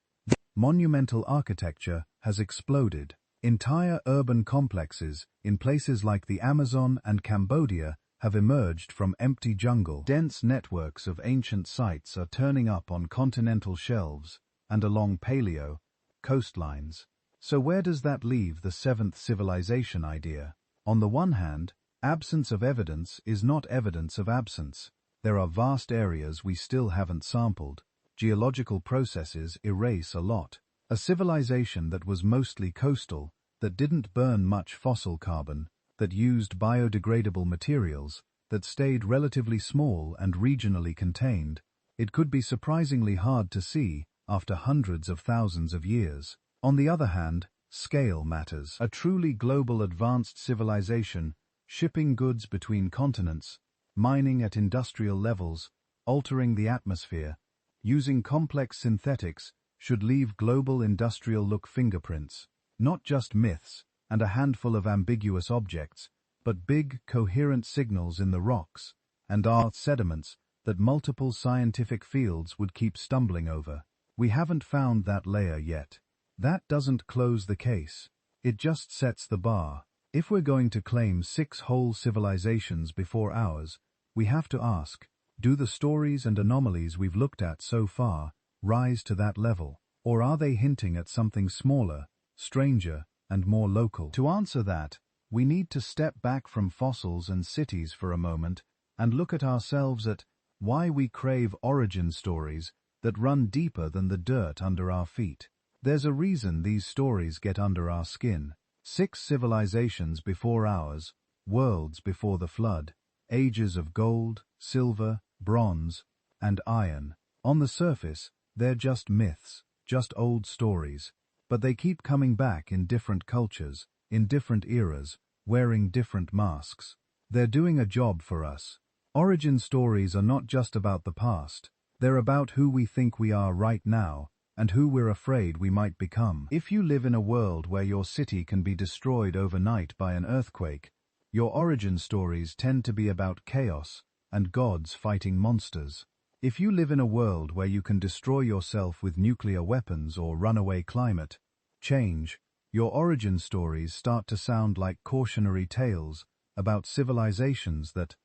monumental architecture has exploded. Entire urban complexes in places like the Amazon and Cambodia have emerged from empty jungle. Dense networks of ancient sites are turning up on continental shelves and along paleo coastlines. So where does that leave the seventh civilization idea? On the one hand, absence of evidence is not evidence of absence. There are vast areas we still haven't sampled. Geological processes erase a lot. A civilization that was mostly coastal, that didn't burn much fossil carbon, that used biodegradable materials, that stayed relatively small and regionally contained, it could be surprisingly hard to see after hundreds of thousands of years. On the other hand, scale matters. A truly global advanced civilization, shipping goods between continents, mining at industrial levels, altering the atmosphere, using complex synthetics, should leave global industrial look fingerprints. Not just myths and a handful of ambiguous objects, but big, coherent signals in the rocks and earth sediments that multiple scientific fields would keep stumbling over. We haven't found that layer yet. That doesn't close the case. It just sets the bar. If we're going to claim 6 whole civilizations before ours, we have to ask, do the stories and anomalies we've looked at so far rise to that level? Or are they hinting at something smaller, stranger, and more local? To answer that, we need to step back from fossils and cities for a moment and look at ourselves, at why we crave origin stories that run deeper than the dirt under our feet. There's a reason these stories get under our skin. 6 civilizations before ours, worlds before the flood, ages of gold, silver, bronze, and iron. On the surface, they're just myths, just old stories. But they keep coming back in different cultures, in different eras, wearing different masks. They're doing a job for us. Origin stories are not just about the past. They're about who we think we are right now, and who we're afraid we might become. If you live in a world where your city can be destroyed overnight by an earthquake, your origin stories tend to be about chaos and gods fighting monsters. If you live in a world where you can destroy yourself with nuclear weapons or runaway climate change, your origin stories start to sound like cautionary tales about civilizations that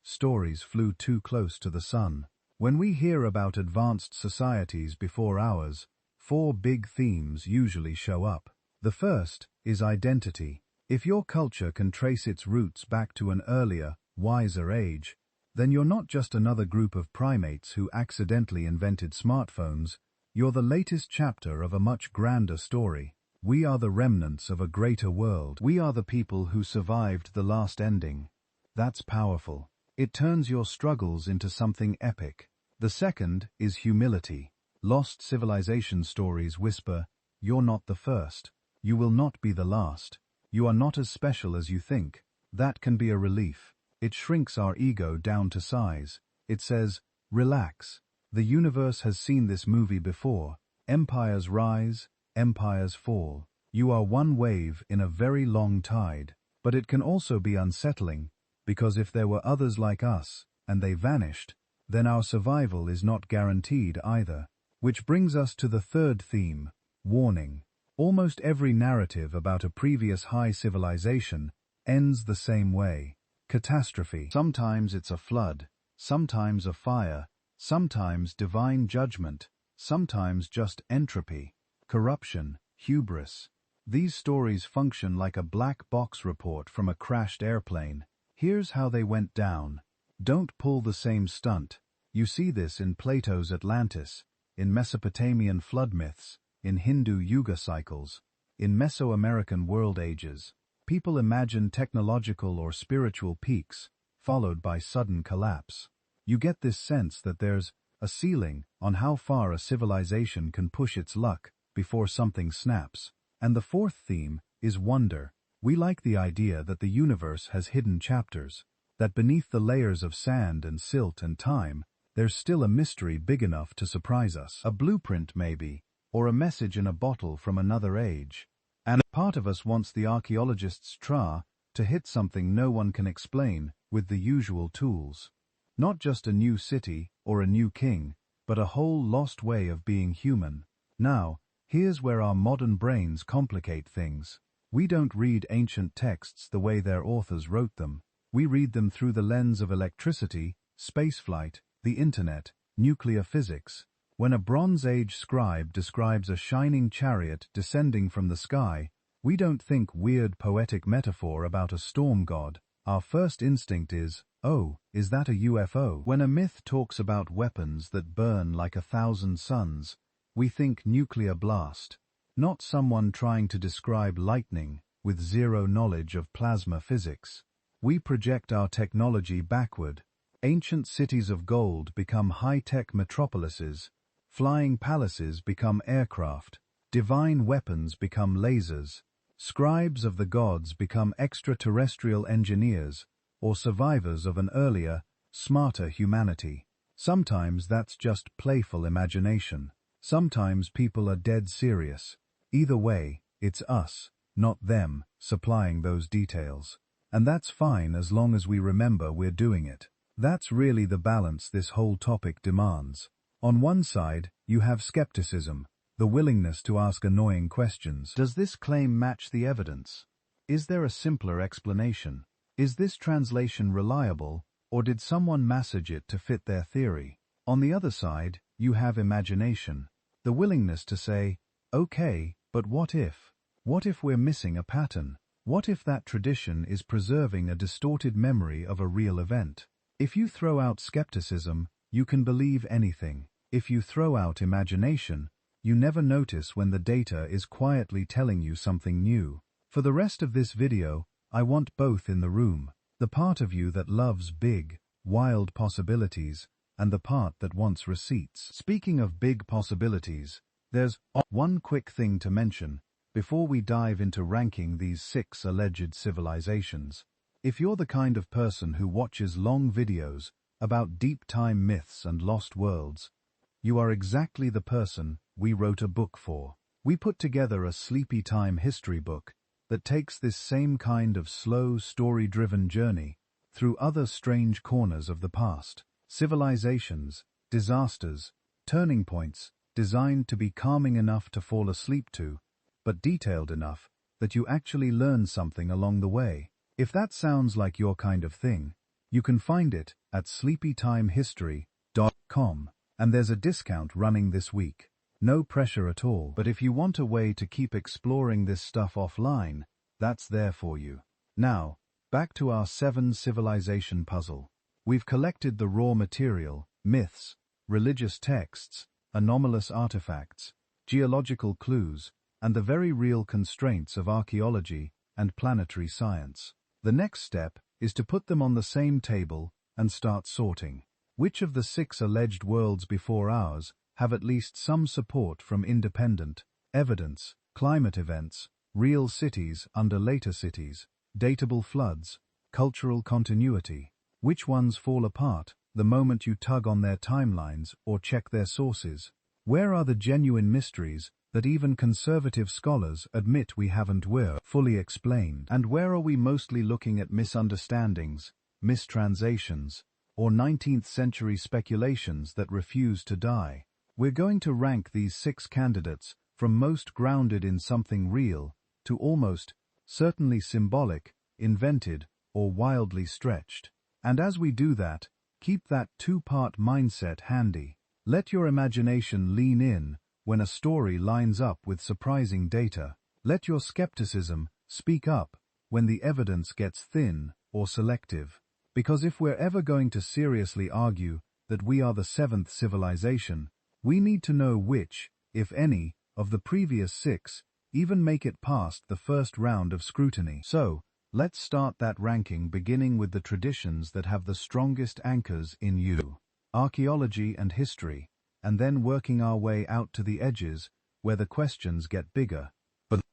stories flew too close to the sun. When we hear about advanced societies before ours, 4 big themes usually show up. The first is identity. If your culture can trace its roots back to an earlier, wiser age, then you're not just another group of primates who accidentally invented smartphones, you're the latest chapter of a much grander story. We are the remnants of a greater world. We are the people who survived the last ending. That's powerful. It turns your struggles into something epic. The second is humility. Lost civilization stories whisper, you're not the first. You will not be the last. You are not as special as you think. That can be a relief. It shrinks our ego down to size. It says, relax. The universe has seen this movie before. Empires rise, empires fall. You are one wave in a very long tide. But it can also be unsettling, because if there were others like us, and they vanished, then our survival is not guaranteed either. Which brings us to the third theme, warning. Almost every narrative about a previous high civilization ends the same way. catastrophe. Sometimes it's a flood, sometimes a fire, sometimes divine judgment, sometimes just entropy, corruption, hubris. These stories function like a black box report from a crashed airplane. Here's how they went down. Don't pull the same stunt. You see this in Plato's Atlantis, in Mesopotamian flood myths, in Hindu yuga cycles, in Mesoamerican world ages. People imagine technological or spiritual peaks, followed by sudden collapse. You get this sense that there's a ceiling on how far a civilization can push its luck before something snaps. And the fourth theme is wonder. We like the idea that the universe has hidden chapters, that beneath the layers of sand and silt and time, there's still a mystery big enough to surprise us. A blueprint maybe, or a message in a bottle from another age. And part of us wants the archaeologist's to hit something no one can explain with the usual tools. Not just a new city or a new king, but a whole lost way of being human. Now, here's where our modern brains complicate things. We don't read ancient texts the way their authors wrote them. We read them through the lens of electricity, spaceflight, the internet, nuclear physics. When a Bronze Age scribe describes a shining chariot descending from the sky, we don't think weird poetic metaphor about a storm god. Our first instinct is, oh, is that a UFO? When a myth talks about weapons that burn like 1,000 suns, we think nuclear blast, not someone trying to describe lightning with zero knowledge of plasma physics. We project our technology backward. Ancient cities of gold become high-tech metropolises, flying palaces become aircraft, divine weapons become lasers, scribes of the gods become extraterrestrial engineers, or survivors of an earlier, smarter humanity. Sometimes that's just playful imagination. Sometimes people are dead serious. Either way, it's us, not them, supplying those details. And that's fine as long as we remember we're doing it. That's really the balance this whole topic demands. On one side, you have skepticism, the willingness to ask annoying questions. Does this claim match the evidence? Is there a simpler explanation? Is this translation reliable, or did someone massage it to fit their theory? On the other side, you have imagination, the willingness to say, okay, but what if? What if we're missing a pattern? What if that tradition is preserving a distorted memory of a real event? If you throw out skepticism, you can believe anything. If you throw out imagination, you never notice when the data is quietly telling you something new. For the rest of this video, I want both in the room. The part of you that loves big, wild possibilities, and the part that wants receipts. Speaking of big possibilities, there's one quick thing to mention before we dive into ranking these 6 alleged civilizations. If you're the kind of person who watches long videos about deep time myths and lost worlds, you are exactly the person we wrote a book for. We put together a sleepy time history book that takes this same kind of slow, story-driven journey through other strange corners of the past. Civilizations, disasters, turning points designed to be calming enough to fall asleep to, but detailed enough that you actually learn something along the way. If that sounds like your kind of thing, you can find it at sleepytimehistory.com, and there's a discount running this week. No pressure at all, but if you want a way to keep exploring this stuff offline, that's there for you. Now, back to our 7 civilization puzzle. We've collected the raw material, myths, religious texts, anomalous artifacts, geological clues, and the very real constraints of archaeology and planetary science. The next step is to put them on the same table and start sorting. Which of the 6 alleged worlds before ours have at least some support from independent evidence, climate events, real cities under later cities, datable floods, cultural continuity? Which ones fall apart the moment you tug on their timelines or check their sources? Where are the genuine mysteries that even conservative scholars admit we haven't fully explained? And where are we mostly looking at misunderstandings, mistranslations, or 19th century speculations that refuse to die? We're going to rank these 6 candidates from most grounded in something real to almost certainly symbolic, invented, or wildly stretched. And as we do that, keep that two-part mindset handy. Let your imagination lean in when a story lines up with surprising data. Let your skepticism speak up when the evidence gets thin or selective. Because if we're ever going to seriously argue that we are the seventh civilization, we need to know which, if any, of the previous six even make it past the first round of scrutiny. So, let's start that ranking beginning with the traditions that have the strongest anchors in you. Archaeology and history, and then working our way out to the edges where the questions get bigger,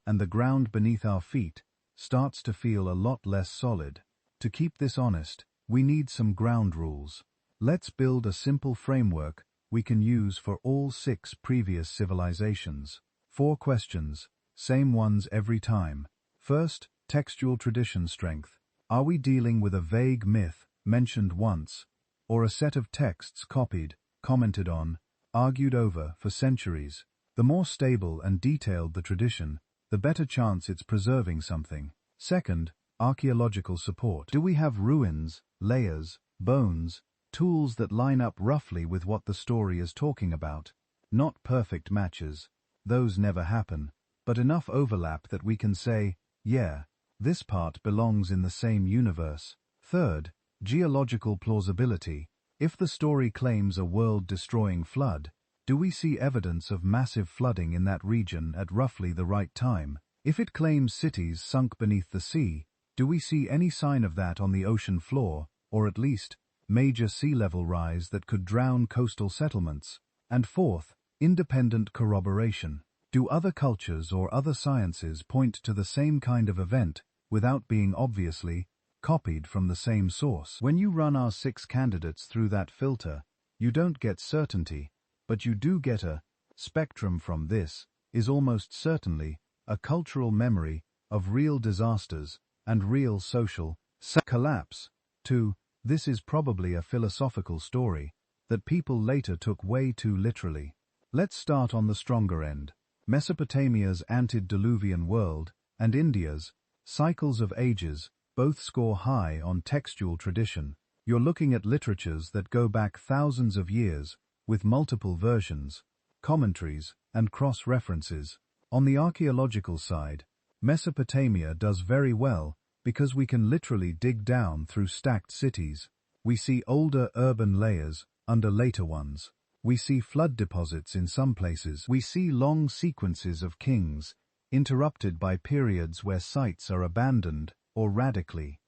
and the ground beneath our feet starts to feel a lot less solid. To keep this honest, we need some ground rules. Let's build a simple framework we can use for all six previous civilizations. 4 questions, same ones every time. First, textual tradition strength. Are we dealing with a vague myth mentioned once, or a set of texts copied, commented on, argued over for centuries? The more stable and detailed the tradition, the better chance it's preserving something. Second, archaeological support. Do we have ruins, layers, bones, tools that line up roughly with what the story is talking about? Not perfect matches. Those never happen, but enough overlap that we can say, yeah, this part belongs in the same universe. Third, geological plausibility. If the story claims a world-destroying flood, do we see evidence of massive flooding in that region at roughly the right time? If it claims cities sunk beneath the sea, do we see any sign of that on the ocean floor, or at least, major sea level rise that could drown coastal settlements? And fourth, independent corroboration. Do other cultures or other sciences point to the same kind of event without being obviously copied from the same source? When you run our 6 candidates through that filter, you don't get certainty, but you do get a spectrum. From this is almost certainly a cultural memory of real disasters and real social collapse, to this is probably a philosophical story that people later took way too literally. Let's start on the stronger end. Mesopotamia's antediluvian world and India's cycles of ages both score high on textual tradition. You're looking at literatures that go back thousands of years with multiple versions, commentaries, and cross-references. On the archaeological side, Mesopotamia does very well because we can literally dig down through stacked cities. We see older urban layers under later ones. We see flood deposits in some places. We see long sequences of kings, interrupted by periods where sites are abandoned or radically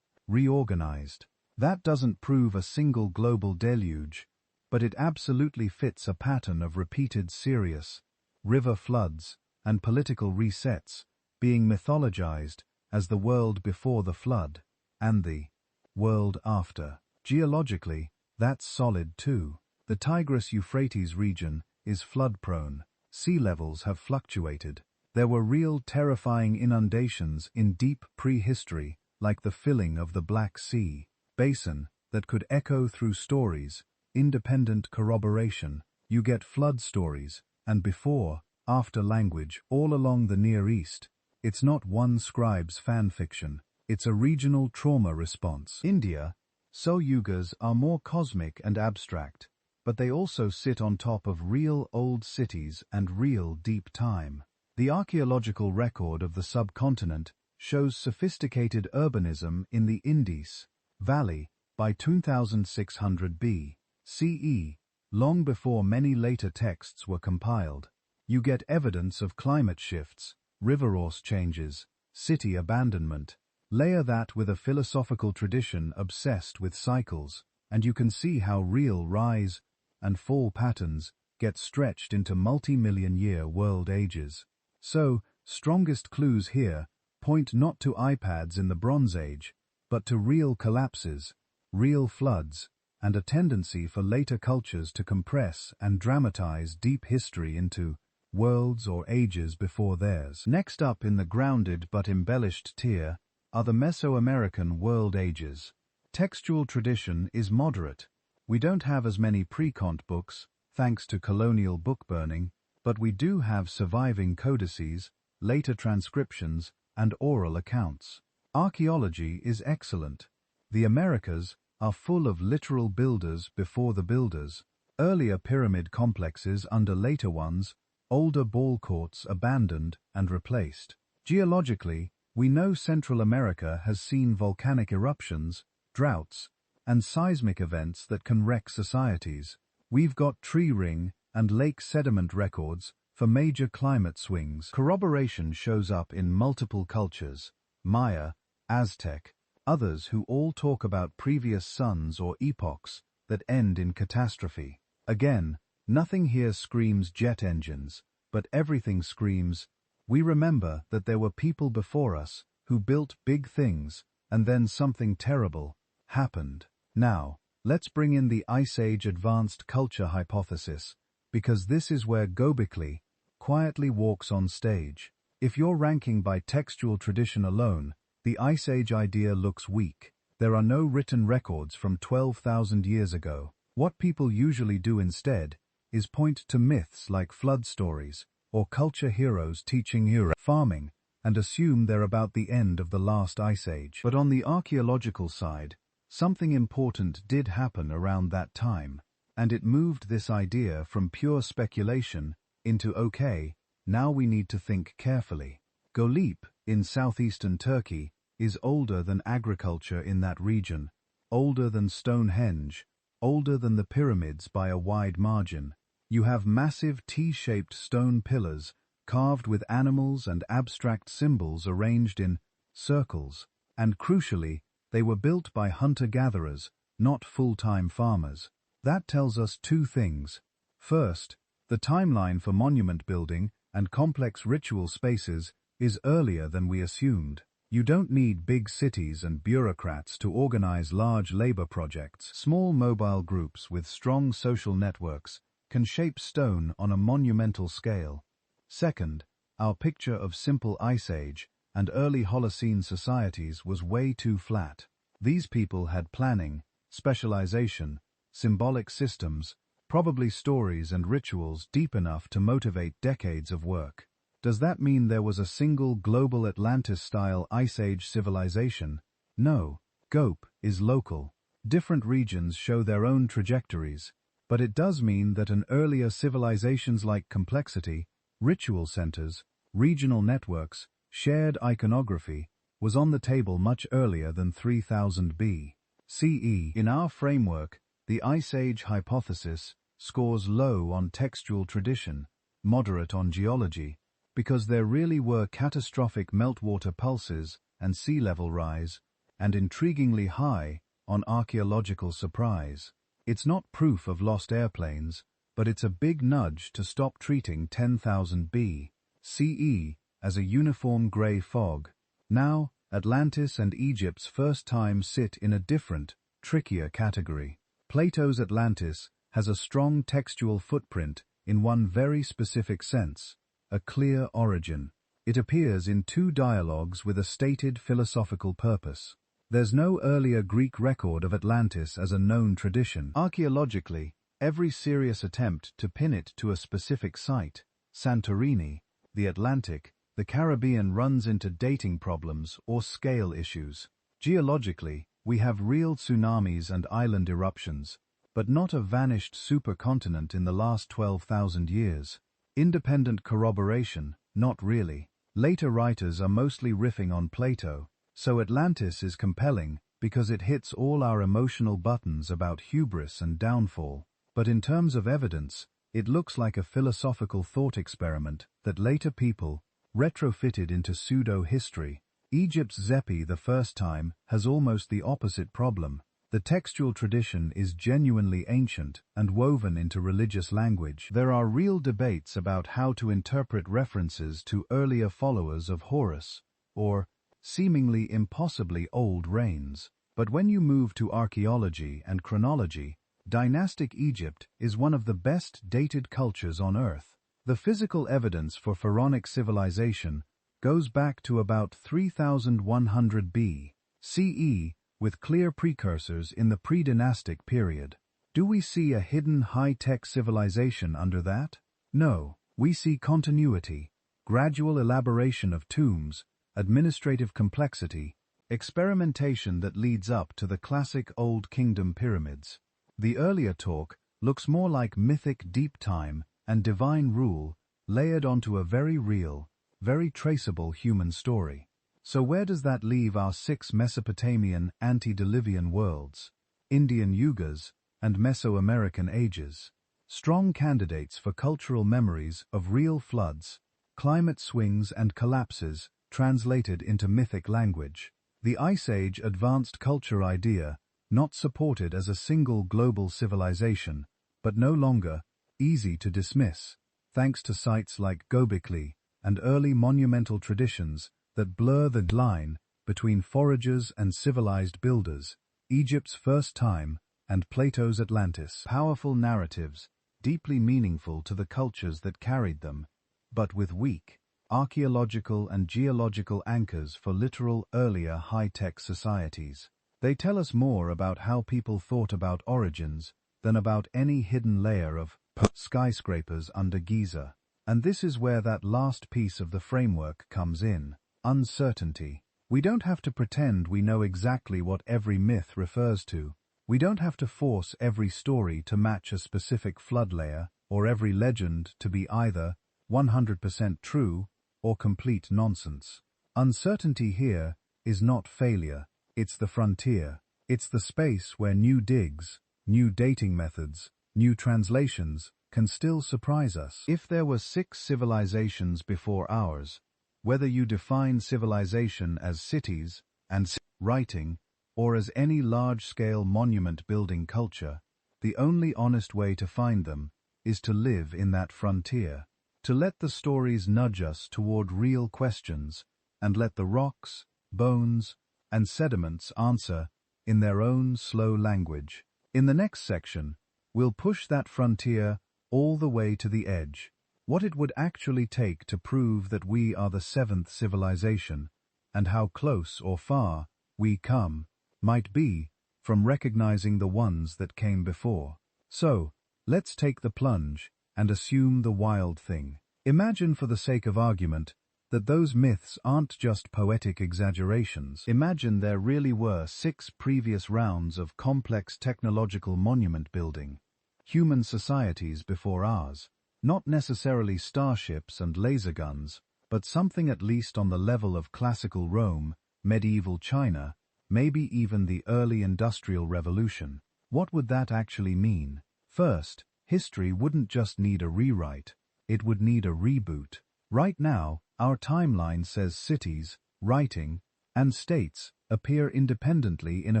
reorganized. That doesn't prove a single global deluge, but it absolutely fits a pattern of repeated serious river floods and political resets being mythologized as the world before the flood and the world after. Geologically, that's solid too. The Tigris-Euphrates region is flood-prone. Sea levels have fluctuated. There were real terrifying inundations in deep prehistory, like the filling of the Black Sea basin, that could echo through stories, independent corroboration. You get flood stories, and before, after language all along the Near East. It's not one scribe's fanfiction. It's a regional trauma response. India, Yugas are more cosmic and abstract, but they also sit on top of real old cities and real deep time. The archaeological record of the subcontinent shows sophisticated urbanism in the Indus Valley by 2600 B.C., long before many later texts were compiled. You get evidence of climate shifts, river-course changes, city abandonment. Layer that with a philosophical tradition obsessed with cycles, and you can see how real rise and fall patterns get stretched into multi-million-year world ages. So, strongest clues here point not to iPads in the Bronze Age, but to real collapses, real floods, and a tendency for later cultures to compress and dramatize deep history into worlds or ages before theirs. Next up in the grounded but embellished tier are the Mesoamerican world ages. Textual tradition is moderate. We don't have as many pre-Kant books, thanks to colonial book burning, but we do have surviving codices, later transcriptions, and oral accounts. Archaeology is excellent. The Americas are full of literal builders before the builders, earlier pyramid complexes under later ones, older ball courts abandoned and replaced. Geologically, we know Central America has seen volcanic eruptions, droughts, and seismic events that can wreck societies. We've got tree ring and lake sediment records for major climate swings. Corroboration shows up in multiple cultures: Maya, Aztec, others who all talk about previous suns or epochs that end in catastrophe. Again, nothing here screams jet engines, but everything screams, we remember that there were people before us who built big things, and then something terrible happened. Now, let's bring in the Ice Age advanced culture hypothesis, because this is where Göbekli quietly walks on stage. If you're ranking by textual tradition alone, the Ice Age idea looks weak. There are no written records from 12,000 years ago. What people usually do instead is point to myths like flood stories or culture heroes teaching farming and assume they're about the end of the last Ice Age. But on the archaeological side, something important did happen around that time, and it moved this idea from pure speculation into, okay, now we need to think carefully. Golip, in southeastern Turkey, is older than agriculture in that region, older than Stonehenge, older than the pyramids by a wide margin. You have massive T-shaped stone pillars carved with animals and abstract symbols arranged in circles, and crucially, they were built by hunter-gatherers, not full-time farmers. That tells us two things. First, the timeline for monument building and complex ritual spaces is earlier than we assumed. You don't need big cities and bureaucrats to organize large labor projects. Small mobile groups with strong social networks can shape stone on a monumental scale. Second, our picture of simple Ice Age and early Holocene societies was way too flat. These people had planning, specialization, symbolic systems, probably stories and rituals deep enough to motivate decades of work. Does that mean there was a single global Atlantis-style Ice Age civilization? No. Göp is local. Different regions show their own trajectories, but it does mean that an earlier civilizations like complexity, ritual centers, regional networks, shared iconography, was on the table much earlier than 3000 BCE. In our framework, the Ice Age hypothesis scores low on textual tradition, moderate on geology, because there really were catastrophic meltwater pulses and sea level rise, and intriguingly high on archaeological surprise. It's not proof of lost airplanes, but it's a big nudge to stop treating 10,000 BCE as a uniform grey fog. Now, Atlantis and Egypt's first time sit in a different, trickier category. Plato's Atlantis has a strong textual footprint in one very specific sense, a clear origin. It appears in two dialogues with a stated philosophical purpose. There's no earlier Greek record of Atlantis as a known tradition. Archaeologically, every serious attempt to pin it to a specific site, Santorini, the Atlantic, the Caribbean, runs into dating problems or scale issues. Geologically, we have real tsunamis and island eruptions, but not a vanished supercontinent in the last 12,000 years. Independent corroboration, not really. Later writers are mostly riffing on Plato, so Atlantis is compelling because it hits all our emotional buttons about hubris and downfall. But in terms of evidence, it looks like a philosophical thought experiment that later people retrofitted into pseudo-history. Egypt's Zepi the first time has almost the opposite problem. The textual tradition is genuinely ancient and woven into religious language. There are real debates about how to interpret references to earlier followers of Horus, or seemingly impossibly old reigns. But when you move to archaeology and chronology, dynastic Egypt is one of the best dated cultures on Earth. The physical evidence for pharaonic civilization goes back to about 3100 BCE, with clear precursors in the pre-dynastic period. Do we see a hidden high-tech civilization under that? No, we see continuity, gradual elaboration of tombs, administrative complexity, experimentation that leads up to the classic Old Kingdom pyramids. The earlier talk looks more like mythic deep time and divine rule layered onto a very real, very traceable human story. So where does that leave our 6 Mesopotamian antediluvian worlds, Indian Yugas, and Mesoamerican ages? Strong candidates for cultural memories of real floods, climate swings and collapses translated into mythic language. The Ice Age advanced culture idea, not supported as a single global civilization, but no longer easy to dismiss, thanks to sites like Göbekli and early monumental traditions that blur the line between foragers and civilized builders, Egypt's first time and Plato's Atlantis. Powerful narratives, deeply meaningful to the cultures that carried them, but with weak archaeological and geological anchors for literal earlier high-tech societies. They tell us more about how people thought about origins than about any hidden layer of skyscrapers under Giza. And this is where that last piece of the framework comes in: uncertainty. We don't have to pretend we know exactly what every myth refers to. We don't have to force every story to match a specific flood layer, or every legend to be either 100% true or complete nonsense. Uncertainty here is not failure, it's the frontier. It's the space where new digs, new dating methods, new translations can still surprise us. If there were 6 civilizations before ours, whether you define civilization as cities and writing, or as any large-scale monument-building culture, the only honest way to find them is to live in that frontier, to let the stories nudge us toward real questions, and let the rocks, bones, and sediments answer in their own slow language. In the next section, we'll push that frontier all the way to the edge, what it would actually take to prove that we are the 7th civilization, and how close or far we come might be from recognizing the ones that came before. So, let's take the plunge and assume the wild thing. Imagine, for the sake of argument, that those myths aren't just poetic exaggerations. Imagine there really were 6 previous rounds of complex technological monument building, human societies before ours, not necessarily starships and laser guns, but something at least on the level of classical Rome, medieval China, maybe even the early Industrial Revolution. What would that actually mean? First, history wouldn't just need a rewrite, it would need a reboot. Right now, our timeline says cities, writing, and states appear independently in a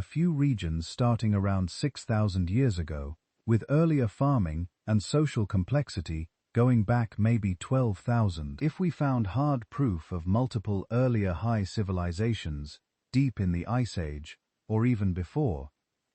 few regions starting around 6,000 years ago, with earlier farming and social complexity going back maybe 12,000. If we found hard proof of multiple earlier high civilizations, deep in the Ice Age, or even before,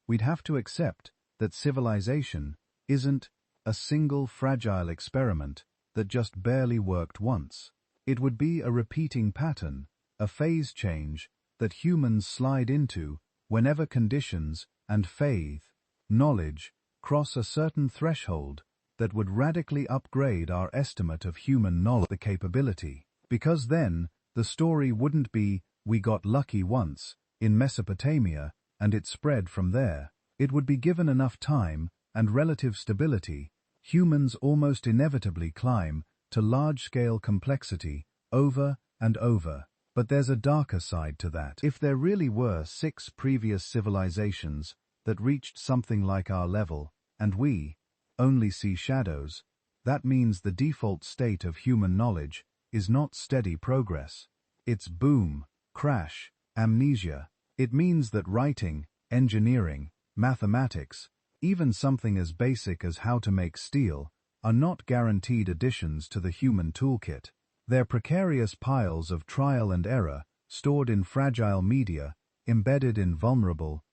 we'd have to accept that civilization isn't a single fragile experiment that just barely worked once. It would be a repeating pattern, a phase change that humans slide into whenever conditions and faith, knowledge, cross a certain threshold that would radically upgrade our estimate of human knowledge capability. Because then, the story wouldn't be, we got lucky once, in Mesopotamia, and it spread from there. It would be, given enough time and relative stability, humans almost inevitably climb to large-scale complexity over and over. But there's a darker side to that. If there really were 6 previous civilizations that reached something like our level, and we only see shadows, that means the default state of human knowledge is not steady progress. It's boom, crash, amnesia. It means that writing, engineering, mathematics, even something as basic as how to make steel, are not guaranteed additions to the human toolkit. They're precarious piles of trial and error, stored in fragile media, embedded in vulnerable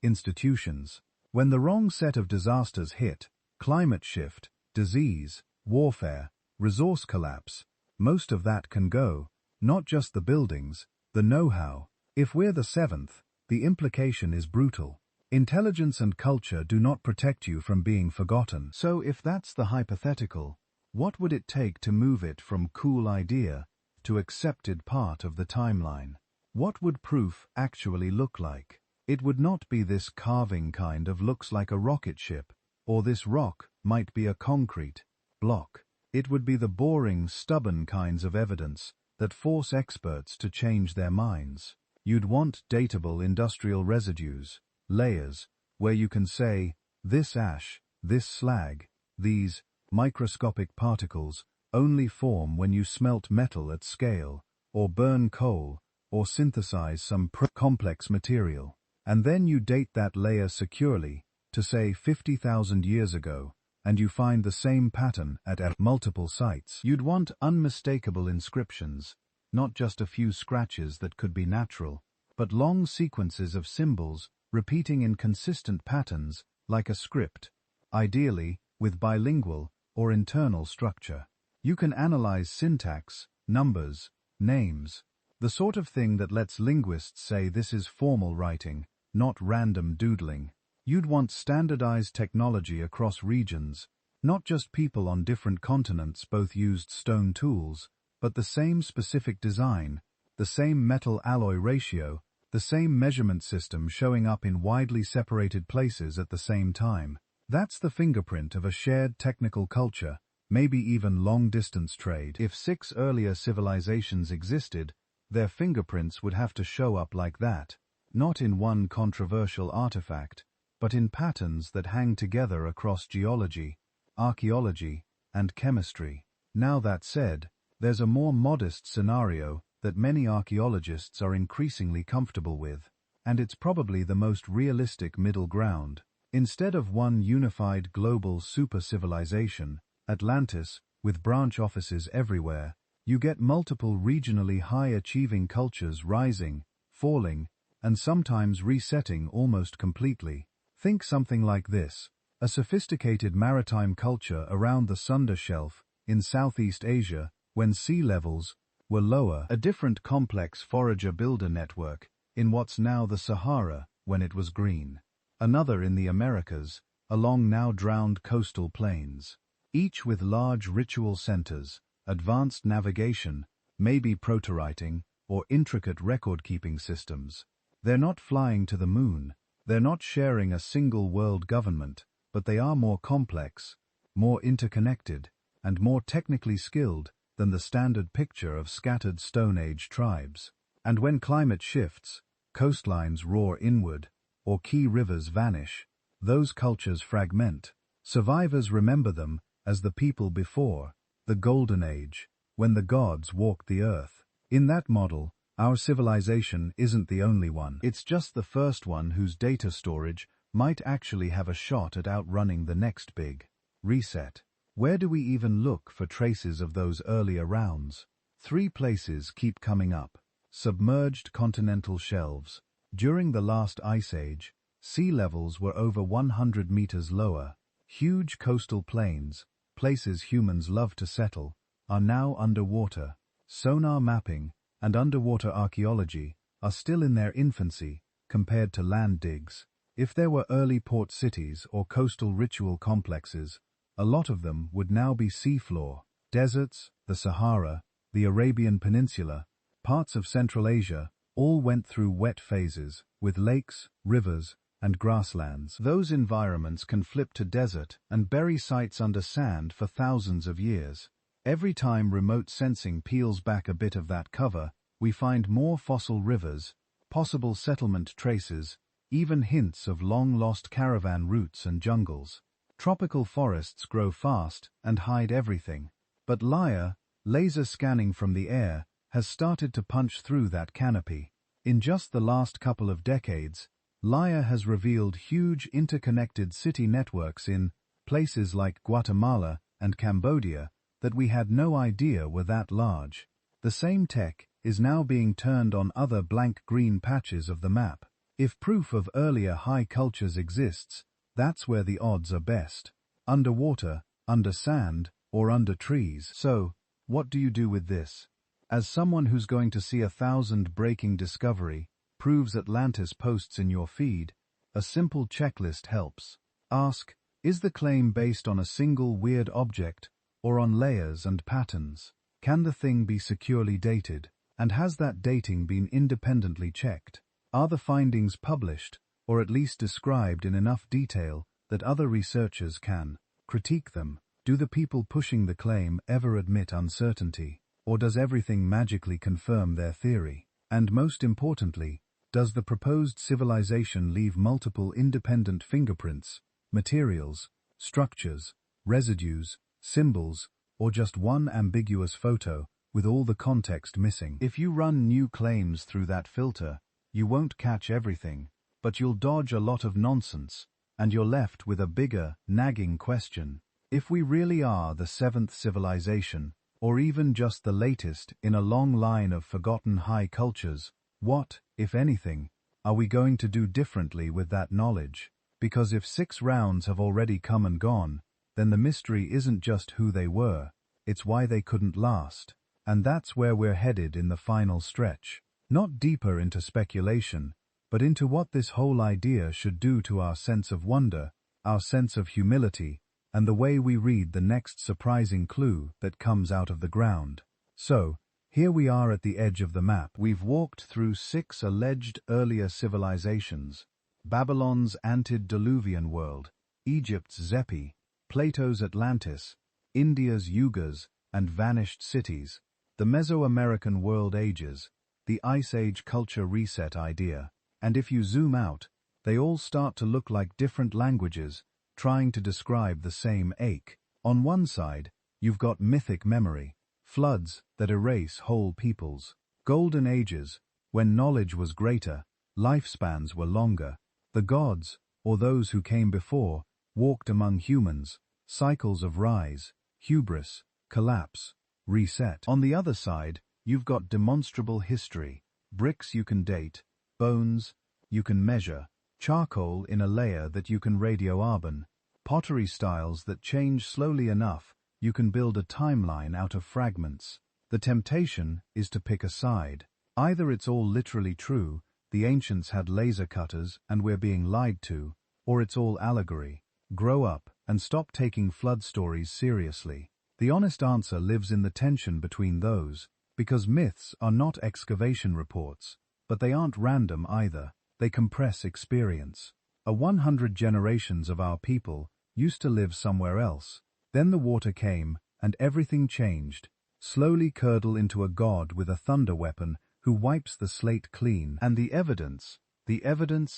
institutions. When the wrong set of disasters hit, climate shift, disease, warfare, resource collapse, most of that can go, not just the buildings, the know-how. If we're the 7th, the implication is brutal. Intelligence and culture do not protect you from being forgotten. So if that's the hypothetical, what would it take to move it from cool idea to accepted part of the timeline? What would proof actually look like? It would not be this carving kind of looks like a rocket ship, or this rock might be a concrete block. It would be the boring, stubborn kinds of evidence that force experts to change their minds. You'd want datable industrial residues, layers, where you can say, this ash, this slag, these microscopic particles only form when you smelt metal at scale, or burn coal, or synthesize some complex material. And then you date that layer securely, to say 50,000 years ago, and you find the same pattern at multiple sites. You'd want unmistakable inscriptions, not just a few scratches that could be natural, but long sequences of symbols repeating in consistent patterns like a script, ideally with bilingual or internal structure. You can analyze syntax, numbers, names, the sort of thing that lets linguists say this is formal writing, not random doodling. You'd want standardized technology across regions, not just people on different continents both used stone tools, but the same specific design, the same metal alloy ratio, the same measurement system showing up in widely separated places at the same time. That's the fingerprint of a shared technical culture, maybe even long-distance trade. If 6 earlier civilizations existed, their fingerprints would have to show up like that, not in one controversial artifact, but in patterns that hang together across geology, archaeology, and chemistry. Now that said, there's a more modest scenario that many archaeologists are increasingly comfortable with, and it's probably the most realistic middle ground. Instead of one unified global super-civilization, Atlantis, with branch offices everywhere, you get multiple regionally high-achieving cultures rising, falling, and sometimes resetting almost completely. Think something like this: a sophisticated maritime culture around the Sunda Shelf in Southeast Asia when sea levels were lower, a different complex forager-builder network in what's now the Sahara when it was green, another in the Americas along now-drowned coastal plains, each with large ritual centers, advanced navigation, maybe proto-writing, or intricate record-keeping systems. They're not flying to the moon. They're not sharing a single world government, but they are more complex, more interconnected, and more technically skilled than the standard picture of scattered Stone Age tribes. And when climate shifts, coastlines roar inward, or key rivers vanish, those cultures fragment. Survivors remember them as the people before, the Golden Age, when the gods walked the earth. In that model, our civilization isn't the only one. It's just the first one whose data storage might actually have a shot at outrunning the next big reset. Where do we even look for traces of those earlier rounds? 3 places keep coming up. Submerged continental shelves. During the last ice age, sea levels were over 100 meters lower. Huge coastal plains, places humans love to settle, are now underwater. Sonar mapping and underwater archaeology are still in their infancy compared to land digs. If there were early port cities or coastal ritual complexes, a lot of them would now be seafloor. Deserts, the Sahara, the Arabian Peninsula, parts of Central Asia, all went through wet phases, with lakes, rivers, and grasslands. Those environments can flip to desert and bury sites under sand for thousands of years. Every time remote sensing peels back a bit of that cover, we find more fossil rivers, possible settlement traces, even hints of long-lost caravan routes and jungles. Tropical forests grow fast and hide everything. But Lyra, laser scanning from the air, has started to punch through that canopy. In just the last couple of decades, Lyra has revealed huge interconnected city networks in places like Guatemala and Cambodia that we had no idea were that large. The same tech is now being turned on other blank green patches of the map. If proof of earlier high cultures exists, that's where the odds are best. Underwater, under sand, or under trees. So, what do you do with this? As someone who's going to see 1,000 breaking discovery proves Atlantis posts in your feed, a simple checklist helps. Ask, is the claim based on a single weird object, or on layers and patterns? Can the thing be securely dated? And has that dating been independently checked? Are the findings published, or at least described in enough detail that other researchers can critique them? Do the people pushing the claim ever admit uncertainty, or does everything magically confirm their theory? And most importantly, does the proposed civilization leave multiple independent fingerprints, materials, structures, residues, symbols, or just one ambiguous photo with all the context missing? If you run new claims through that filter, you won't catch everything, but you'll dodge a lot of nonsense, and you're left with a bigger, nagging question. If we really are the seventh civilization, or even just the latest in a long line of forgotten high cultures, what, if anything, are we going to do differently with that knowledge? Because if 6 rounds have already come and gone, then the mystery isn't just who they were, it's why they couldn't last. And that's where we're headed in the final stretch. Not deeper into speculation, but into what this whole idea should do to our sense of wonder, our sense of humility, and the way we read the next surprising clue that comes out of the ground. So, here we are at the edge of the map. We've walked through 6 alleged earlier civilizations: Babylon's antediluvian world, Egypt's Zepi, Plato's Atlantis, India's Yugas and vanished cities, the Mesoamerican world ages, the Ice Age culture reset idea. And if you zoom out, they all start to look like different languages, trying to describe the same ache. On one side, you've got mythic memory, floods that erase whole peoples, golden ages, when knowledge was greater, lifespans were longer, the gods, or those who came before, walked among humans, cycles of rise, hubris, collapse, reset. On the other side, you've got demonstrable history, bricks you can date, bones you can measure, charcoal in a layer that you can radioarbon, pottery styles that change slowly enough you can build a timeline out of fragments. The temptation is to pick a side. Either it's all literally true, the ancients had laser cutters and we're being lied to, or it's all allegory. Grow up and stop taking flood stories seriously. The honest answer lives in the tension between those, because myths are not excavation reports, but they aren't random either. They compress experience. 100 generations of our people used to live somewhere else. Then the water came, and everything changed. Slowly curdle into a god with a thunder weapon who wipes the slate clean. And the evidence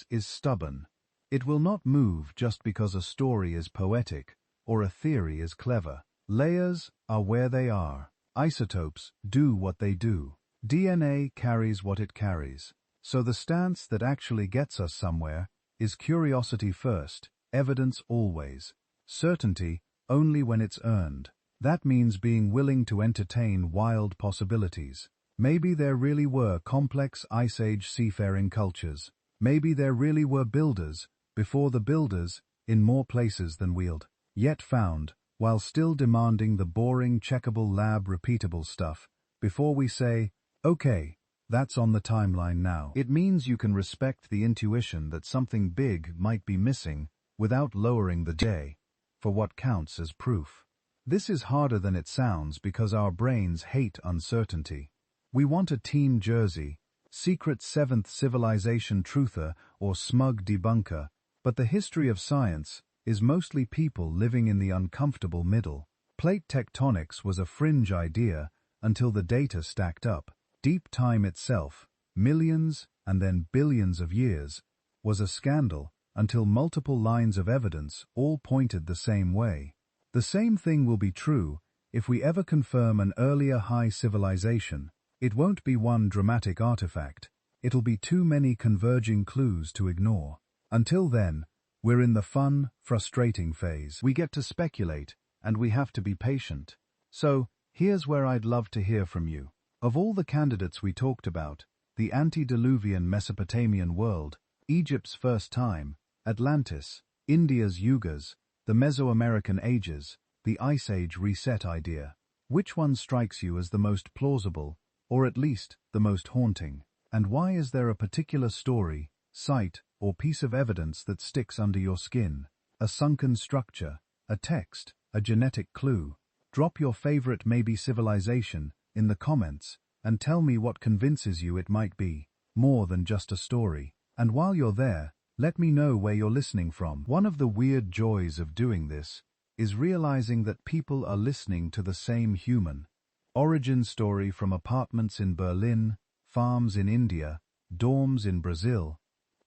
is stubborn. It will not move just because a story is poetic or a theory is clever. Layers are where they are. Isotopes do what they do. DNA carries what it carries. So the stance that actually gets us somewhere is curiosity first, evidence always, certainty only when it's earned. That means being willing to entertain wild possibilities. Maybe there really were complex Ice Age seafaring cultures. Maybe there really were builders, before the builders, in more places than we'd yet found, while still demanding the boring checkable lab repeatable stuff, before we say, okay, that's on the timeline now. It means you can respect the intuition that something big might be missing without lowering the day for what counts as proof. This is harder than it sounds because our brains hate uncertainty. We want a team jersey, secret seventh civilization truther or smug debunker, but the history of science is mostly people living in the uncomfortable middle. Plate tectonics was a fringe idea until the data stacked up. Deep time itself, millions and then billions of years, was a scandal until multiple lines of evidence all pointed the same way. The same thing will be true if we ever confirm an earlier high civilization. It won't be one dramatic artifact. It'll be too many converging clues to ignore. Until then, we're in the fun, frustrating phase. We get to speculate, and we have to be patient. So, here's where I'd love to hear from you. Of all the candidates we talked about, the antediluvian Mesopotamian world, Egypt's first time, Atlantis, India's Yugas, the Mesoamerican ages, the Ice Age reset idea, which one strikes you as the most plausible, or at least the most haunting? And why is there a particular story, site, or piece of evidence that sticks under your skin? A sunken structure, a text, a genetic clue? Drop your favorite maybe civilization in the comments, and tell me what convinces you it might be more than just a story. And while you're there, let me know where you're listening from. One of the weird joys of doing this is realizing that people are listening to the same human origin story, from apartments in Berlin, farms in India, dorms in Brazil,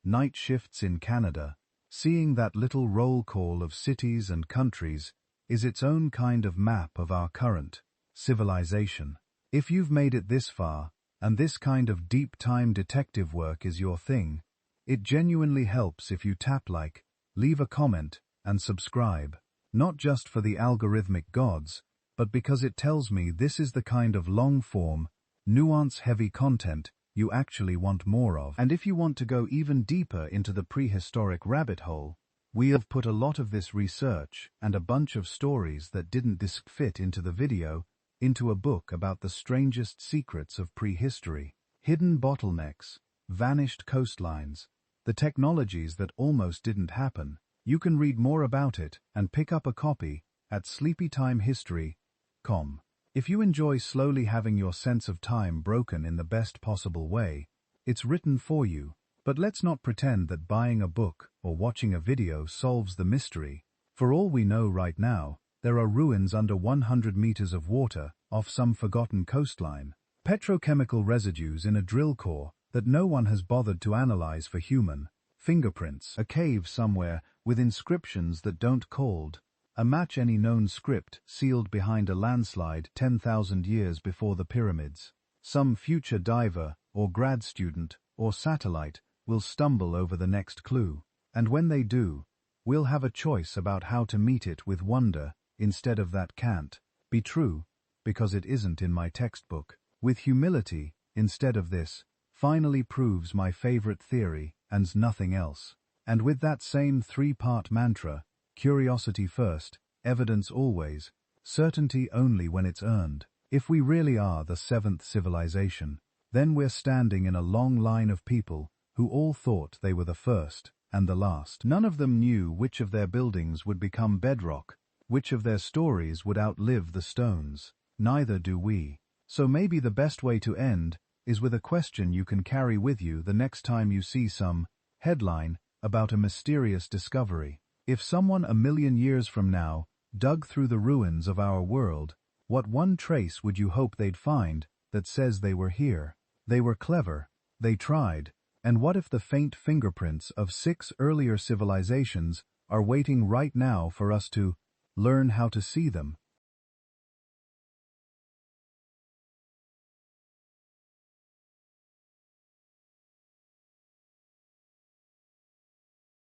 night shifts in Canada. Seeing that little roll call of cities and countries is its own kind of map of our current civilization. If you've made it this far, and this kind of deep time detective work is your thing, it genuinely helps if you tap like, leave a comment, and subscribe. Not just for the algorithmic gods, but because it tells me this is the kind of long-form, nuance-heavy content you actually want more of. And if you want to go even deeper into the prehistoric rabbit hole, we have put a lot of this research and a bunch of stories that didn't fit into the video into a book about the strangest secrets of prehistory, hidden bottlenecks, vanished coastlines, the technologies that almost didn't happen. You can read more about it and pick up a copy at sleepytimehistory.com. If you enjoy slowly having your sense of time broken in the best possible way, it's written for you. But let's not pretend that buying a book or watching a video solves the mystery. For all we know right now, there are ruins under 100 meters of water off some forgotten coastline, petrochemical residues in a drill core that no one has bothered to analyze for human fingerprints, a cave somewhere with inscriptions that don't called, a match any known script sealed behind a landslide 10,000 years before the pyramids. Some future diver or grad student or satellite will stumble over the next clue, and when they do, we'll have a choice about how to meet it with wonder instead of that can't be true, because it isn't in my textbook. With humility, instead of this, finally proves my favorite theory, and nothing else. And with that same three-part mantra, curiosity first, evidence always, certainty only when it's earned. If we really are the seventh civilization, then we're standing in a long line of people who all thought they were the first and the last. None of them knew which of their buildings would become bedrock, which of their stories would outlive the stones. Neither do we. So maybe the best way to end is with a question you can carry with you the next time you see some headline about a mysterious discovery. If someone 1,000,000 years from now dug through the ruins of our world, what one trace would you hope they'd find that says they were here? They were clever, they tried, and what if the faint fingerprints of 6 earlier civilizations are waiting right now for us to learn how to see them?